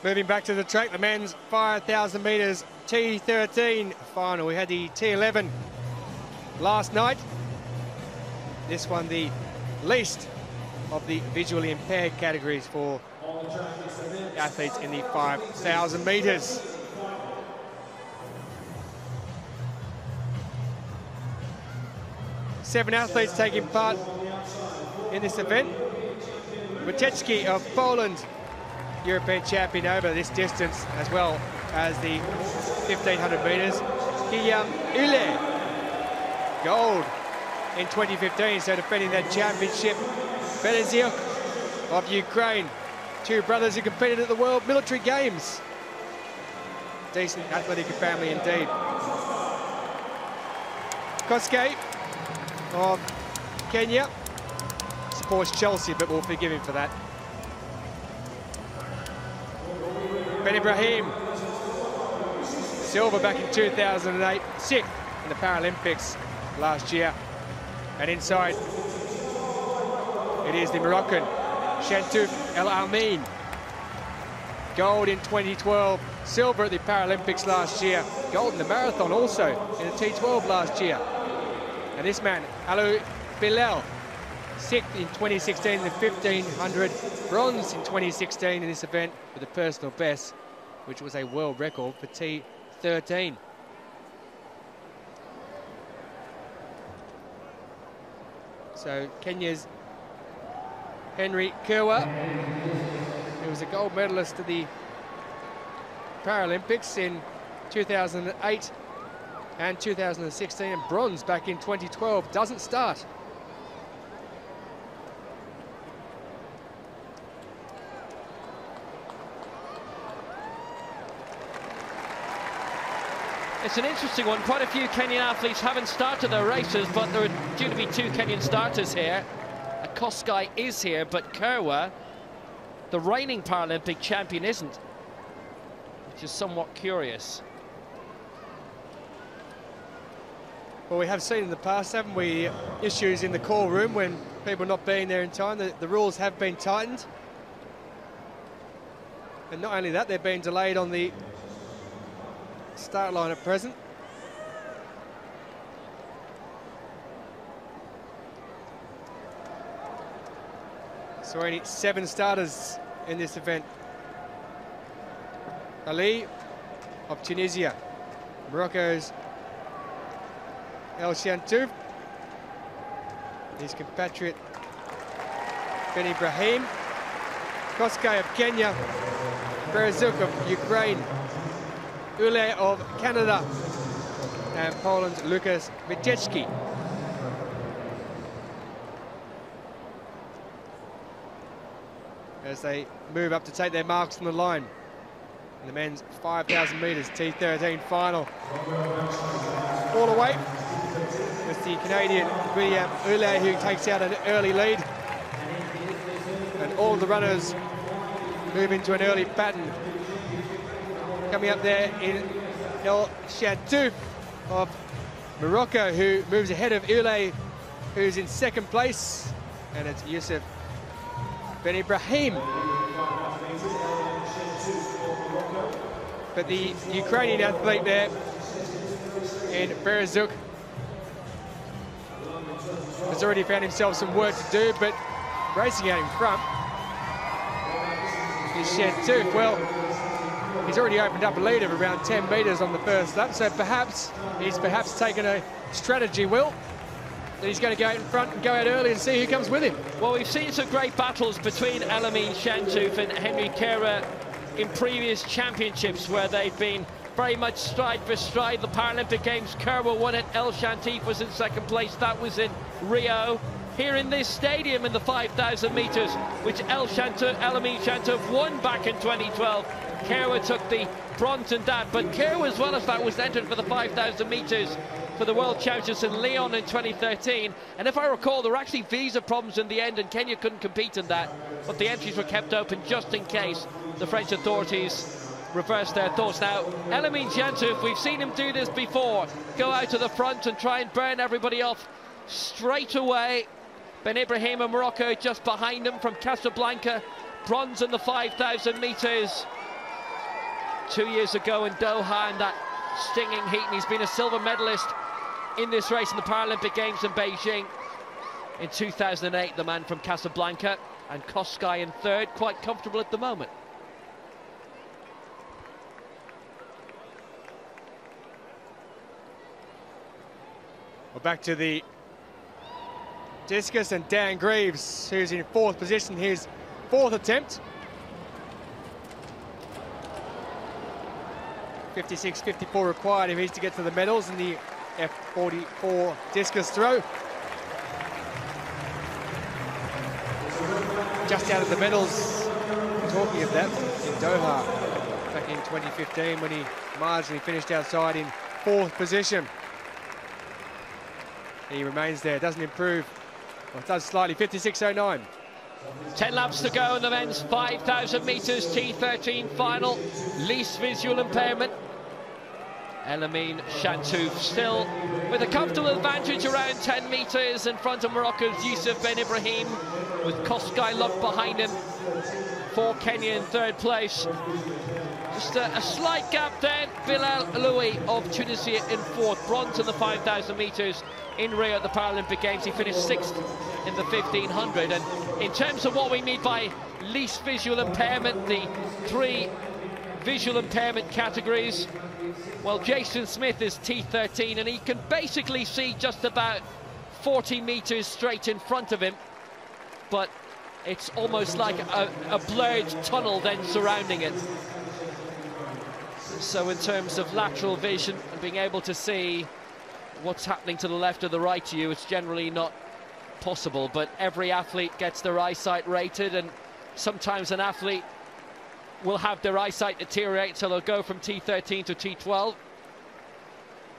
Speaker 1: Moving back to the track, the men's 5,000 metres T13 final. We had the T11 last night. This one the least of the visually impaired categories for athletes in the 5,000 metres. Seven athletes taking part in this event. Wojciechowski of Poland, European champion over this distance, as well as the 1500 metres. Guillaume Ule, gold in 2015, so defending that championship. Berezuk of Ukraine, two brothers who competed at the World Military Games. Decent athletic family indeed. Koske of Kenya supports Chelsea, but we'll forgive him for that. Ben Ibrahim, silver back in 2008, sixth in the Paralympics last year. And inside, it is the Moroccan Chantouf El Amin. Gold in 2012, silver at the Paralympics last year, gold in the marathon also in the T12 last year. And this man, Alou Bilal, sixth in 2016 in the 1500, bronze in 2016 in this event with a personal best, which was a world record for T13. So Kenya's Henry Kerwa, who was a gold medalist at the Paralympics in 2008 and 2016, and bronze back in 2012, doesn't start.
Speaker 2: It's an interesting one. Quite a few Kenyan athletes haven't started their races, but there are due to be two Kenyan starters here. Koskai is here, but Kerwa, the reigning Paralympic champion, isn't, which is somewhat curious.
Speaker 1: Well, we have seen in the past, haven't we, issues in the call room when people not being there in time. The rules have been tightened. And not only that, they're being delayed on the start line at present. So only 7 starters in this event. Ali of Tunisia, Morocco's El Chantouf, his compatriot Ben Ibrahim, Koske of Kenya, Berezuk of Ukraine, Ule of Canada, and Poland's Lukas Wyciecki. As they move up to take their marks on the line in the men's 5,000 metres T13 final. All away with the Canadian William Ule, who takes out an early lead, and all the runners move into an early pattern. Coming up there in El Chantouf of Morocco, who moves ahead of Ule, who's in second place, and it's Youssef Ben Ibrahim. But the Ukrainian athlete there in Berezuk has already found himself some work to do, but racing out in front is Chantouf. Well, he's already opened up a lead of around 10 metres on the first lap, so he's perhaps taken a strategy, Will, that he's going to go out in front and go out early and see who comes with him.
Speaker 2: Well, we've seen some great battles between Elamin Chantouf and Henry Kerwa in previous championships, where they've been very much stride for stride. The Paralympic Games, Kerwa won it, El Chantouf was in second place. That was in Rio. Here in this stadium in the 5,000 metres, which Elamin Chantouf won back in 2012. Kerwa took the bronze in that, but Kerwa, as well as that, was entered for the 5,000 metres for the World Championships in Lyon in 2013. And if I recall, there were actually visa problems in the end, and Kenya couldn't compete in that, but the entries were kept open just in case the French authorities reversed their thoughts. Now, Elamin Chantouf, we've seen him do this before, go out to the front and try and burn everybody off straight away. Ben Ibrahim of Morocco just behind him from Casablanca, bronze in the 5,000 metres 2 years ago in Doha in that stinging heat, and he's been a silver medalist in this race in the Paralympic Games in Beijing in 2008, the man from Casablanca. And Koskai in third, quite comfortable at the moment.
Speaker 1: Well, back to the discus, and Dan Greaves, who's in fourth position, his fourth attempt. 56.54 required if he's to get to the medals in the F44 discus throw. Just out of the medals, talking of that, in Doha back in 2015 when he marginally finished outside in 4th position. He remains there, doesn't improve. Well, it does slightly, 56.09.
Speaker 2: 10 laps to go in the men's 5,000 metres T13 final. Least visual impairment. Elamine Chantouf still with a comfortable advantage around 10 metres in front of Morocco's Youssef Ben Ibrahim, with Kosgei locked behind him for Kenya in 3rd place. Just a slight gap then. Bilal Aloui of Tunisia in 4th. Bronze in the 5,000 metres in Rio at the Paralympic Games. He finished 6th in the 1,500. And in terms of what we mean by least visual impairment, the 3 visual impairment categories, well, Jason Smith is T13 and he can basically see just about 40 metres straight in front of him, but it's almost like a blurred tunnel then surrounding it. So in terms of lateral vision and being able to see what's happening to the left or the right to you, it's generally not possible. But every athlete gets their eyesight rated, and sometimes an athlete will have their eyesight deteriorate, so they'll go from T13 to T12.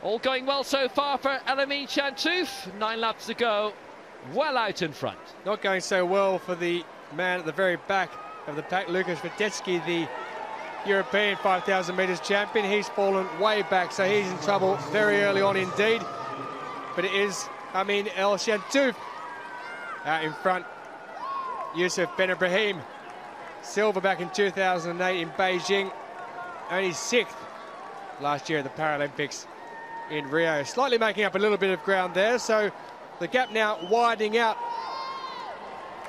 Speaker 2: All going well so far for Elamine Chantouf. 9 laps to go, well out in front.
Speaker 1: Not going so well for the man at the very back of the pack, Lukas Vitecki, the European 5,000 metres champion. He's fallen way back, so he's in trouble very early on indeed. But it is Elamine El Chantouf out in front. Youssef Ben Ibrahim, silver back in 2008 in Beijing, only 6th last year at the Paralympics in Rio. Slightly making up a little bit of ground there, so the gap now widening out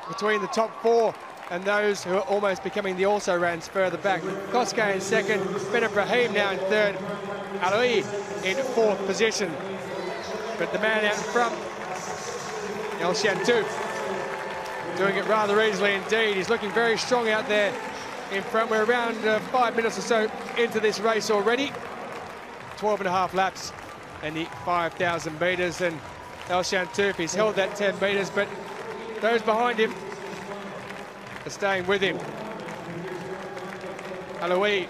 Speaker 1: between the top 4 and those who are almost becoming the also-rans further back. Kosgei in 2nd, Ben Ibrahim now in 3rd, Aloui in 4th position. But the man out in front, El Chantouf, doing it rather easily indeed. He's looking very strong out there in front. We're around 5 minutes or so into this race already. 12.5 laps and the 5,000 metres, and El Chantouf, he's held that 10 metres, but those behind him are staying with him. Aloui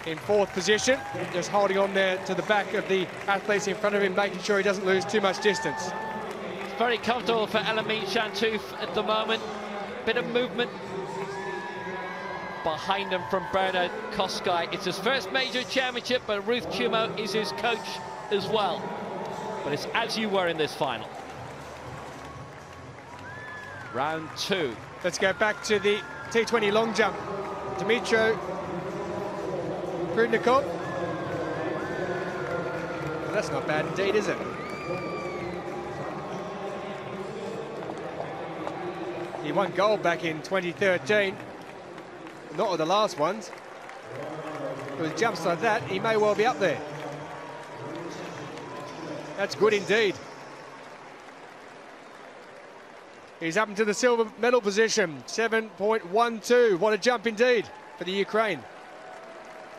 Speaker 1: in 4th position, just holding on there to the back of the athletes in front of him, making sure he doesn't lose too much distance.
Speaker 2: Very comfortable for Elamine Chantouf at the moment. Bit of movement behind him from Bernard Kosgei. It's his first major championship, but Ruth Chumo is his coach as well. But it's as you were in this final. Round 2.
Speaker 1: Let's go back to the T20 long jump. Dmitro Prudnikov. Well, that's not bad indeed, is it? He won gold back in 2013. Not with the last ones. With jumps like that, he may well be up there. That's good indeed. He's up into the silver medal position, 7.12. What a jump indeed for the Ukraine.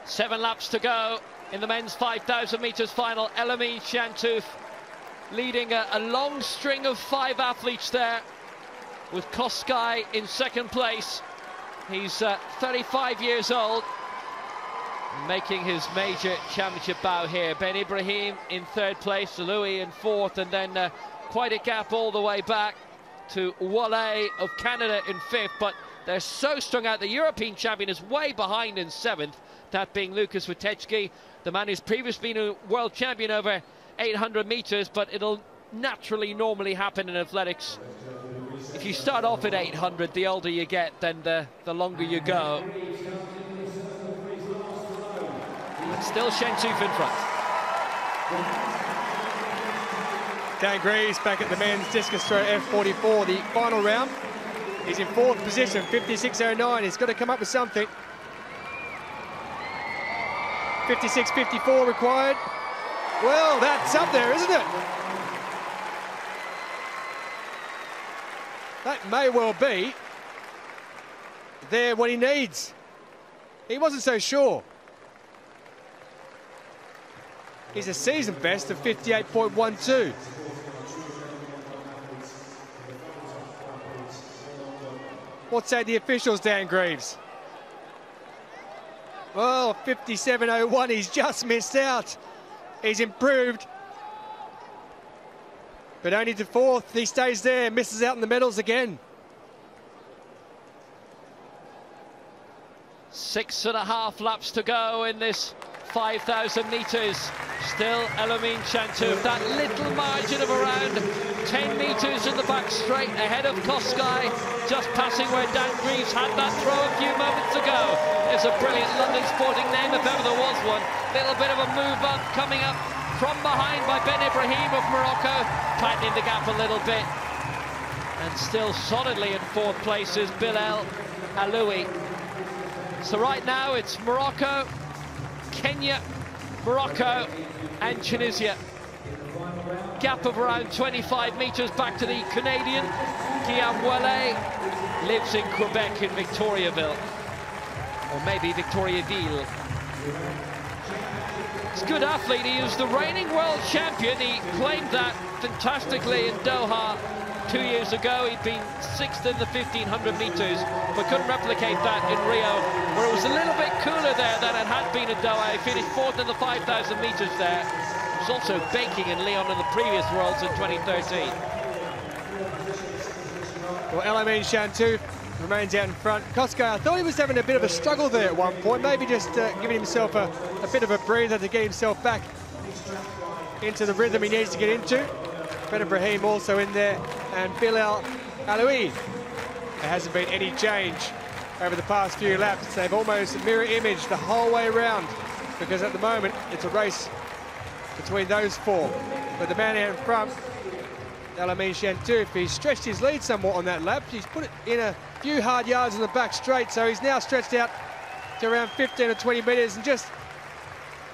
Speaker 2: 7 laps to go in the men's 5,000 metres final. Elamine Chantouf leading a long string of 5 athletes there, with Kosgei in 2nd place. He's 35 years old, making his major championship bow here. Ben Ibrahim in 3rd place, Aloui in 4th, and then quite a gap all the way back to Wale of Canada in 5th, but they're so strung out. The European champion is way behind in 7th, that being Lukas Vitecki, the man who's previously been a world champion over 800 metres, but it'll naturally normally happen in athletics. If you start off at 800, the older you get, then the longer you go. But still Chantouf in front.
Speaker 1: Dan Greaves back at the men's discus throw F44, the final round. He's in 4th position, 56.09. He's got to come up with something. 56.54 required. Well, that's up there, isn't it? That may well be there what he needs. He wasn't so sure. is a season best of 58.12. What say the officials, Dan Greaves? Well, 57.01, he's just missed out. He's improved, but only to fourth. He stays there, misses out in the medals again.
Speaker 2: 6.5 laps to go in this 5,000 metres. Still Elamin Chantouf, that little margin of around 10 metres in the back straight ahead of Koskai, just passing where Dan Greaves had that throw a few moments ago. There's a brilliant London sporting name if ever there was one. Little bit of a move up coming up from behind by Ben Ibrahim of Morocco, tightening the gap a little bit. And still solidly in fourth place is Bilal Aloui. So right now it's Morocco, Kenya, Morocco and Tunisia. Gap of around 25 metres back to the Canadian. Guillaume Ouellet lives in Quebec in Victoriaville. Or maybe Victoriaville. He's a good athlete. He was the reigning world champion. He claimed that fantastically in Doha 2 years ago. He'd been 6th in the 1,500 metres, but couldn't replicate that in Rio, where it was a little bit cooler there than it had been in Doha. He finished 4th in the 5,000 metres there. He was also baking in Lyon in the previous Worlds in 2013.
Speaker 1: Well, Elamin Chantouf remains out in front. Koskai, I thought he was having a bit of a struggle there at one point, maybe just giving himself a bit of a breather to get himself back into the rhythm he needs to get into. Ben Ibrahim also in there, and Bilal Aloui. There hasn't been any change over the past few laps. They've almost mirror imaged the whole way around, because at the moment it's a race between those four. But the man out in front, Elamin Chantouf, he's stretched his lead somewhat on that lap. He's put it in a few hard yards in the back straight, so he's now stretched out to around 15 or 20 metres and just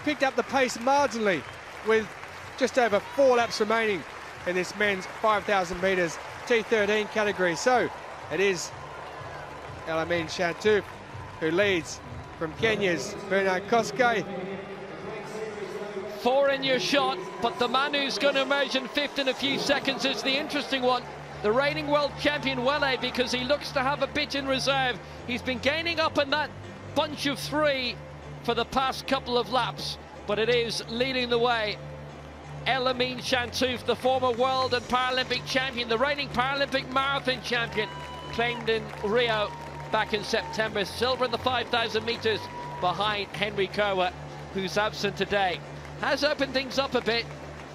Speaker 1: picked up the pace marginally with just over 4 laps remaining in this men's 5,000 metres T13 category. So it is Elamin Chantouf who leads from Kenya's Bernard Koskai.
Speaker 2: 4 in your shot, but the man who's going to emerge in 5th in a few seconds is the interesting one, the reigning world champion Ouellet, because he looks to have a bit in reserve. He's been gaining up in that bunch of 3 for the past couple of laps, but it is leading the way. Elamin Chantouf, the former world and Paralympic champion, the reigning Paralympic marathon champion, claimed in Rio back in September. Silver in the 5,000 metres behind Henry Kerwa, who's absent today. Has opened things up a bit,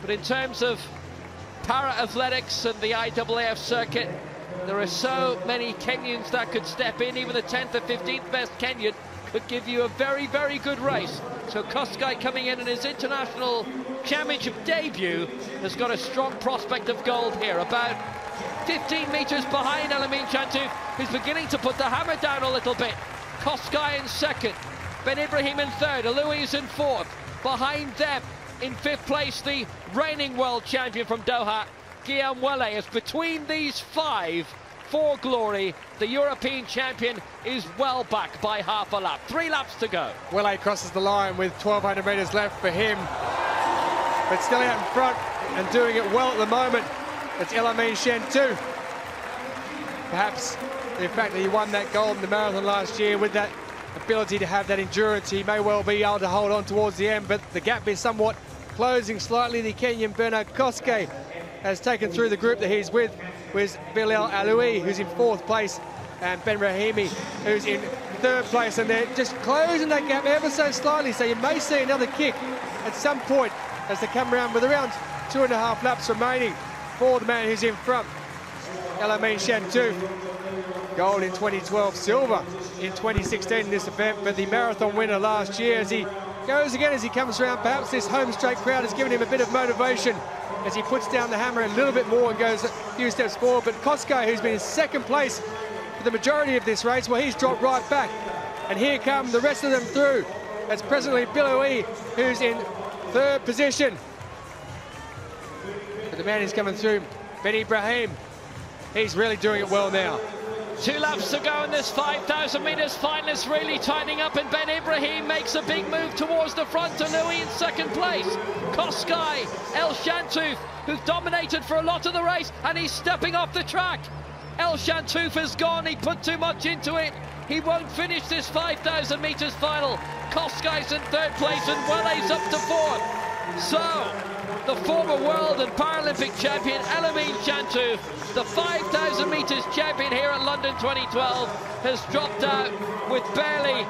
Speaker 2: but in terms of para-athletics and the IAAF circuit, there are so many Kenyans that could step in. Even the 10th or 15th best Kenyan could give you a very, very good race. So Koskai, coming in his international championship debut, has got a strong prospect of gold here. About 15 metres behind Elamin Chantouf, who's beginning to put the hammer down a little bit. Koskai in 2nd, Ben Ibrahim in 3rd, Aloui is in 4th. Behind them, in 5th place, the reigning world champion from Doha, Guillaume Ouellet. As between these 5 for glory, the European champion is well back by half a lap. 3 laps to go.
Speaker 1: Ouellet crosses the line with 1,200 metres left for him, but still out in front and doing it well at the moment. It's Elamin Chantouf. Perhaps the fact that he won that gold in the marathon last year, with that ability to have that endurance, he may well be able to hold on towards the end, but the gap is somewhat closing slightly. The Kenyan Bernard Koskai has taken through the group that he's with Bilal Aloui, who's in 4th place, and Ben Rahimi, who's in 3rd place, and they're just closing that gap ever so slightly, so you may see another kick at some point as they come around with around 2.5 laps remaining for the man who's in front, Elamin Chantouf. Gold in 2012, silver in 2016 in this event, but the marathon winner last year. As he goes again, as he comes around, perhaps this home straight crowd has given him a bit of motivation as he puts down the hammer a little bit more and goes a few steps forward. But Koskai, who's been in 2nd place for the majority of this race, well, he's dropped right back. And here come the rest of them through. That's presently Biloui, who's in 3rd position. But the man who's coming through, Ben Ibrahim, he's really doing it well now.
Speaker 2: 2 laps to go in this 5,000 metres final. Is really tightening up, and Ben Ibrahim makes a big move towards the front to Louis in second place. Kosgei, El Shantouf, who dominated for a lot of the race, and he's stepping off the track. El Shantouf is gone, he put too much into it. He won't finish this 5,000 metres final. Kosgei's in third place and Welle's up to fourth. So, the former world and Paralympic champion Elamin Shantouf, the 5,000 metres champion here at London 2012, has dropped out with barely,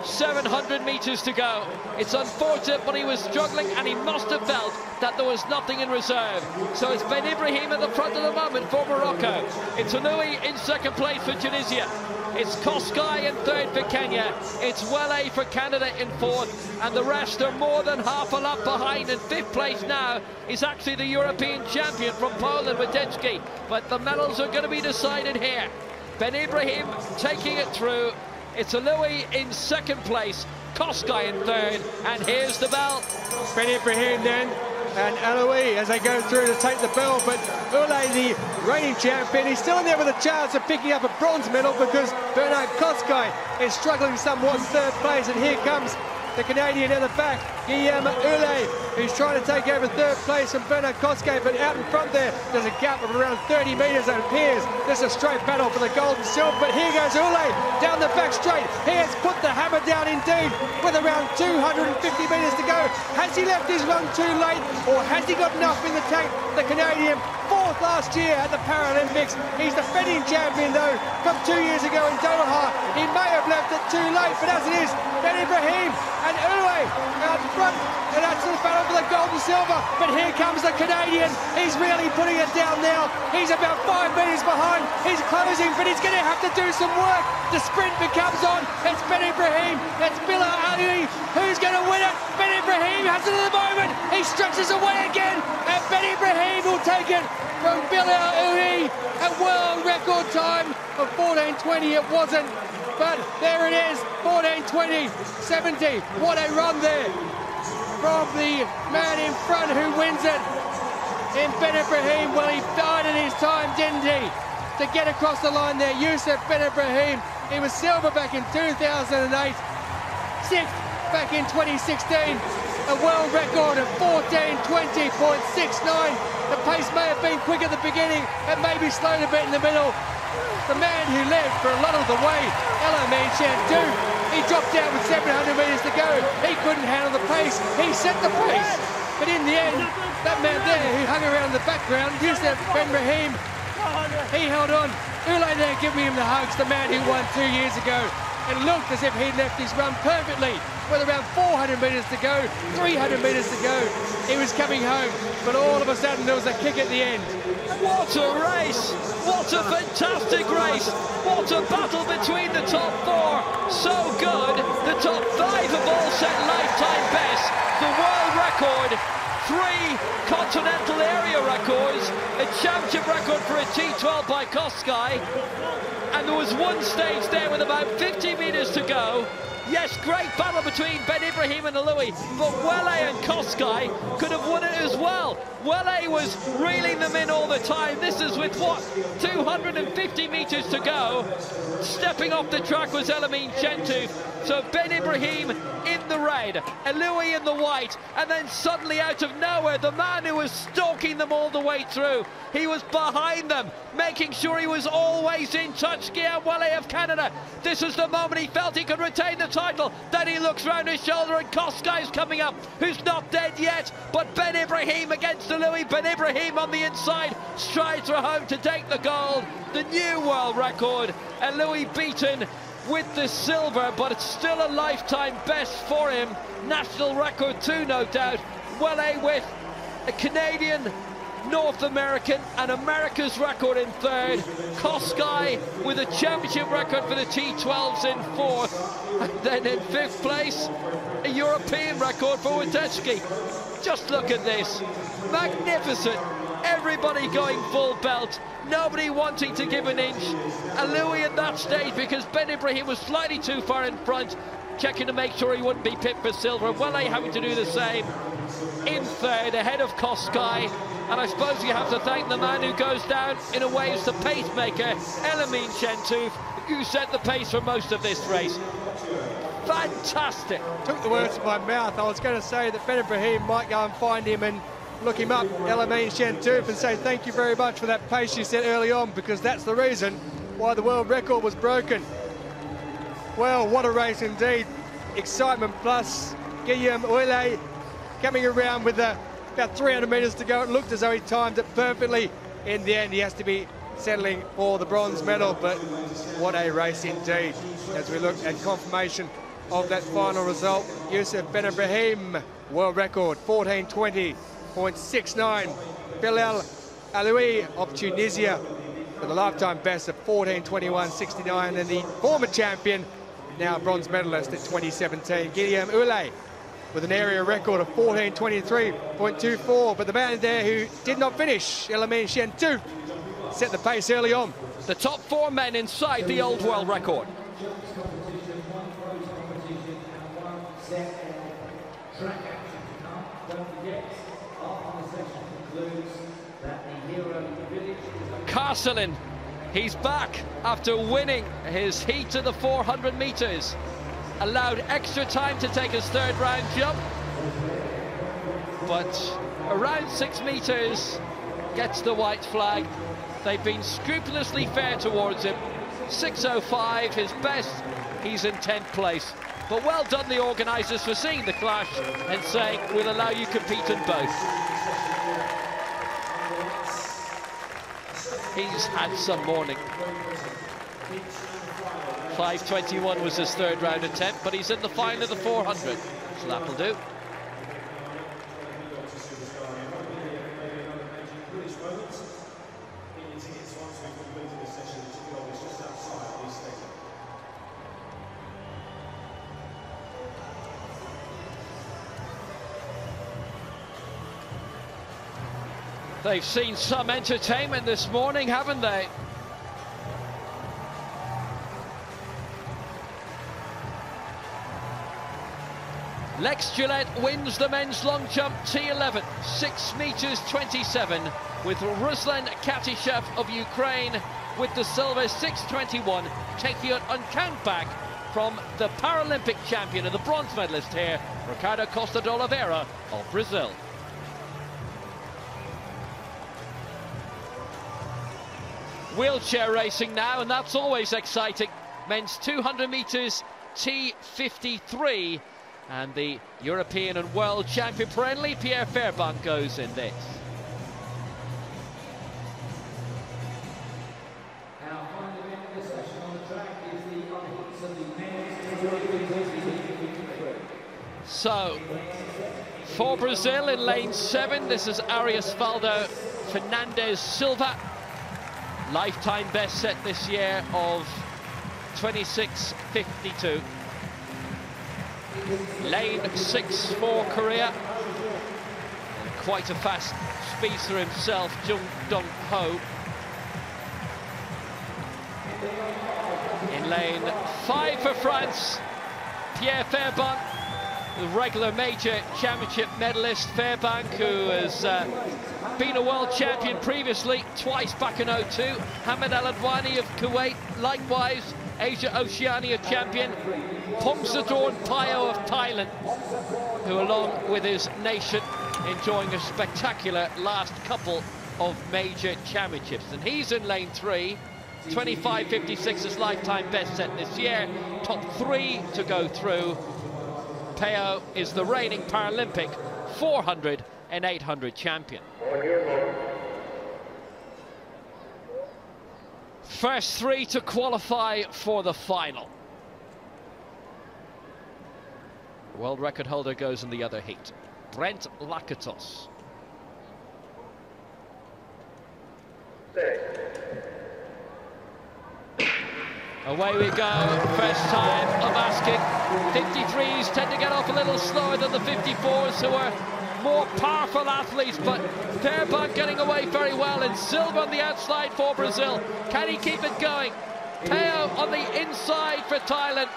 Speaker 2: 700 metres to go. It's unfortunate, but he was struggling and he must have felt that there was nothing in reserve. So it's Ben Ibrahim at the front at the moment for Morocco. It's Louis in second place for Tunisia. It's Kosgei in third for Kenya. It's Welle for Canada in fourth. And the rest are more than half a lap behind. In fifth place now is actually the European champion from Poland, Wadecki. But the medals are going to be decided here. Ben Ibrahim taking it through. It's Louis in second place, Kosgei in third, and here's the bell.
Speaker 1: Ben Ibrahim then, and Aloui as they go through to take the bell, but Ule, the reigning champion, he's still in there with a chance of picking up a bronze medal because Bernard Kosgei is struggling somewhat in third place, and here comes the Canadian at the back, Guillaume Ule, who's trying to take over third place from Bernard Kosgei, but out in front there's a gap of around 30 metres, and it appears this is a straight battle for the gold and silver, but here goes Ule down the back straight. He has put the hammer down indeed with around 250 metres to go. Has he left his run too late, or has he got enough in the tank? The Canadian, fourth last year at the Paralympics. He's defending champion though from 2 years ago in Doha. He may have left it too late, but as it is, Ben Ibrahim and Ule out front, and that's the battle for the gold and silver. But here comes the Canadian. He's really putting it down now. He's about 5 metres behind. He's closing, but he's going to have to do some work. The sprint becomes on. It's Ben Ibrahim. It's Bilal Ali. Who's going to win it? Ben Ibrahim has it at the moment. He stretches away again, and Ben Ibrahim will take it from Bilal Ali. A world record time of 14:20. It wasn't, but there it is. 14:20.70. What a run there from the man in front who wins it in Ben Ibrahim. Well, he died in his time, didn't he, to get across the line there. Youssef Ben Ibrahim, he was silver back in 2008, sixth back in 2016, a world record of 14:20.69. The pace may have been quick at the beginning, it may be slowed a bit in the middle. The man who led for a lot of the way, Elamin Shantouf, he dropped out with 700 metres to go. He couldn't handle the pace. He set the pace. But in the end, that man there who hung around the background, Youssef Ben Ibrahim, he held on. Ule there giving him the hugs, the man who won 2 years ago. It looked as if he'd left his run perfectly. With around 400 metres to go, 300 metres to go, he was coming home. But all of a sudden, there was a kick at the end.
Speaker 2: What a race! What a fantastic race! What a battle between the top four! So good! The top 5 have all set lifetime best. The world record, 3 continental area records, a championship record for a T12 by Kosgei, and there was one stage there with about 50 metres to go. Yes, great battle between Ben Ibrahim and Louis, but Welle and Kosgei could have won it as well. Welle was reeling them in all the time. This is with, 250 metres to go. Stepping off the track was Elamin Shantouf. So Ben Ibrahim in the red, Louis in the white, and then suddenly out of nowhere, the man who was stalking them all the way through, he was behind them, making sure he was always in touch. Guillaume Welle of Canada, this is the moment he felt he could retain the title. Then he looks round his shoulder and Kosgei's coming up, who's not dead yet, but Ben Ibrahim against Louis. Ben Ibrahim on the inside, strides for home to take the gold, the new world record, and Louis beaten with the silver, but it's still a lifetime best for him. National record too, no doubt. Welle with a Canadian, North American and America's record in third. Kosgei with a championship record for the T12s in fourth. And then in fifth place, a European record for Wadecki. Just look at this. Magnificent. Everybody going full belt. Nobody wanting to give an inch. And Louis at that stage, because Ben Ibrahim was slightly too far in front, checking to make sure he wouldn't be pipped for silver. Welle having to do the same. in third, ahead of Koskai. And I suppose you have to thank the man who goes down in a way as the pacemaker, Elamin Shentuf, who set the pace for most of this race. Fantastic.
Speaker 1: Took the words from my mouth. I was going to say that Ben Ibrahim might go and find him and look him up, Elamin Shentuf, and say thank you very much for that pace you set early on, because that's the reason why the world record was broken. Well, what a race indeed. Excitement plus. Guillaume Ouele coming around with about 300 metres to go. It looked as though he timed it perfectly. In the end, he has to be settling for the bronze medal, but what a race indeed. As we look at confirmation of that final result, Youssef Ben Ibrahim, world record 14:20.69. Bilal Aloui of Tunisia with a lifetime best of 14:21.69, and the former champion, now bronze medalist at 2017, Guillaume Ouele, with an area record of 14:23.24. But the man there who did not finish, Elamin Shentuf, set the pace early on.
Speaker 2: The top 4 men inside the old world record. Carcelin, he's back after winning his heat of the 400 metres. Allowed extra time to take his third round jump, but around 6 metres gets the white flag. They've been scrupulously fair towards him. 6:05, his best. He's in 10th place. But well done, the organisers, for seeing the clash and saying, we'll allow you compete in both. He's had some morning. 5:21 was his third round attempt, but he's in the final of the 400, so that'll do. They've seen some entertainment this morning, haven't they? Lex Gillette wins the men's long jump T11, 6:27, with Ruslan Katishev of Ukraine with the silver 6:21, taking it on count back from the Paralympic champion and the bronze medalist here, Ricardo Costa de Oliveira of Brazil. Wheelchair racing now, and that's always exciting. Men's 200 metres T53, and the European and world champion perennially Pierre Fairbank goes in this. So, for Brazil in lane 7, this is Ariasvaldo Fernandes Silva. Lifetime best set this year of 26:52. Lane 6 for Korea. And quite a fast speedster himself, Jung Dong Ho. In lane 5 for France, Pierre Fairbank, the regular major championship medalist. Fairbank, who has been a world champion previously, twice back in 02. Hamid Al Adwani of Kuwait, likewise Asia Oceania champion. Pongsadorn Payo of Thailand, who along with his nation enjoying a spectacular last couple of major championships. And he's in lane 3, 25:56 his lifetime best set this year. Top 3 to go through. Payo is the reigning Paralympic 400 and 800 champion. First 3 to qualify for the final. The world record holder goes in the other heat, Brent Lakatos. Away we go, first time of asking. 53s tend to get off a little slower than the 54s, who are more powerful athletes, but Fairbank getting away very well, and Silva on the outside for Brazil. Can he keep it going? Payo on the inside for Thailand,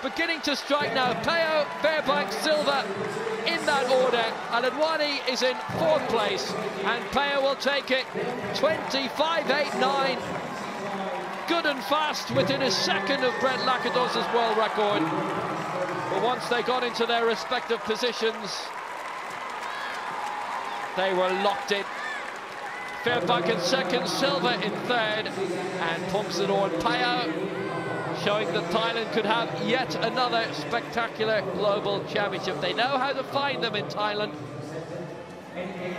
Speaker 2: beginning to strike now. Payo, Fairbank, Silva in that order. Aladwani is in 4th place, and Peo will take it 25.89. Good and fast, within a second of Brett Lacados's world record. But once they got into their respective positions, they were locked in. Fairbank in 2nd, Silva in 3rd, and Pongsador and Peo showing that Thailand could have yet another spectacular global championship. They know how to find them in Thailand.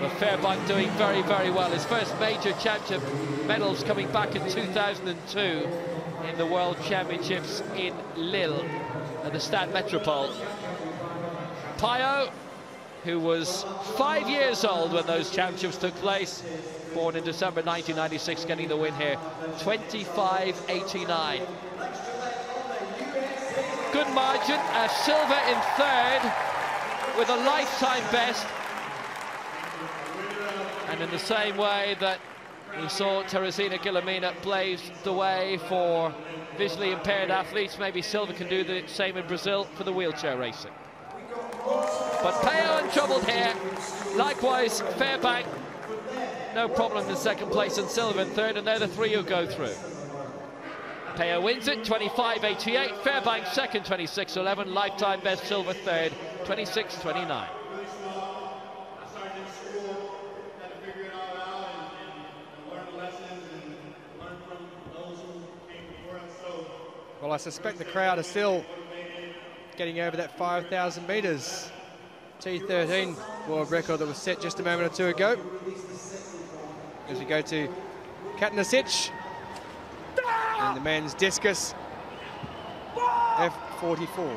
Speaker 2: But Fairbank doing very, very well. His first major championship medals coming back in 2002 in the World Championships in Lille at the Stade Métropole. Peo, who was 5 years old when those championships took place, born in December 1996, getting the win here, 25.89. Good margin, Silva in 3rd with a lifetime best. And in the same way that we saw Teresina Guillemina blaze the way for visually impaired athletes, maybe Silva can do the same in Brazil for the wheelchair racing. But Peo untroubled here. Likewise, Fairbank, no problem in 2nd place, and Silva in 3rd, and they're the 3 who go through. Peo wins it, 25.88. Fairbank 2nd, 26.11. Lifetime best, Silva 3rd, 26.29.
Speaker 1: Well, I suspect the crowd are still getting over that 5,000 metres. T13 world record that was set just a moment or two ago. As we go to Katanasic and the men's discus, F44.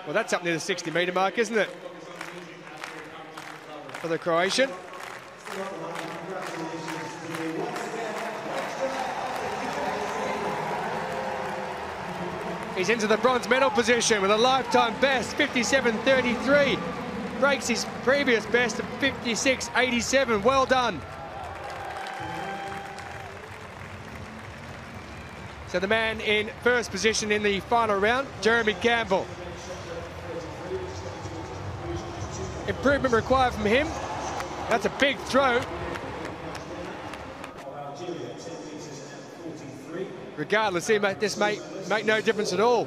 Speaker 1: Well, that's up near the 60-metre mark, isn't it? For the Croatian. He's into the bronze medal position with a lifetime best, 57.33. Breaks his previous best of 56.87. Well done. So the man in 1st position in the final round, Jeremy Campbell. Improvement required from him. That's a big throw. Regardless, this may make no difference at all.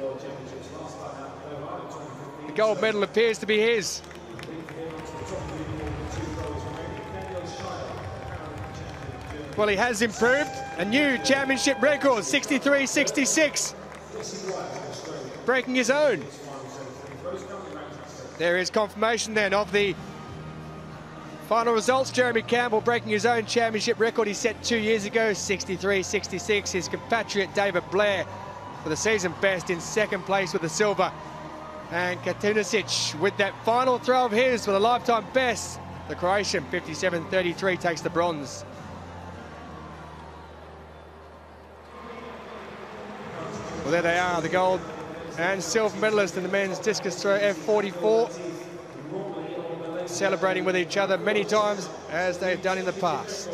Speaker 1: The gold medal appears to be his. Well, he has improved. A new championship record, 63.66. Breaking his own. There is confirmation then of the final results. Jeremy Campbell breaking his own championship record he set 2 years ago, 63.66. His compatriot David Blair for the season best in 2nd place with the silver. And Katanasic with that final throw of his for the lifetime best. The Croatian, 57.33, takes the bronze. Well, there they are, the gold and silver medalists in the men's discus throw F44. Celebrating with each other many times as they've done in the past.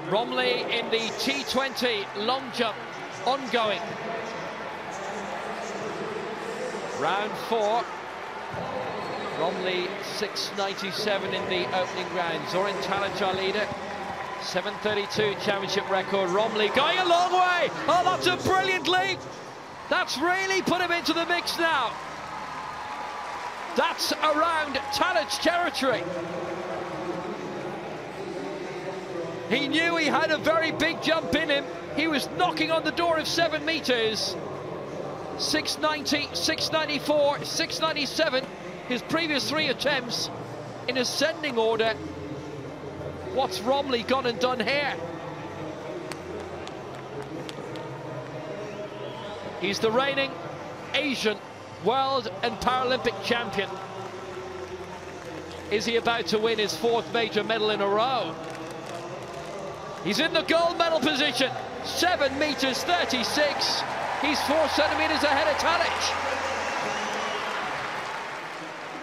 Speaker 2: Romley in the T20 long jump, ongoing. Round 4. Romley 6.97 in the opening round. Zoran Talic, our leader, 7.32 championship record. Romley going a long way. Oh, that's a brilliant leap. That's really put him into the mix now. That's around Talic territory. He knew he had a very big jump in him. He was knocking on the door of 7 metres. 6.90, 6.94, 6.97. His previous 3 attempts in ascending order. What's Romley gone and done here? He's the reigning Asian World and Paralympic champion. Is he about to win his 4th major medal in a row? He's in the gold medal position, 7 metres 36. He's 4 centimetres ahead of Talic.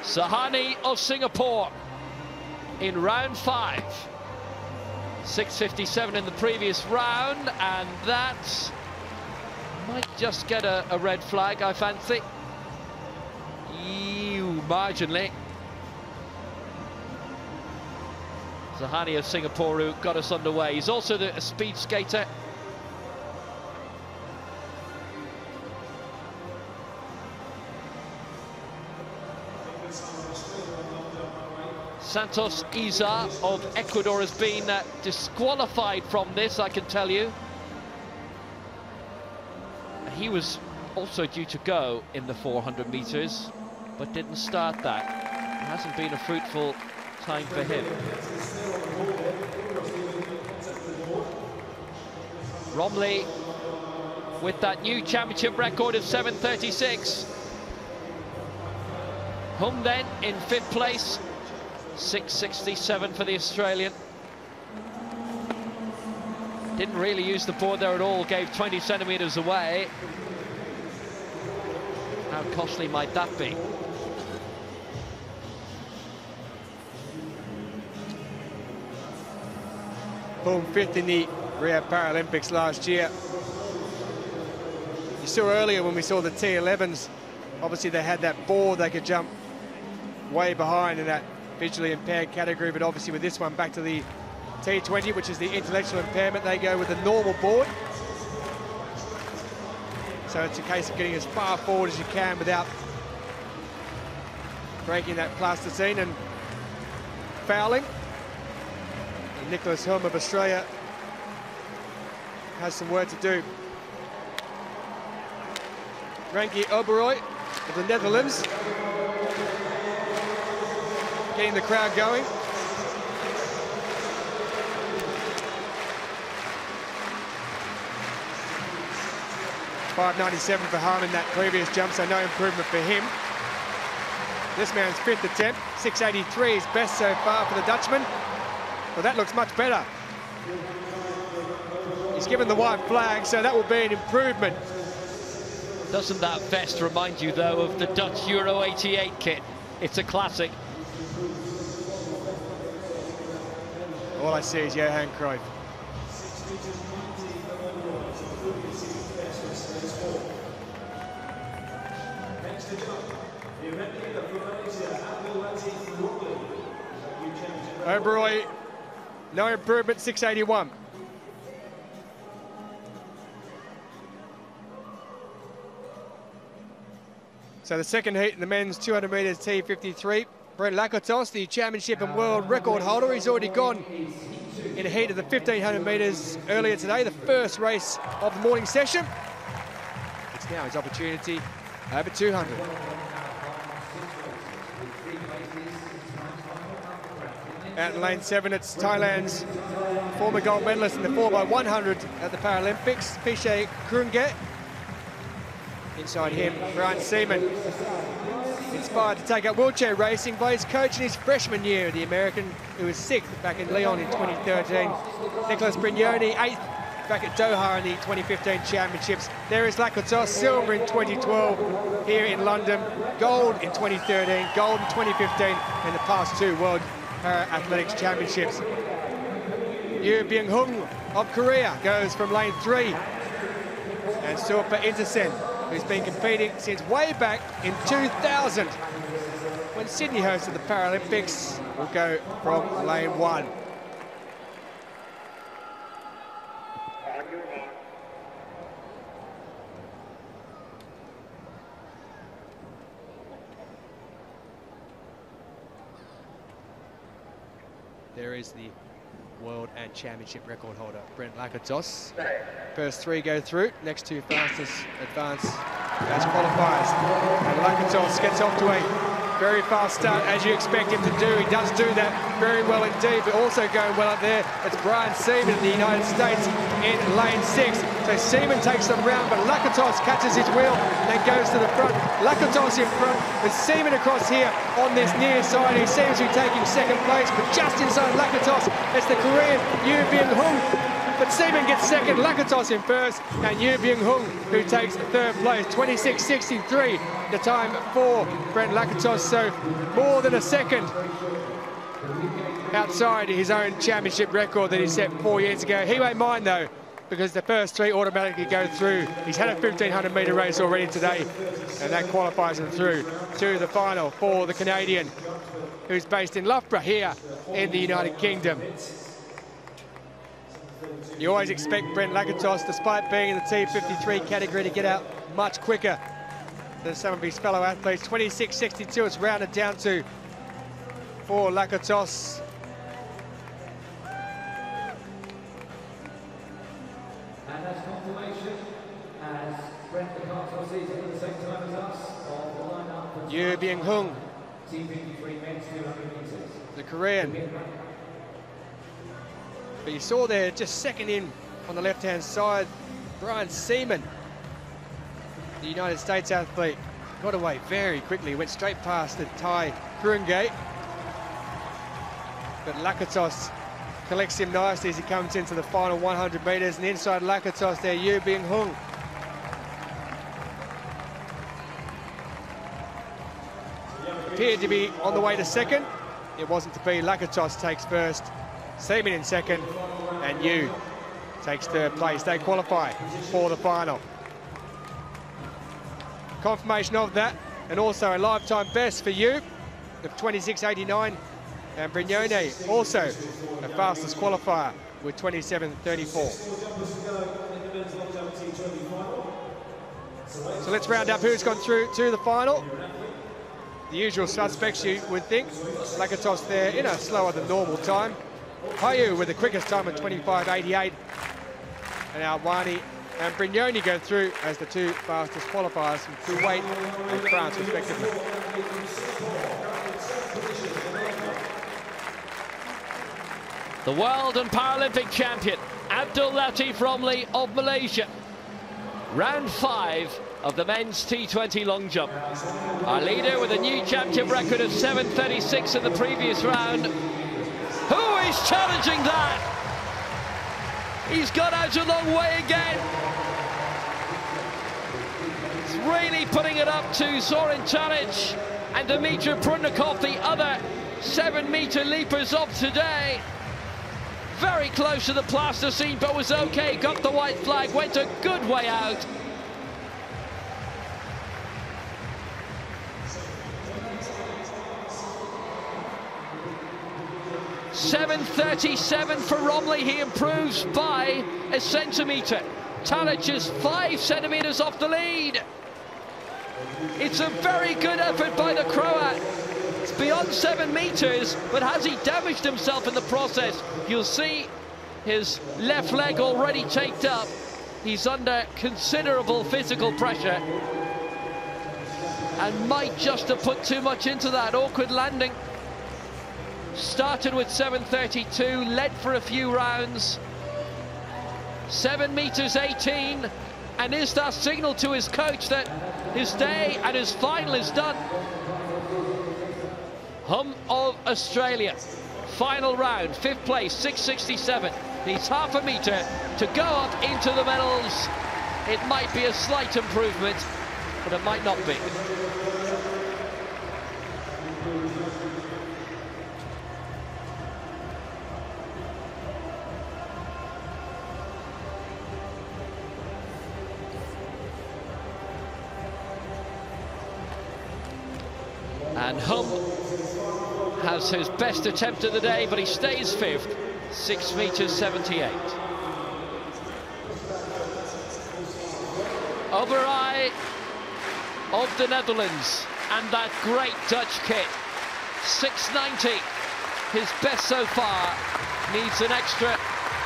Speaker 2: Sahani of Singapore in round 5. 6.57 in the previous round, and that Might just get a red flag, I fancy. Marginally. Zahani of Singapore who got us underway. He's also a speed skater. Santos Iza of Ecuador has been disqualified from this, I can tell you. He was also due to go in the 400 metres, but didn't start that. It hasn't been a fruitful time for him. Romley with that new championship record of 7:36. Hum then in 5th place, 6:67 for the Australian. Didn't really use the board there at all, gave 20 centimetres away. How costly might that be?
Speaker 1: Home 5th in the Rio Paralympics last year. You saw earlier when we saw the T11s, obviously they had that board they could jump way behind in that visually impaired category, but obviously with this one back to the T20, which is the intellectual impairment, they go with the normal board. So it's a case of getting as far forward as you can without breaking that plasticine and fouling. And Nicholas Hum of Australia has some work to do. Frankie Oberoi of the Netherlands getting the crowd going. .597 for Hum in that previous jump, so no improvement for him. This man's 5th attempt, 683 is best so far for the Dutchman. Well, that looks much better. He's given the white flag, so that will be an improvement.
Speaker 2: Doesn't that vest remind you, though, of the Dutch Euro 88 kit? It's a classic.
Speaker 1: All I see is Johan Cruyff. Oberoi, no improvement, 681. So the second heat in the men's 200 metres T53, Brent Lakatos, the championship and world record holder. He's already gone in a heat of the 1500 metres earlier today, the first race of the morning session. It's now his opportunity over 200. Out in lane 7, it's Thailand's former gold medalist in the 4x100 at the Paralympics, Piche Krunge. Inside him, Brian Seaman, inspired to take up wheelchair racing by his coach in his freshman year, the American who was 6th back in Lyon in 2013. Nicholas Brignoni, 8th back at Doha in the 2015 championships. There is Lakatos, silver in 2012 here in London, gold in 2013, gold in 2015, and the past 2 World Para-Athletics Championships. Yoo Byung-hung of Korea goes from lane 3. And Sorpa Intersen, who's been competing since way back in 2000, when Sydney hosted the Paralympics, will go from lane 1. There is the world and championship record holder, Brent Lakatos. First 3 go through, next 2 fastest advance as qualifiers. And Lakatos gets off to a very fast start, as you expect him to do. He does do that very well indeed, but also going well up there, it's Brian Seaman in the United States in lane 6. So Seaman takes them round, but Lakatos catches his wheel and then goes to the front. Lakatos in front, with Seaman across here on this near side. He seems to be taking 2nd place, but just inside Lakatos, it's the Korean Yoo Byung-hung. But Seaman gets 2nd, Lakatos in 1st, and Yoo Byung-hung who takes 3rd place. 26.63 the time for Brent Lakatos, so more than a second outside his own championship record that he set 4 years ago. He won't mind though, because the first 3 automatically go through. He's had a 1500-metre race already today, and that qualifies him through to the final for the Canadian, who's based in Loughborough here in the United Kingdom. You always expect Brent Lakatos, despite being in the T53 category, to get out much quicker than some of his fellow athletes. 26.62 it's rounded down to for Lakatos.
Speaker 5: And that's confirmation as Brent Lakatos is at the same time as us on the lineup.
Speaker 1: Yu Byung-hung,
Speaker 5: T53 men's 200 metres.
Speaker 1: the Korean. But you saw there, just second in on the left-hand side, Brian Seaman, the United States athlete, got away very quickly, went straight past the Thai Kurungate. But Lakatos collects him nicely as he comes into the final 100 metres, and inside Lakatos there, Yu Byung-hung. Appeared to be on the way to second. It wasn't to be. Lakatos takes first, Seaman in second, and Yu takes third place. They qualify for the final. Confirmation of that, and also a lifetime best for Yu of 26.89, and Brignone also the fastest qualifier with 27.34. So let's round up who's gone through to the final. The usual suspects, you would think. Lakatos there in a slower than normal time. Hayu with the quickest time at 25.88. And Alwani and Brignone go through as the 2 fastest qualifiers from Kuwait and France, respectively.
Speaker 2: The world and Paralympic champion, Abdul Latif Romli of Malaysia. Round 5 of the men's T20 long jump. Our leader with a new championship record of 7.36 in the previous round. Who is challenging that? He's gone out a long way again. He's really putting it up to Zoran Tadic and Dmitry Prudnikov, the other 7-metre leapers of today. Very close to the plasticine, but was okay. Got the white flag, went a good way out. .737 for Romli. He improves by a centimetre. Tadic is 5 centimetres off the lead. It's a very good effort by the Croat. It's beyond 7 metres, but has he damaged himself in the process? You'll see his left leg already taped up. He's under considerable physical pressure and might just have put too much into that awkward landing. Started with 7.32, led for a few rounds. 7 metres 18, and is that signal to his coach that his day and his final is done? Hum of Australia, final round, 5th place, 6.67. Needs half a metre to go up into the medals. It might be a slight improvement, but it might not be. And Hum has his best attempt of the day, but he stays 5th, 6 metres 78. Oberij of the Netherlands, and that great Dutch kit, 6.90, his best so far, needs an extra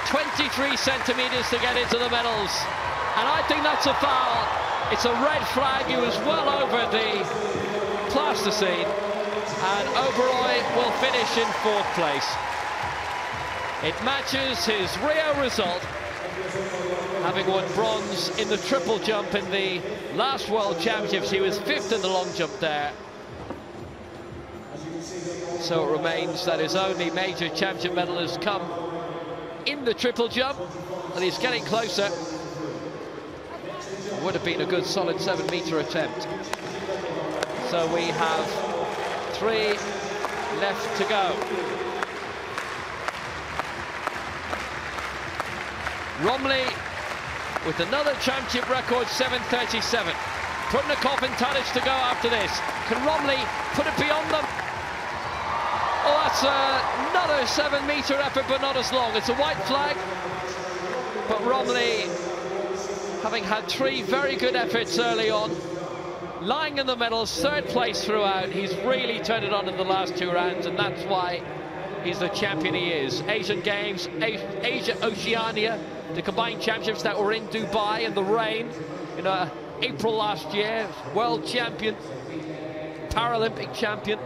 Speaker 2: 23 centimetres to get into the medals. And I think that's a foul. It's a red flag. He was well over the plasticine, and Oberij will finish in 4th place. It matches his Rio result, having won bronze in the triple jump in the last World Championships. He was 5th in the long jump there. So it remains that his only major championship medal has come in the triple jump, and he's getting closer. It would have been a good solid 7-metre attempt. So we have 3 left to go. Romli with another championship record, 7:37. Prudnikov and Tadic to go after this. Can Romley put it beyond them? Oh, that's another 7-meter effort, but not as long. It's a white flag, but Romley, having had 3 very good efforts early on, lying in the medals, 3rd place throughout, he's really turned it on in the last 2 rounds, and that's why he's the champion he is. Asian Games, Asia Oceania, the combined championships that were in Dubai in the rain in April last year. World champion, Paralympic champion.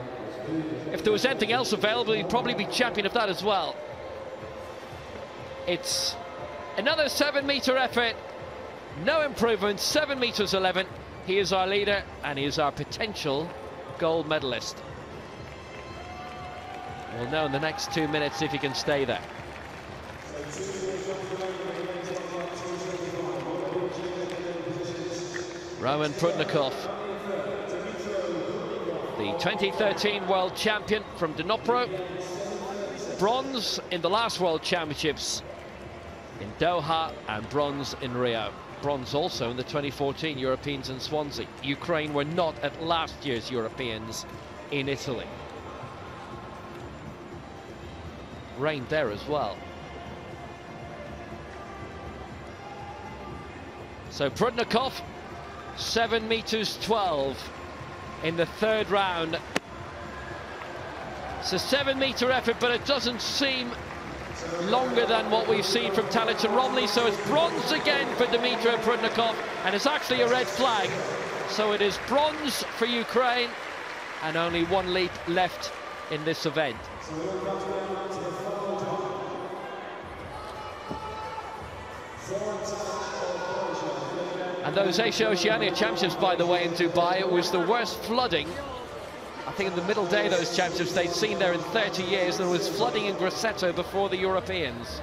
Speaker 2: If there was anything else available, he'd probably be champion of that as well. It's another 7-meter effort, no improvement, 7 meters 11. He is our leader and he is our potential gold medalist. We'll know in the next 2 minutes if he can stay there. Roman Prudnikov, the 2013 world champion from Dnipro, bronze in the last World Championships in Doha and bronze in Rio. Bronze also in the 2014 Europeans in Swansea. Ukraine were not at last year's Europeans in Italy. Rained there as well. So Prudnikov, 7 meters 12 in the 3rd round. It's a 7-meter effort, but it doesn't seem longer than what we've seen from Tadic and Romley. So it's bronze again for Dmitry Prudnikov, and it's actually a red flag. So it is bronze for Ukraine, and only 1 leap left in this event. And those Asia Oceania Championships, by the way, in Dubai, it was the worst flooding, I think, in the middle day of those championships they'd seen there in 30 years. There was flooding in Grosseto before the Europeans.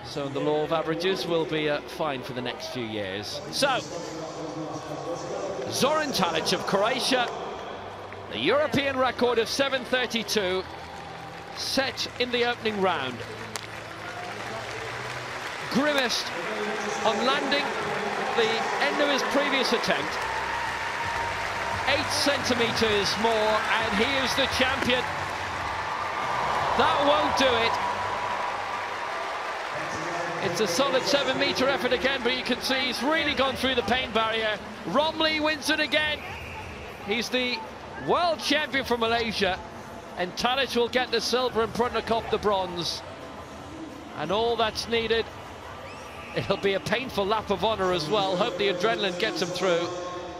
Speaker 2: So the law of averages will be fine for the next few years. So, Zoran Tadic of Croatia, the European record of 7:32, set in the opening round. Grimaced on landing the end of his previous attempt. 8 centimeters more, and he is the champion. That won't do it. It's a solid 7-meter effort again, but you can see he's really gone through the pain barrier. Romley wins it again. He's the world champion for Malaysia, and Tadic will get the silver and Prudnikov the bronze. And all that's needed, it'll be a painful lap of honor as well. Hope the adrenaline gets him through.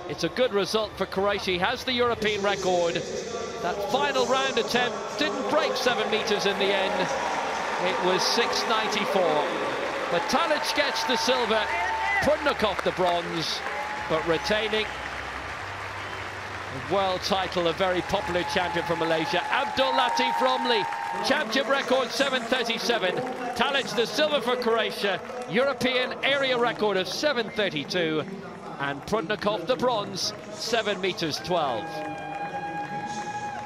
Speaker 2: It's a good result for Croatia. He has the European record. That final round attempt didn't break 7 meters in the end. It was 6:94. But Tadic gets the silver, Prudnikov the bronze, but retaining the world title, a very popular champion from Malaysia, Abdul Latif Romley. Championship record 7:37. Tadic the silver for Croatia. European area record of 7:32. And Prudnikov the bronze, 7 meters 12.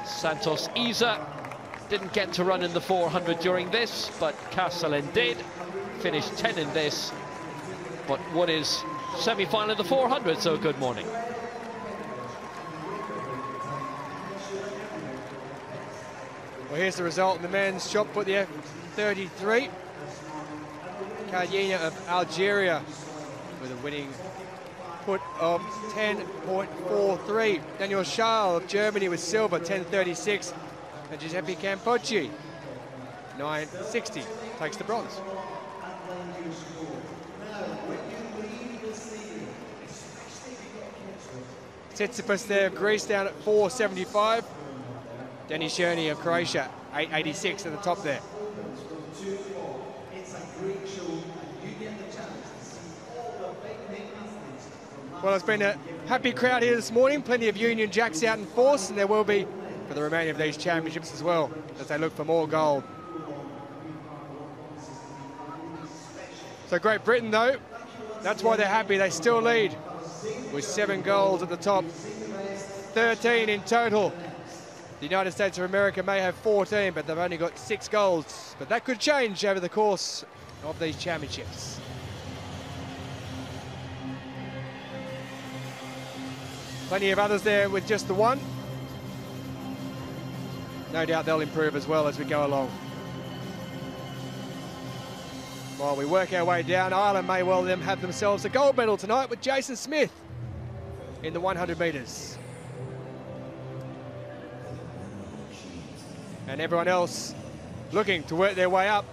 Speaker 2: Santos Isa didn't get to run in the 400 during this, but Kasselin did. Finished 10 in this, but what is semi-final of the 400, so good morning.
Speaker 1: Well, here's the result in the men's shot put, the F33. Kayina of Algeria with a winning put of 10.43. Daniel Schall of Germany with silver, 10.36. And Giuseppe Campocci, 9.60, takes the bronze. Tsitsipas there of Greece down at 4.75. Denis Cherny of Croatia, 8.86 at the top there. Well, it's been a happy crowd here this morning. Plenty of Union Jacks out in force, and there will be for the remaining of these championships as well, as they look for more gold. So Great Britain, though, that's why they're happy. They still lead with 7 golds at the top, 13 in total The United States of America may have 14, but they've only got 6 golds. But that could change over the course of these championships. Plenty of others there with just the one. No doubt they'll improve as well as we go along. While we work our way down, Ireland may well have themselves a gold medal tonight with Jason Smith in the 100 metres. And everyone else looking to work their way up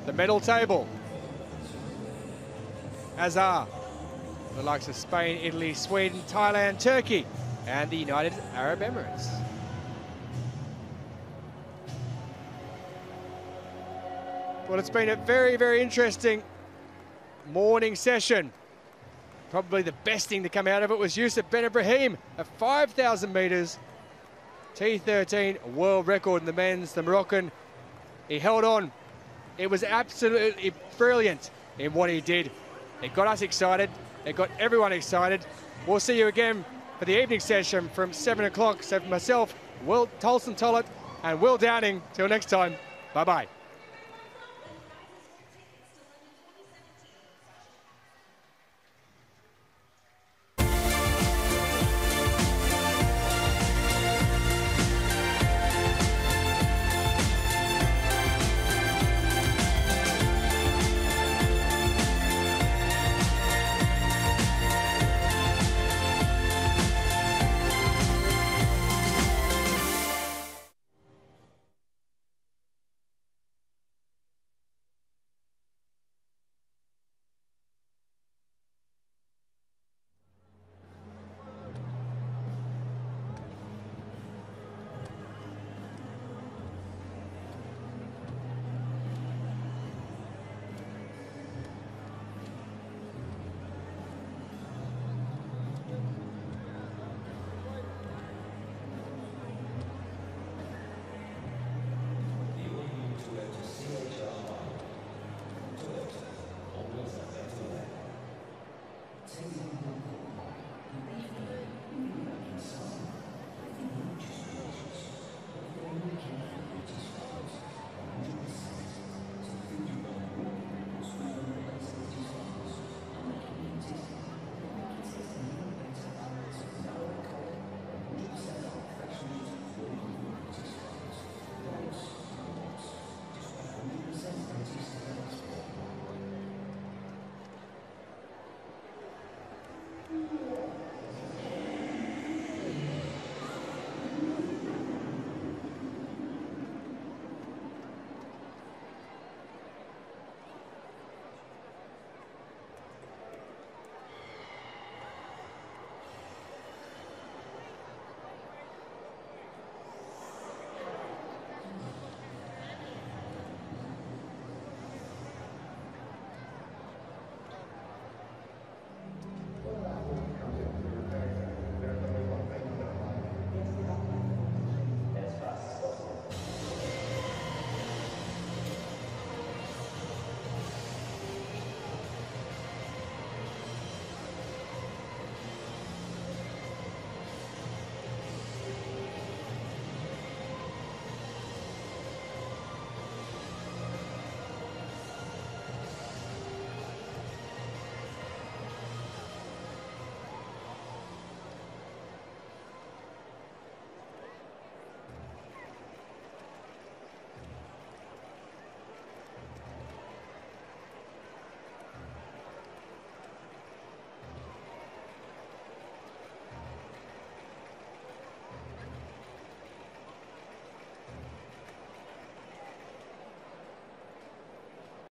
Speaker 1: the medal table, as are the likes of Spain, Italy, Sweden, Thailand, Turkey, and the United Arab Emirates. Well, it's been a very, very interesting morning session. Probably the best thing to come out of it was Yousef Ben Ibrahim at 5,000 metres. T13 world record in the men's, the Moroccan. He held on. It was absolutely brilliant in what he did. It got us excited. It got everyone excited. We'll see you again for the evening session from 7 o'clock. So for myself, Will Tolson Tollett and Will Downing, till next time, bye-bye.